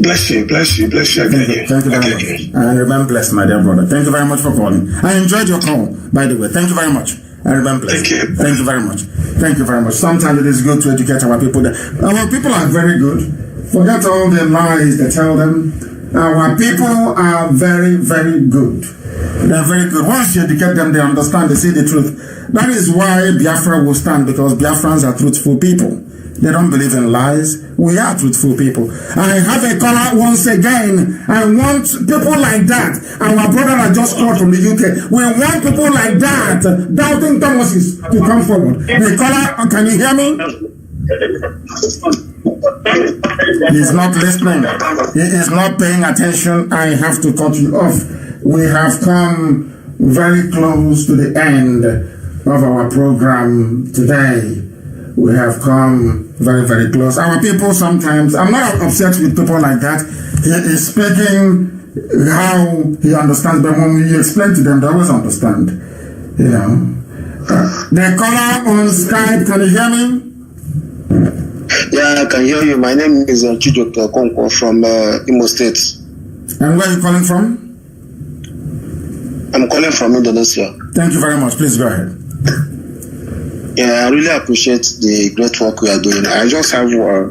Bless you, bless you, bless you. Thank you very much. And remain blessed, my dear brother. Thank you very much for calling. I enjoyed your call, by the way. Thank you very much. And remain blessed. Thank you. Thank you very much. Thank you very much. Sometimes it is good to educate our people. Our people are very good. Forget all the lies they tell them. Our people are very, very good. They're very good. Once you educate them, they understand, they see the truth. That is why Biafra will stand, because Biafrans are truthful people. They don't believe in lies. We are truthful people. I have a caller once again. I want people like that. Our brother that just called from the UK. We want people like that, doubting Thomases, to come forward. The caller, can you hear me? He's not listening. He is not paying attention. I have to cut you off. We have come very close to the end of our program today. We have come very, very close. Our people sometimes, I'm not upset with people like that. He is speaking how he understands, but when we explain to them, they always understand. You know. The caller on Skype, can you hear me? Yeah, I can hear you. My name is Chijoke Konko from Imo State. And where are you calling from? I'm calling from Indonesia. Thank you very much. Please go ahead. Yeah, I really appreciate the great work we are doing. I just have a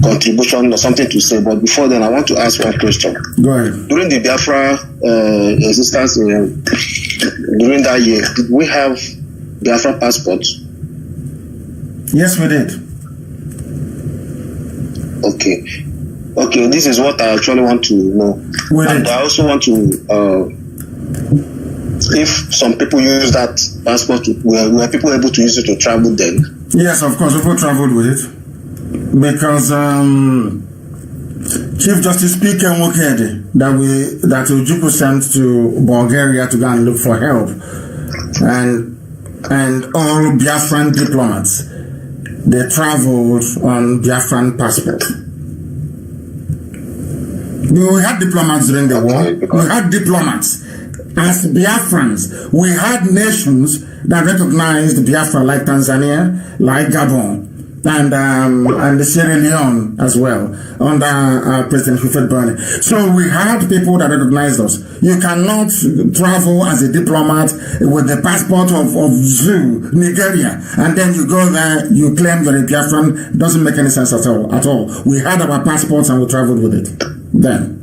contribution or something to say, but before then, I want to ask one question. Go ahead. During the Biafra existence, during that year, did we have Biafra passports? Yes, we did. Okay, this is what I actually want to know. And I also want to, if some people use that passport, were people able to use it to travel then? Yes, of course, people traveled with it. Because Chief Justice P.K. Mukede, that Ojukwu sent to Bulgaria to go and look for help, and all Biafran diplomats, they traveled on Biafran passport. We had diplomats during the war. We had diplomats. As Biafrans, we had nations that recognized Biafra, like Tanzania, like Gabon, and Sierra Leone as well, under President Hufet Burney. So we had people that recognized us. You cannot travel as a diplomat with the passport of Zoo, Nigeria, and then you go there, you claim you're a Biafran. Doesn't make any sense at all. We had our passports and we traveled with it then.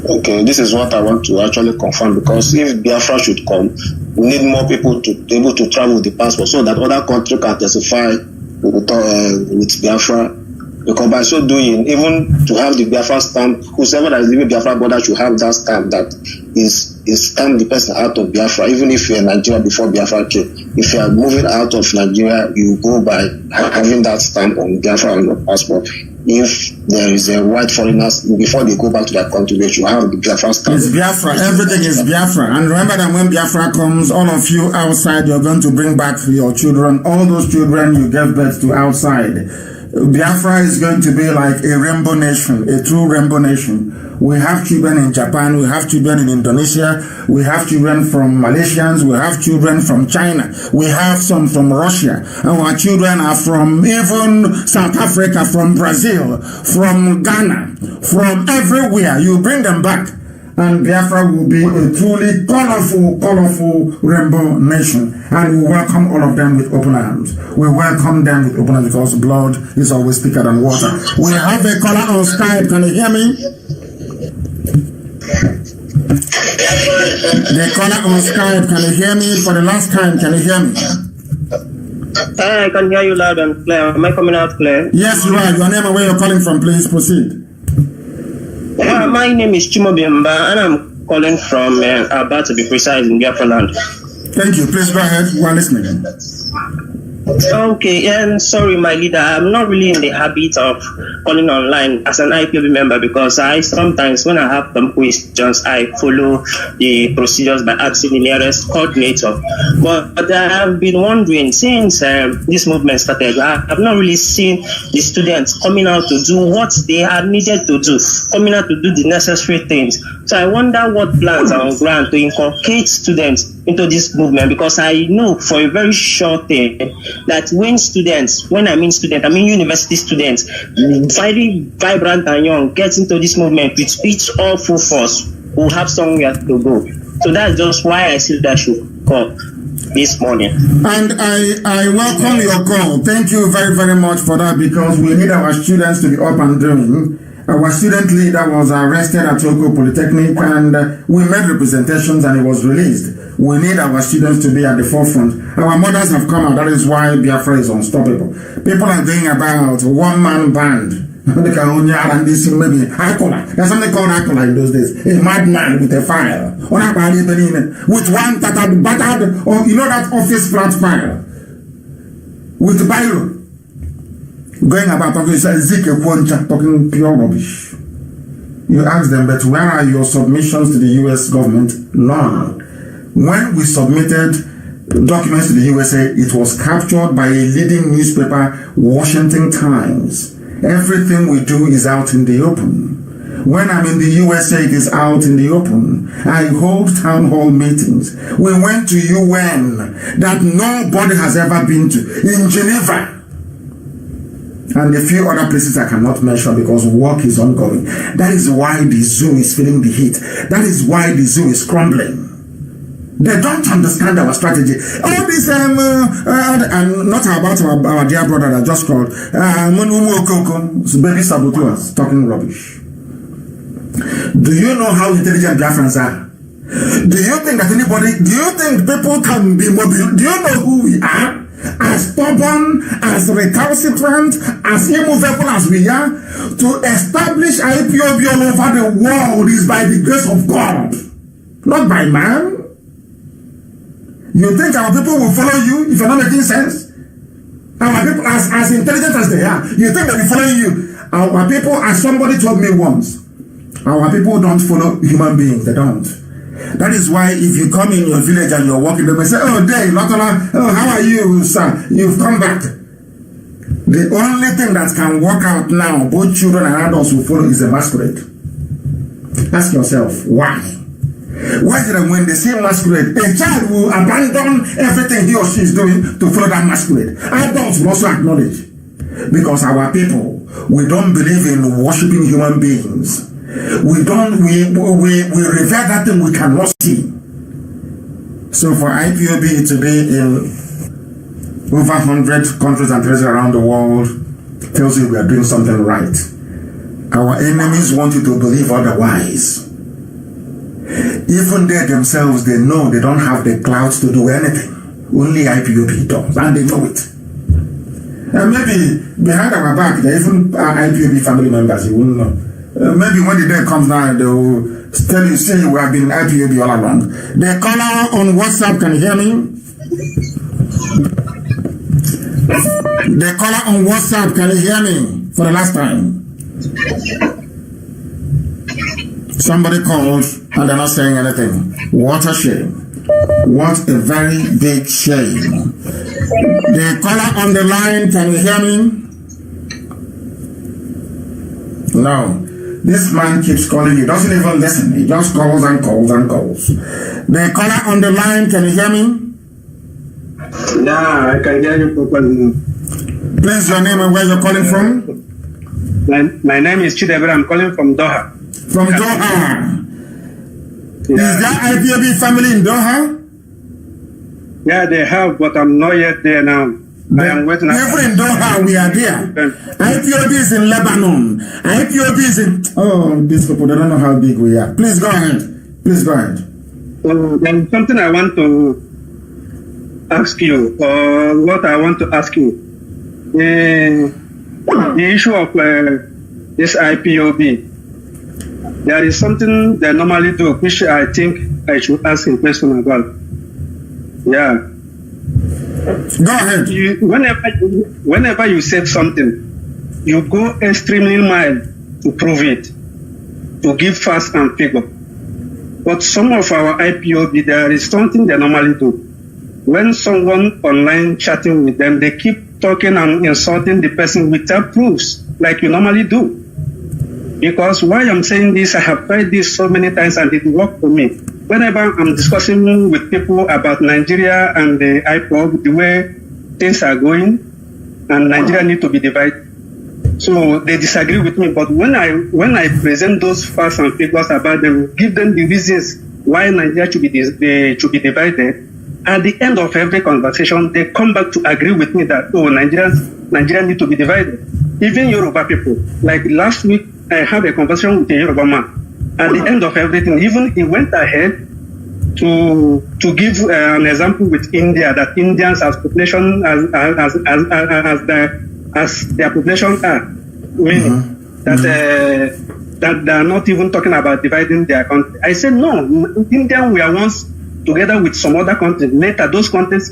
Okay, this is what I want to actually confirm, because if Biafra should come, we need more people to be able to travel with the passport so that other countries can testify with Biafra. Because by so doing, even to have the Biafra stamp, whoever that is living Biafra border should have that stamp that is stamp the person out of Biafra, even if you're in Nigeria before Biafra came. If you are moving out of Nigeria, you go by having that stamp on Biafra on your passport. If there is a white foreigners, before they go back to their country, they should have the Biafra stamp. It's Biafra, everything is Biafra. And remember that when Biafra comes, all of you outside, you're going to bring back your children, all those children you gave birth to outside. Biafra is going to be like a rainbow nation, a true rainbow nation. We have children in Japan, we have children in Indonesia, we have children from Malaysians, we have children from China, we have some from Russia. Our children are from even South Africa, from Brazil, from Ghana, from everywhere. You bring them back, and Biafra will be a truly colorful, colorful rainbow nation. And we welcome all of them with open arms. We welcome them with open arms because blood is always thicker than water. We have a caller on Skype. Can you hear me? The caller on Skype, can you hear me? For the last time, can you hear me? I can hear you loud and clear. Am I coming out clear? Yes, you are. Your name and where you're calling from, please proceed. My name is Chimobimba, and I'm calling from Aba, to be precise, in Biafra land. Thank you. Please go ahead. We are listening. Okay, and sorry, my leader, I'm not really in the habit of calling online as an IPOB member, because I sometimes, when I have some questions, I follow the procedures by asking the nearest coordinator. But I have been wondering, since this movement started, I have not really seen the students coming out to do what they are needed to do, coming out to do the necessary things. So I wonder what plans are on ground to inculcate students into this movement, because I know for a very short thing that when students, when I mean students, I mean university students, very vibrant and young, get into this movement with each all full force, will have somewhere to go. So that's just why I see that should call this morning. And I welcome your call. Thank you very, very much for that, because we need our students to be up and doing. Our student leader was arrested at Toko Polytechnic, and we made representations and he was released. We need our students to be at the forefront. Our mothers have come out. That is why Biafra is unstoppable. People are going about one-man band. There's something called Akola in those days. A madman with a file. With one battered, or you know that office flat file. With the biro. Going about talking pure rubbish. You ask them, but where are your submissions to the US government? None. When we submitted documents to the USA, it was captured by a leading newspaper, Washington Times. Everything we do is out in the open. When I'm in the USA, it is out in the open. I hold town hall meetings. We went to UN that nobody has ever been to, in Geneva. And a few other places I cannot mention because work is ongoing. That is why the zoo is feeling the heat. That is why the zoo is crumbling. They don't understand our strategy. All this, and not about our dear brother that just called, baby saboteurs, talking rubbish. Do you know how intelligent Biafrans are? Do you think people can be mobile? Do you know who we are? As stubborn, as recalcitrant, as immovable as we are, to establish IPOB all over the world is by the grace of God, not by man. You think our people will follow you if you're not making sense? Our people, as intelligent as they are, you think they'll be following you? Our people, as somebody told me once, our people don't follow human beings. They don't. That is why if you come in your village and you're walking, they may say, oh, there, how are you, sir? You've come back. The only thing that can work out now, both children and adults will follow, is a masquerade. Ask yourself, why? Why is it that when they see masquerade, a child will abandon everything he or she is doing to follow that masquerade? Adults will also acknowledge. Because our people, we don't believe in worshiping human beings. We revere that thing we cannot see. So for IPOB to be in over 100 countries and territories around the world tells you we are doing something right. Our enemies want you to believe otherwise. Even they themselves, they know they don't have the clouds to do anything. Only IPOB does, and they know it. And maybe behind our back, there even are IPOB family members, you wouldn't know. Maybe when the day comes now, they will tell you, say we have been IPOB all along. The caller on WhatsApp, can you hear me? The caller on WhatsApp, can you hear me for the last time? Somebody calls and they're not saying anything. What a shame. What a very big shame. The caller on the line, can you hear me? No. This man keeps calling. He doesn't even listen. He just calls and calls and calls. The caller on the line, can you hear me? Yeah, I can hear you properly. Please, your name and where you're calling from? My name is Chidebere. I'm calling from Doha. From Doha. Yeah. Is there IPOB family in Doha? Yeah, they have, but I'm not yet there now. I am waiting. Even in Doha, we are there. IPOB is in Lebanon. IPOB is in... Oh, these people, they don't know how big we are. Please go ahead. Please go ahead. There's something I want to ask you, or what I want to ask you. The issue of this IPOB. There is something they normally do, which I think I should ask a question about. Yeah. Go ahead. Whenever you said something, you go extremely mild to prove it, to give facts and figure. But some of our IPOB, there is something they normally do. When someone online chatting with them, they keep talking and insulting the person without proofs, like you normally do. Because why I'm saying this, I have tried this so many times and it worked for me. Whenever I'm discussing with people about Nigeria and the IPOB, the way things are going, and Nigeria need to be divided. So they disagree with me. But when I present those facts and figures about them, give them the reasons why Nigeria should be divided, at the end of every conversation, they come back to agree with me that, oh, Nigeria need to be divided. Even Yoruba people, like last week, I had a conversation with a Yoruba man. At the end of everything, even he went ahead to give an example with India, that Indians as population as their population are, meaning that they are not even talking about dividing their country. I said no, India we are once together with some other countries. Later, those countries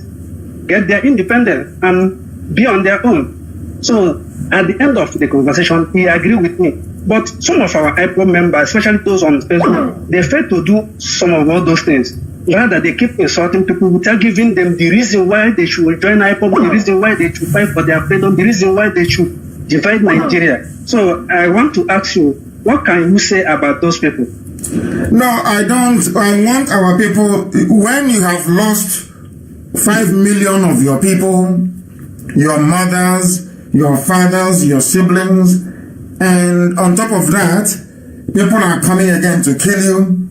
get their independence and be on their own. So at the end of the conversation, he agreed with me. But some of our IPOB members, especially those on Facebook, they fail to do some of all those things. Rather, they keep insulting people without giving them the reason why they should join IPOB, the reason why they should fight for their freedom, the reason why they should divide Nigeria. So I want to ask you, what can you say about those people? No, I don't. I want our people, when you have lost 5 million of your people, your mothers, your fathers, your siblings, and on top of that, people are coming again to kill you.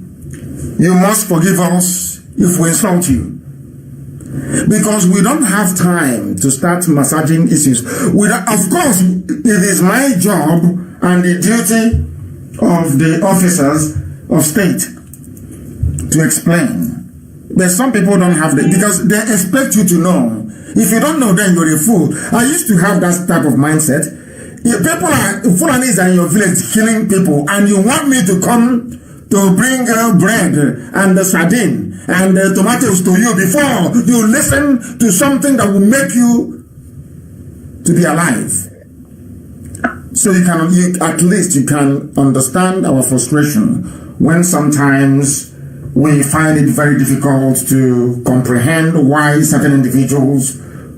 You must forgive us if we insult you. Because we don't have time to start massaging issues. Of course, it is my job and the duty of the officers of state to explain. But some people don't have that because they expect you to know. If you don't know, then you're a fool. I used to have that type of mindset. If people are, Fulanis are in your village killing people, and you want me to come to bring bread and the sardine and the tomatoes to you before you listen to something that will make you to be alive. So at least you can understand our frustration when sometimes we find it very difficult to comprehend why certain individuals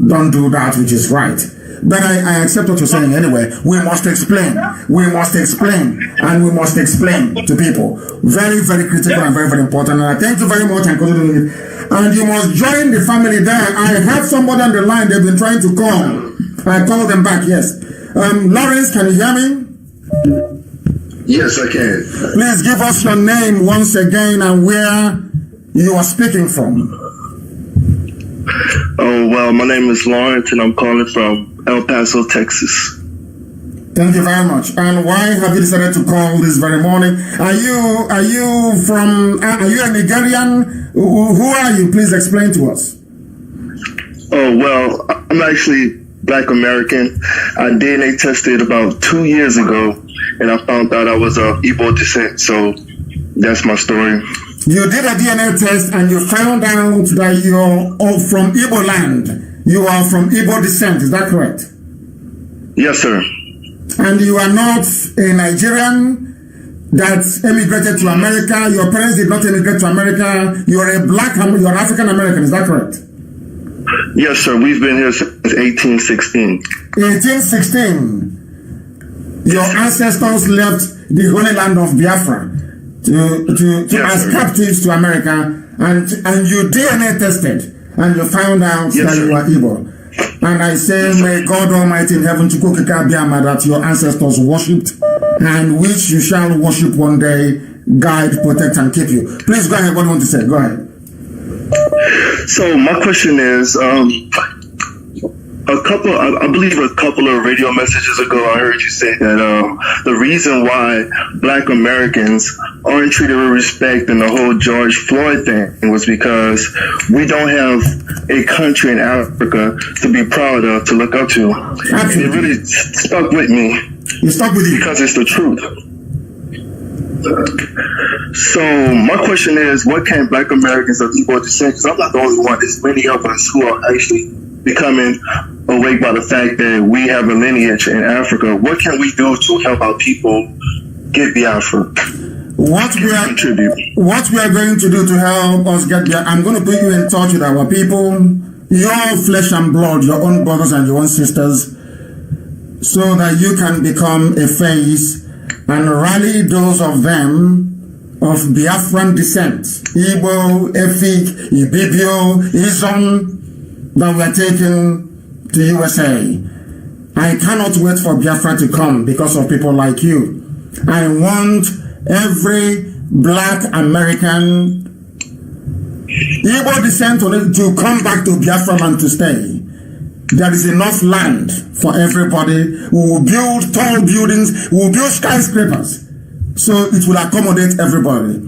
don't do that which is right. But I accept what you're saying anyway. We must explain. We must explain. And we must explain to people. Very, very critical and very, very important. And I thank you very much. And you must join the family there. I have somebody on the line they've been trying to call. I called them back, yes. Lawrence, can you hear me? Yes, I can. Please give us your name once again and where you are speaking from. Oh, well, my name is Lawrence and I'm calling from El Paso, Texas. Thank you very much. And why have you decided to call this very morning? Are you a Nigerian? Who are you? Please explain to us. Oh, well, I'm actually Black American. I DNA tested about 2 years ago, and I found out I was of Igbo descent. So that's my story. You did a DNA test and you found out that you're from Igbo land. You are from Igbo descent. Is that correct? Yes, sir. And you are not a Nigerian that emigrated to America. Your parents did not immigrate to America. You are a you are African American. Is that correct? Yes, sir. We've been here since 1816. 1816. Your ancestors left the holy land of Biafra as captives to America, and you DNA tested, and you found out that you are Igbo. And I say, may God Almighty in heaven that your ancestors worshipped, and which you shall worship one day, guide, protect, and keep you. Please go ahead. What do you want to say? Go ahead. So my question is, I believe a couple of radio messages ago, I heard you say that the reason why Black Americans aren't treated with respect in the whole George Floyd thing was because we don't have a country in Africa to be proud of, to look up to. And it really stuck with me. It stuck with you? Because it's the truth. So my question is, what can Black Americans of Igbo descent, because I'm not the only one, there's many of us who are actually becoming awake by the fact that we have a lineage in Africa. What can we do to help our people get Biafra? What we are going to do to help us get Biafra, I'm going to put you in touch with our people, your flesh and blood, your own brothers and your own sisters, so that you can become a face and rally those of them of Biafran descent, Igbo, Efik, Ibibio, Izon, that we are taking to USA. I cannot wait for Biafra to come because of people like you. I want every Black American Igbo descent to come back to Biafra land to stay. There is enough land for everybody. We will build tall buildings, we will build skyscrapers, so it will accommodate everybody,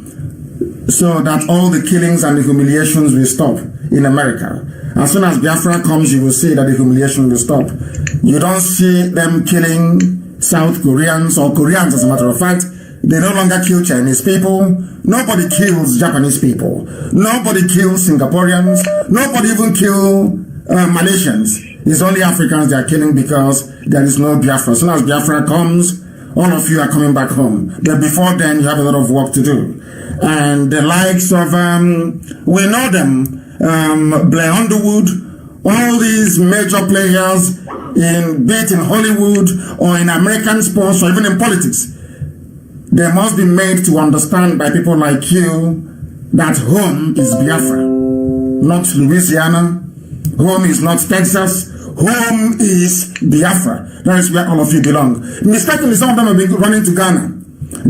so that all the killings and the humiliations will stop in America. As soon as Biafra comes, you will see that the humiliation will stop. You don't see them killing South Koreans or Koreans, as a matter of fact. They no longer kill Chinese people. Nobody kills Japanese people. Nobody kills Singaporeans. Nobody even kills Malaysians. It's only Africans they are killing because there is no Biafra. As soon as Biafra comes, all of you are coming back home. But before then, you have a lot of work to do. And the likes of, we know them, Blair Underwood, all these major players, be it in Hollywood or in American sports or even in politics, they must be made to understand by people like you that home is Biafra, not Louisiana. Home is not Texas. Home is Biafra. That is where all of you belong. Mistakenly, some of them have been running to Ghana.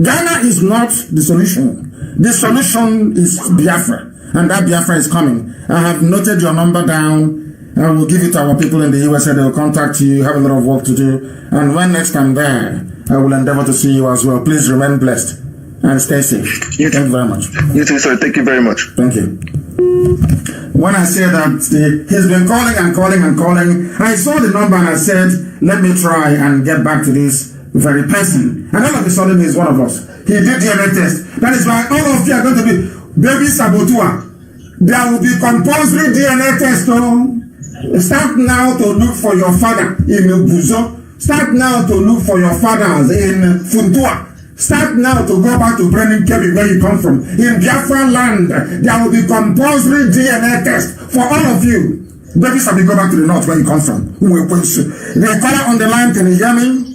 Ghana is not the solution. The solution is Biafra. And that Biafra is coming. I have noted your number down. I will give it to our people in the USA. They will contact you. You have a lot of work to do. And when next I'm there, I will endeavor to see you as well. Please remain blessed and stay safe. Thank you very much. You too, sir. Thank you very much. Thank you. When I say that he's been calling and calling and calling, I saw the number and I said, let me try and get back to this very person. And all of a sudden he's one of us. He did DNA test. That is why all of you are going to be baby sabotua. There will be compulsory DNA test. Start now to look for your father in Buzo. Start now to look for your fathers in Funtua. Start now to go back to Brennan Kebbi, where you come from. In Biafra land, there will be compulsory DNA test for all of you. Baby, shall we go back to the north where you come from? The caller on the line, can you hear me?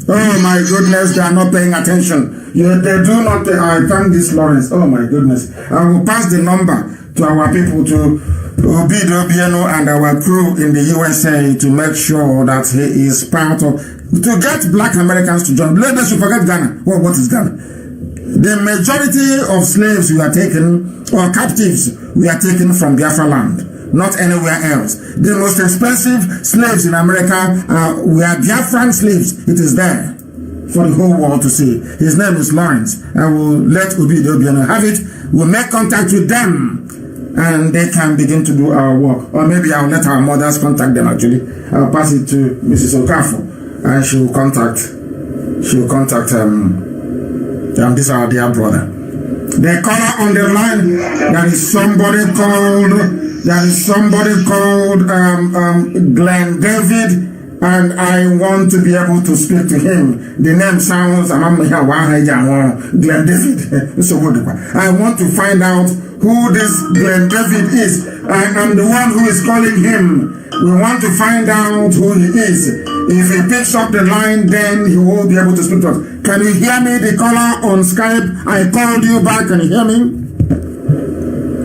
Oh my goodness, they are not paying attention. They do not. I thank this Lawrence. Oh my goodness. I will pass the number to our people, to Obido Bieno and our crew in the USA, to make sure that he is part of, to get Black Americans to join. Let us forget Ghana. Well, what is Ghana? The majority of slaves we are taken, or captives, we are taken from Biafra land. not anywhere else. The most expensive slaves in America were Biafran slaves. It is there for the whole world to see. His name is Lawrence. I will let Obido Obiano have it. We'll make contact with them and they can begin to do our work. Or maybe I'll let our mothers contact them actually. I'll pass it to Mrs. Okafor and she will contact this our dear brother. The caller on the line, there is somebody called Glenn David, and I want to be able to speak to him. The name sounds Glenn David. I want to find out who this Glenn David is. I am the one who is calling him. We want to find out who he is. If he picks up the line, then he will be able to speak to us. Can you hear me, the caller on Skype? I called you back. Can you hear me?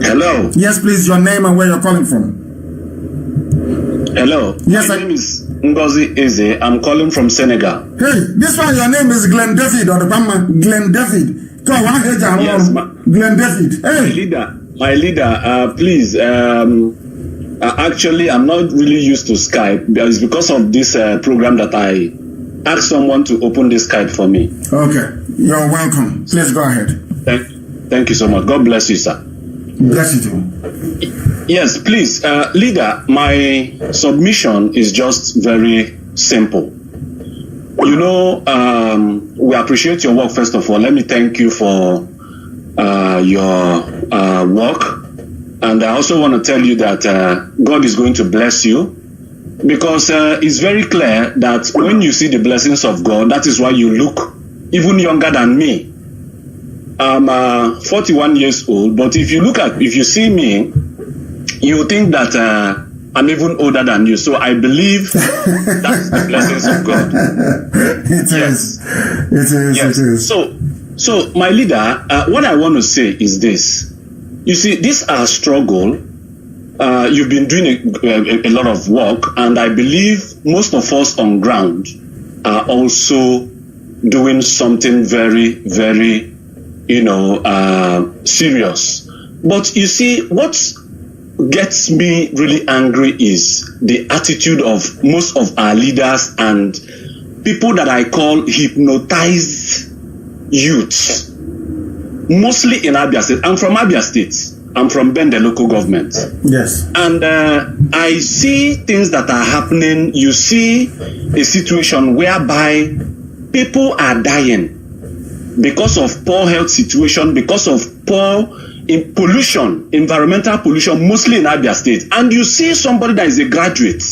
Hello. Yes, please, your name and where you're calling from. Hello. Yes, my name is Ngozi Eze. I'm calling from Senegal. Hey, this one, your name is Glenn David or the Bama? Glenn David. Yes, Glenn David. Hey. My leader, please. Actually, I'm not really used to Skype. It's because of this program that I asked someone to open this Skype for me. Okay, you're welcome. Please go ahead. Thank you so much. God bless you, sir. Bless you too. Yes, please. Leader, my submission is just very simple. You know, we appreciate your work, first of all. Let me thank you for your work. And I also want to tell you that God is going to bless you, because it's very clear that when you see the blessings of God, that is why you look even younger than me. I'm 41 years old, but if you see me, you think that I'm even older than you. So I believe that's the blessings of God. It is. So my leader, what I want to say is this. You see, this our struggle. You've been doing a lot of work, and I believe most of us on ground are also doing something very, very, serious. But you see, what gets me really angry is the attitude of most of our leaders and people that I call hypnotized youths. Mostly in Abia State. I'm from Abia State. I'm from Bende local government. Yes. And I see things that are happening. You see a situation whereby people are dying because of poor health situation, because of poor pollution, environmental pollution, mostly in Abia State. And you see somebody that is a graduate,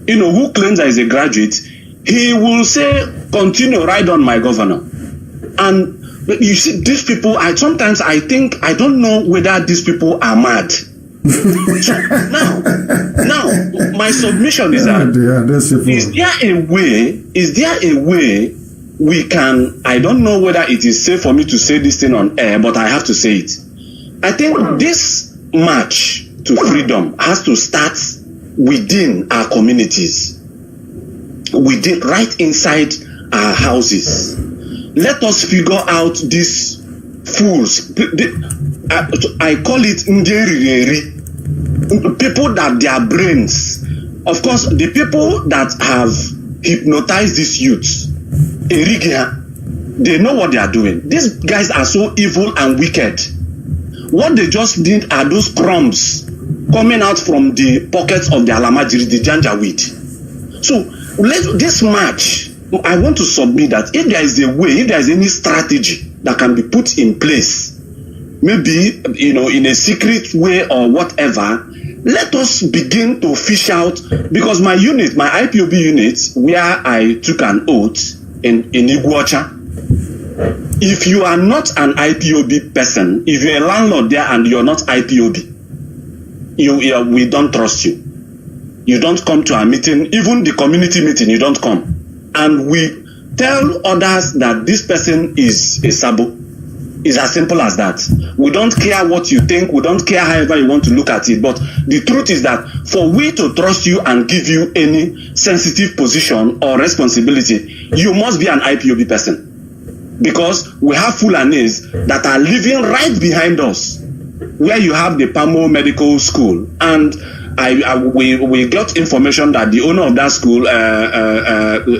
who claims that is a graduate, he will say, continue, ride on my governor. And you see, these people, sometimes I think, I don't know whether these people are mad. now, my submission is that, is there a way we can, I don't know whether it is safe for me to say this thing on air, but I have to say it. I think this march to freedom has to start within our communities, right inside our houses. Let us figure out these fools. I call it nderireri. People that their brains, of course, the people that have hypnotized these youths, they know what they are doing. These guys are so evil and wicked. What they just need are those crumbs coming out from the pockets of the alamajiri, the janjaweed. So this march, I want to submit that if there is a way, if there is any strategy that can be put in place, maybe in a secret way or whatever, let us begin to fish out, because my unit, my IPOB unit, where I took an oath in Iguacha, if you are not an IPOB person, if you're a landlord there and you're not IPOB, we don't trust you. You don't come to our meeting, even the community meeting, you don't come. And we tell others that this person is a sabo. It's as simple as that. We don't care what you think. We don't care however you want to look at it. But the truth is that for we to trust you and give you any sensitive position or responsibility, you must be an IPOB person. Because we have Fulanis that are living right behind us. where you have the Pamo Medical School, and we got information that the owner of that school,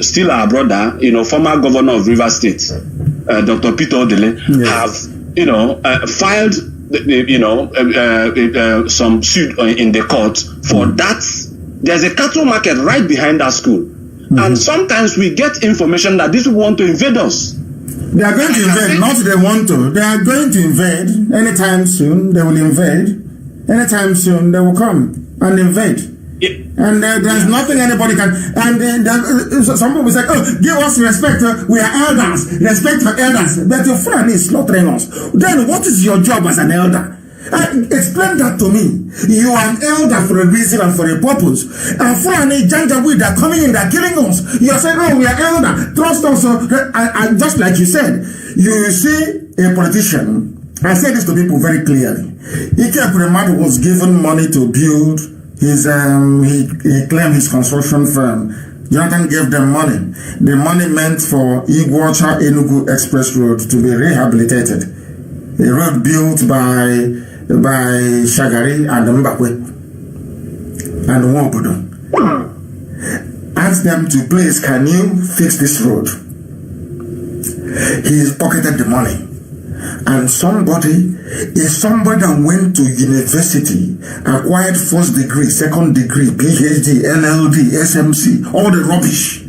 still our brother, former governor of Rivers State, Dr. Peter Odele, have filed some suit in the court for that. There's a cattle market right behind that school, and sometimes we get information that these people want to invade us. They are going to invade, not they want to. They are going to invade anytime soon. They will invade anytime soon. They will come and invade. And there's nothing anybody can. And some people say, "Oh, give us respect. We are elders. Respect for elders." But your friend is slaughtering us. Then what is your job as an elder? Explain that to me. You are an elder for a reason and for a purpose. And Fulani Janjaweed are coming in, they're killing us. You are saying, "Oh, we are elder. Trust us." And just like you said, you see a politician. I say this to people very clearly. Ike Kuremadu was given money to build his, he claimed his construction firm. Jonathan gave them money. The money meant for Iguacha Enugu Express Road to be rehabilitated. A road built by Shagari and Mbakwe and Wobodo. Asked them to, please, can you fix this road? He pocketed the money. And somebody that went to university, acquired first degree, second degree, PhD, LLD, SMC, all the rubbish,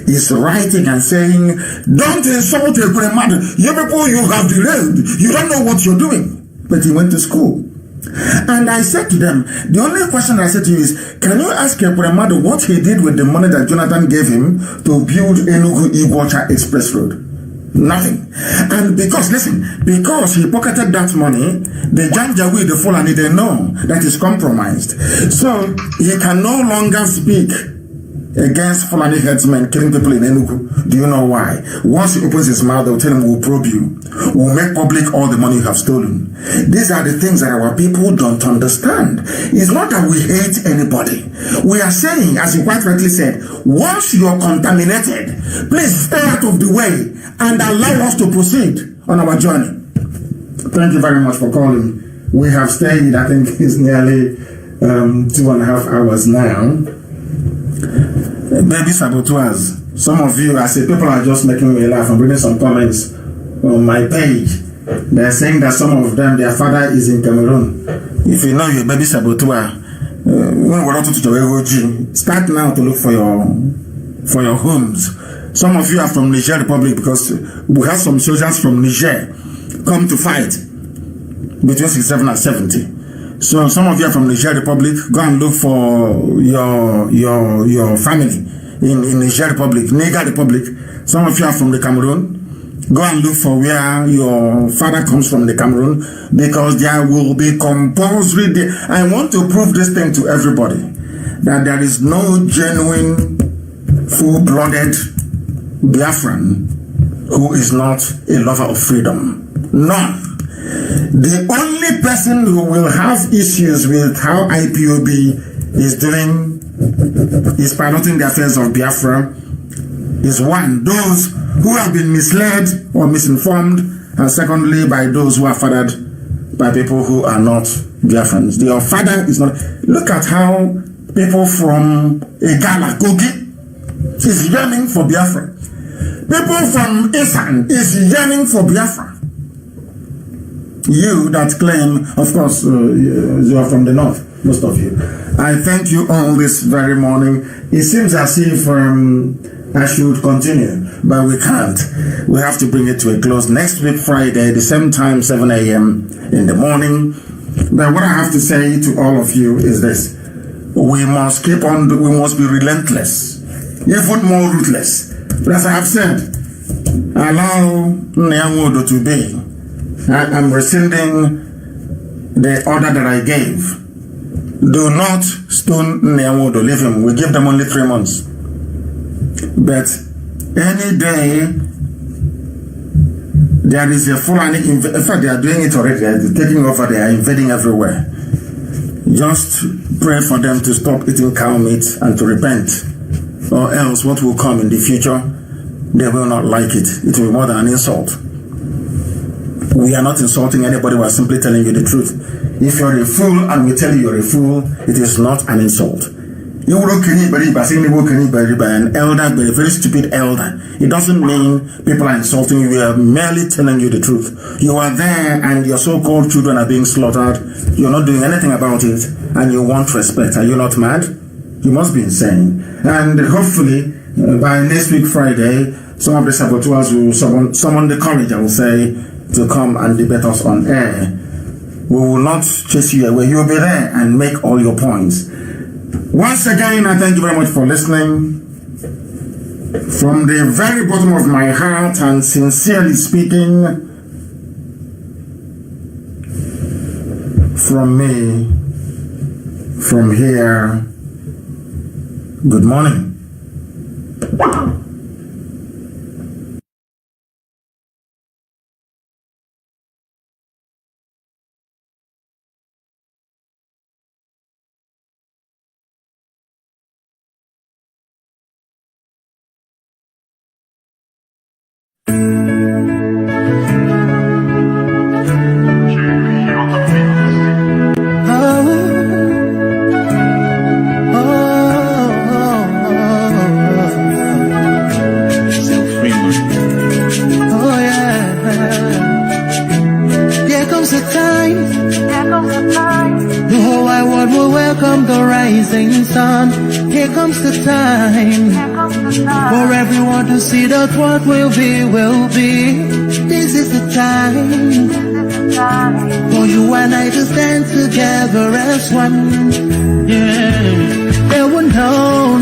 is writing and saying, don't insult a grandmother. You people, you have derailed. You don't know what you're doing. But he went to school. And I said to them, the only question I said to you is, can you ask your grandmother what he did with the money that Jonathan gave him to build Enugu Iguacha Express Road? Nothing. And because he pocketed that money, the Janjaweed, the Fulani, they know that is compromised. So he can no longer speak against Fulani headsmen killing people in Enugu. Do you know why? Once he opens his mouth, they'll tell him, we'll probe you. We'll make public all the money you have stolen. These are the things that our people don't understand. It's not that we hate anybody. We are saying, as you quite rightly said, once you're contaminated, please stay out of the way and allow us to proceed on our journey. Thank you very much for calling. We have stayed, I think it's nearly 2.5 hours now. Baby saboteurs. Some of you, I say, people are just making me laugh. I'm reading some comments on my page. They're saying that some of them, their father is in Cameroon. If you know you're a baby saboteur, start now to look for your homes. Some of you are from Niger Republic because we have some soldiers from Niger come to fight between 67 and 70. So some of you are from Niger Republic. Go and look for your family in Niger Republic, Niger Republic. Some of you are from the Cameroon. Go and look for where your father comes from, the Cameroon, because there will be compulsory. I want to prove this thing to everybody that there is no genuine, full-blooded Biafran who is not a lover of freedom. None. The only person who will have issues with how IPOB is doing, is piloting the affairs of Biafra, is one, those who have been misled or misinformed, and secondly, by those who are fathered by people who are not Biafrans. Your father is not. Look at how people from Igala, Kogi, is yearning for Biafra. People from Isan is yearning for Biafra. You that claim, of course, you are from the north, most of you. I thank you all this very morning. It seems as if I should continue, but we can't. We have to bring it to a close. Next week, Friday, the same time, 7 a.m. in the morning. But what I have to say to all of you is this. We must keep on, we must be relentless, even more ruthless. But as I have said, allow Nyangodo to be. I'm rescinding the order that I gave. Do not stone Nyangodo, leave him. We give them only 3 months. But any day there is a Fulani, in fact they are doing it already, they are taking over, they are invading everywhere. Just pray for them to stop eating cow meat and to repent, or else what will come in the future, they will not like it. It will be more than an insult. We are not insulting anybody, we are simply telling you the truth. If you're a fool and we tell you you're a fool, it is not an insult. You will look by saying an elder, but a very stupid elder. It doesn't mean people are insulting you. We are merely telling you the truth. You are there and your so-called children are being slaughtered. You're not doing anything about it and you want respect. Are you not mad? You must be insane. And hopefully by next week Friday, some of the saboteurs will summon the courage, I will say, to come and debate us on air. We will not chase you away. You'll be there and make all your points. Once again, I thank you very much for listening. From the very bottom of my heart and sincerely speaking, from me, from here, good morning. For everyone to see that what will be. This is the time for you and I to stand together as one. Yeah, they will know.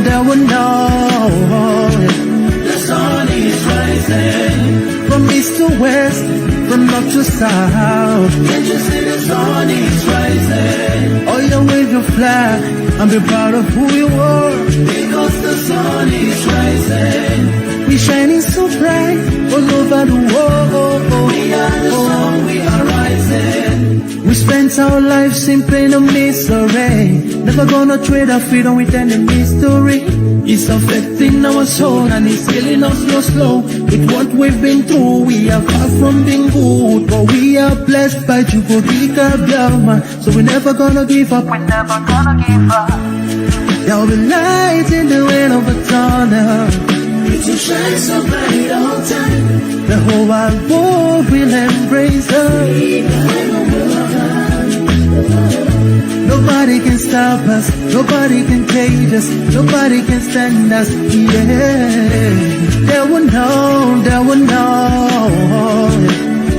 The sun is rising from east to west, from north to south. Can't you see the sun is rising? Oh, you wave your flag and be proud of who you are. Because the sun is rising. We're shining so bright all over the world. We are the sun, we are rising. We spent our lives in pain and misery. Never gonna trade our freedom with any mystery. It's affecting our soul and it's killing us slow. With what we've been through, we are far from being good. But we are blessed by Chukwuka Biafra. So we're never gonna give up. There'll be light in the end of a tunnel. It will shine so bright all the time. The whole wide world will embrace us. Nobody can stop us. Nobody can cage us. Nobody can stand us. Yeah, they will know.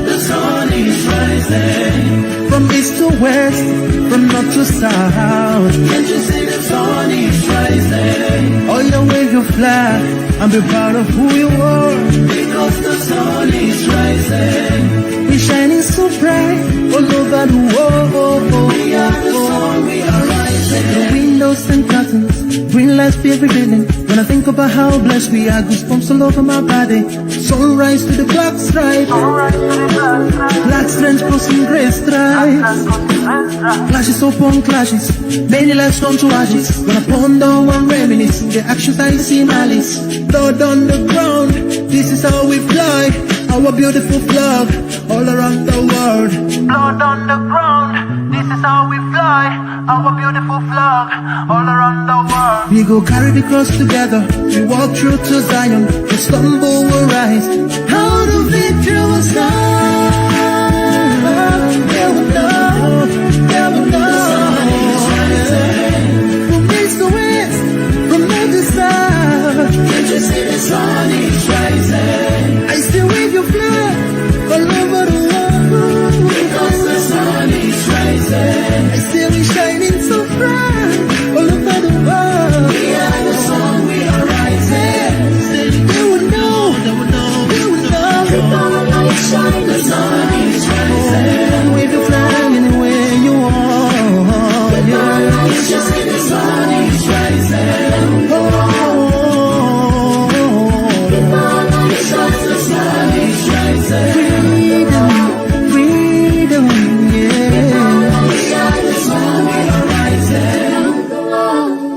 The sun is rising. From east to west, from north to south. Can't you see the sun is rising? Oh, you wave your flag and be proud of who you are. Because the sun is rising. We're shining so bright all over the world. We are the sun, we are rising. The windows and curtains, green lights be every building. When I think about how blessed we are, goosebumps all over my body. Sunrise to the black stripe. Black strands crossing grey stripes. Clashes upon clashes, many lives come to ashes. When I ponder and reminisce, the actions I see malice. Blood on the ground, this is how we fly. Our beautiful flag, all around the world. Blood on the ground, this is how we fly. Our beautiful flag, all around the world. We go carry the cross together. We walk through to Zion. We stumble, we rise. How the victory was done.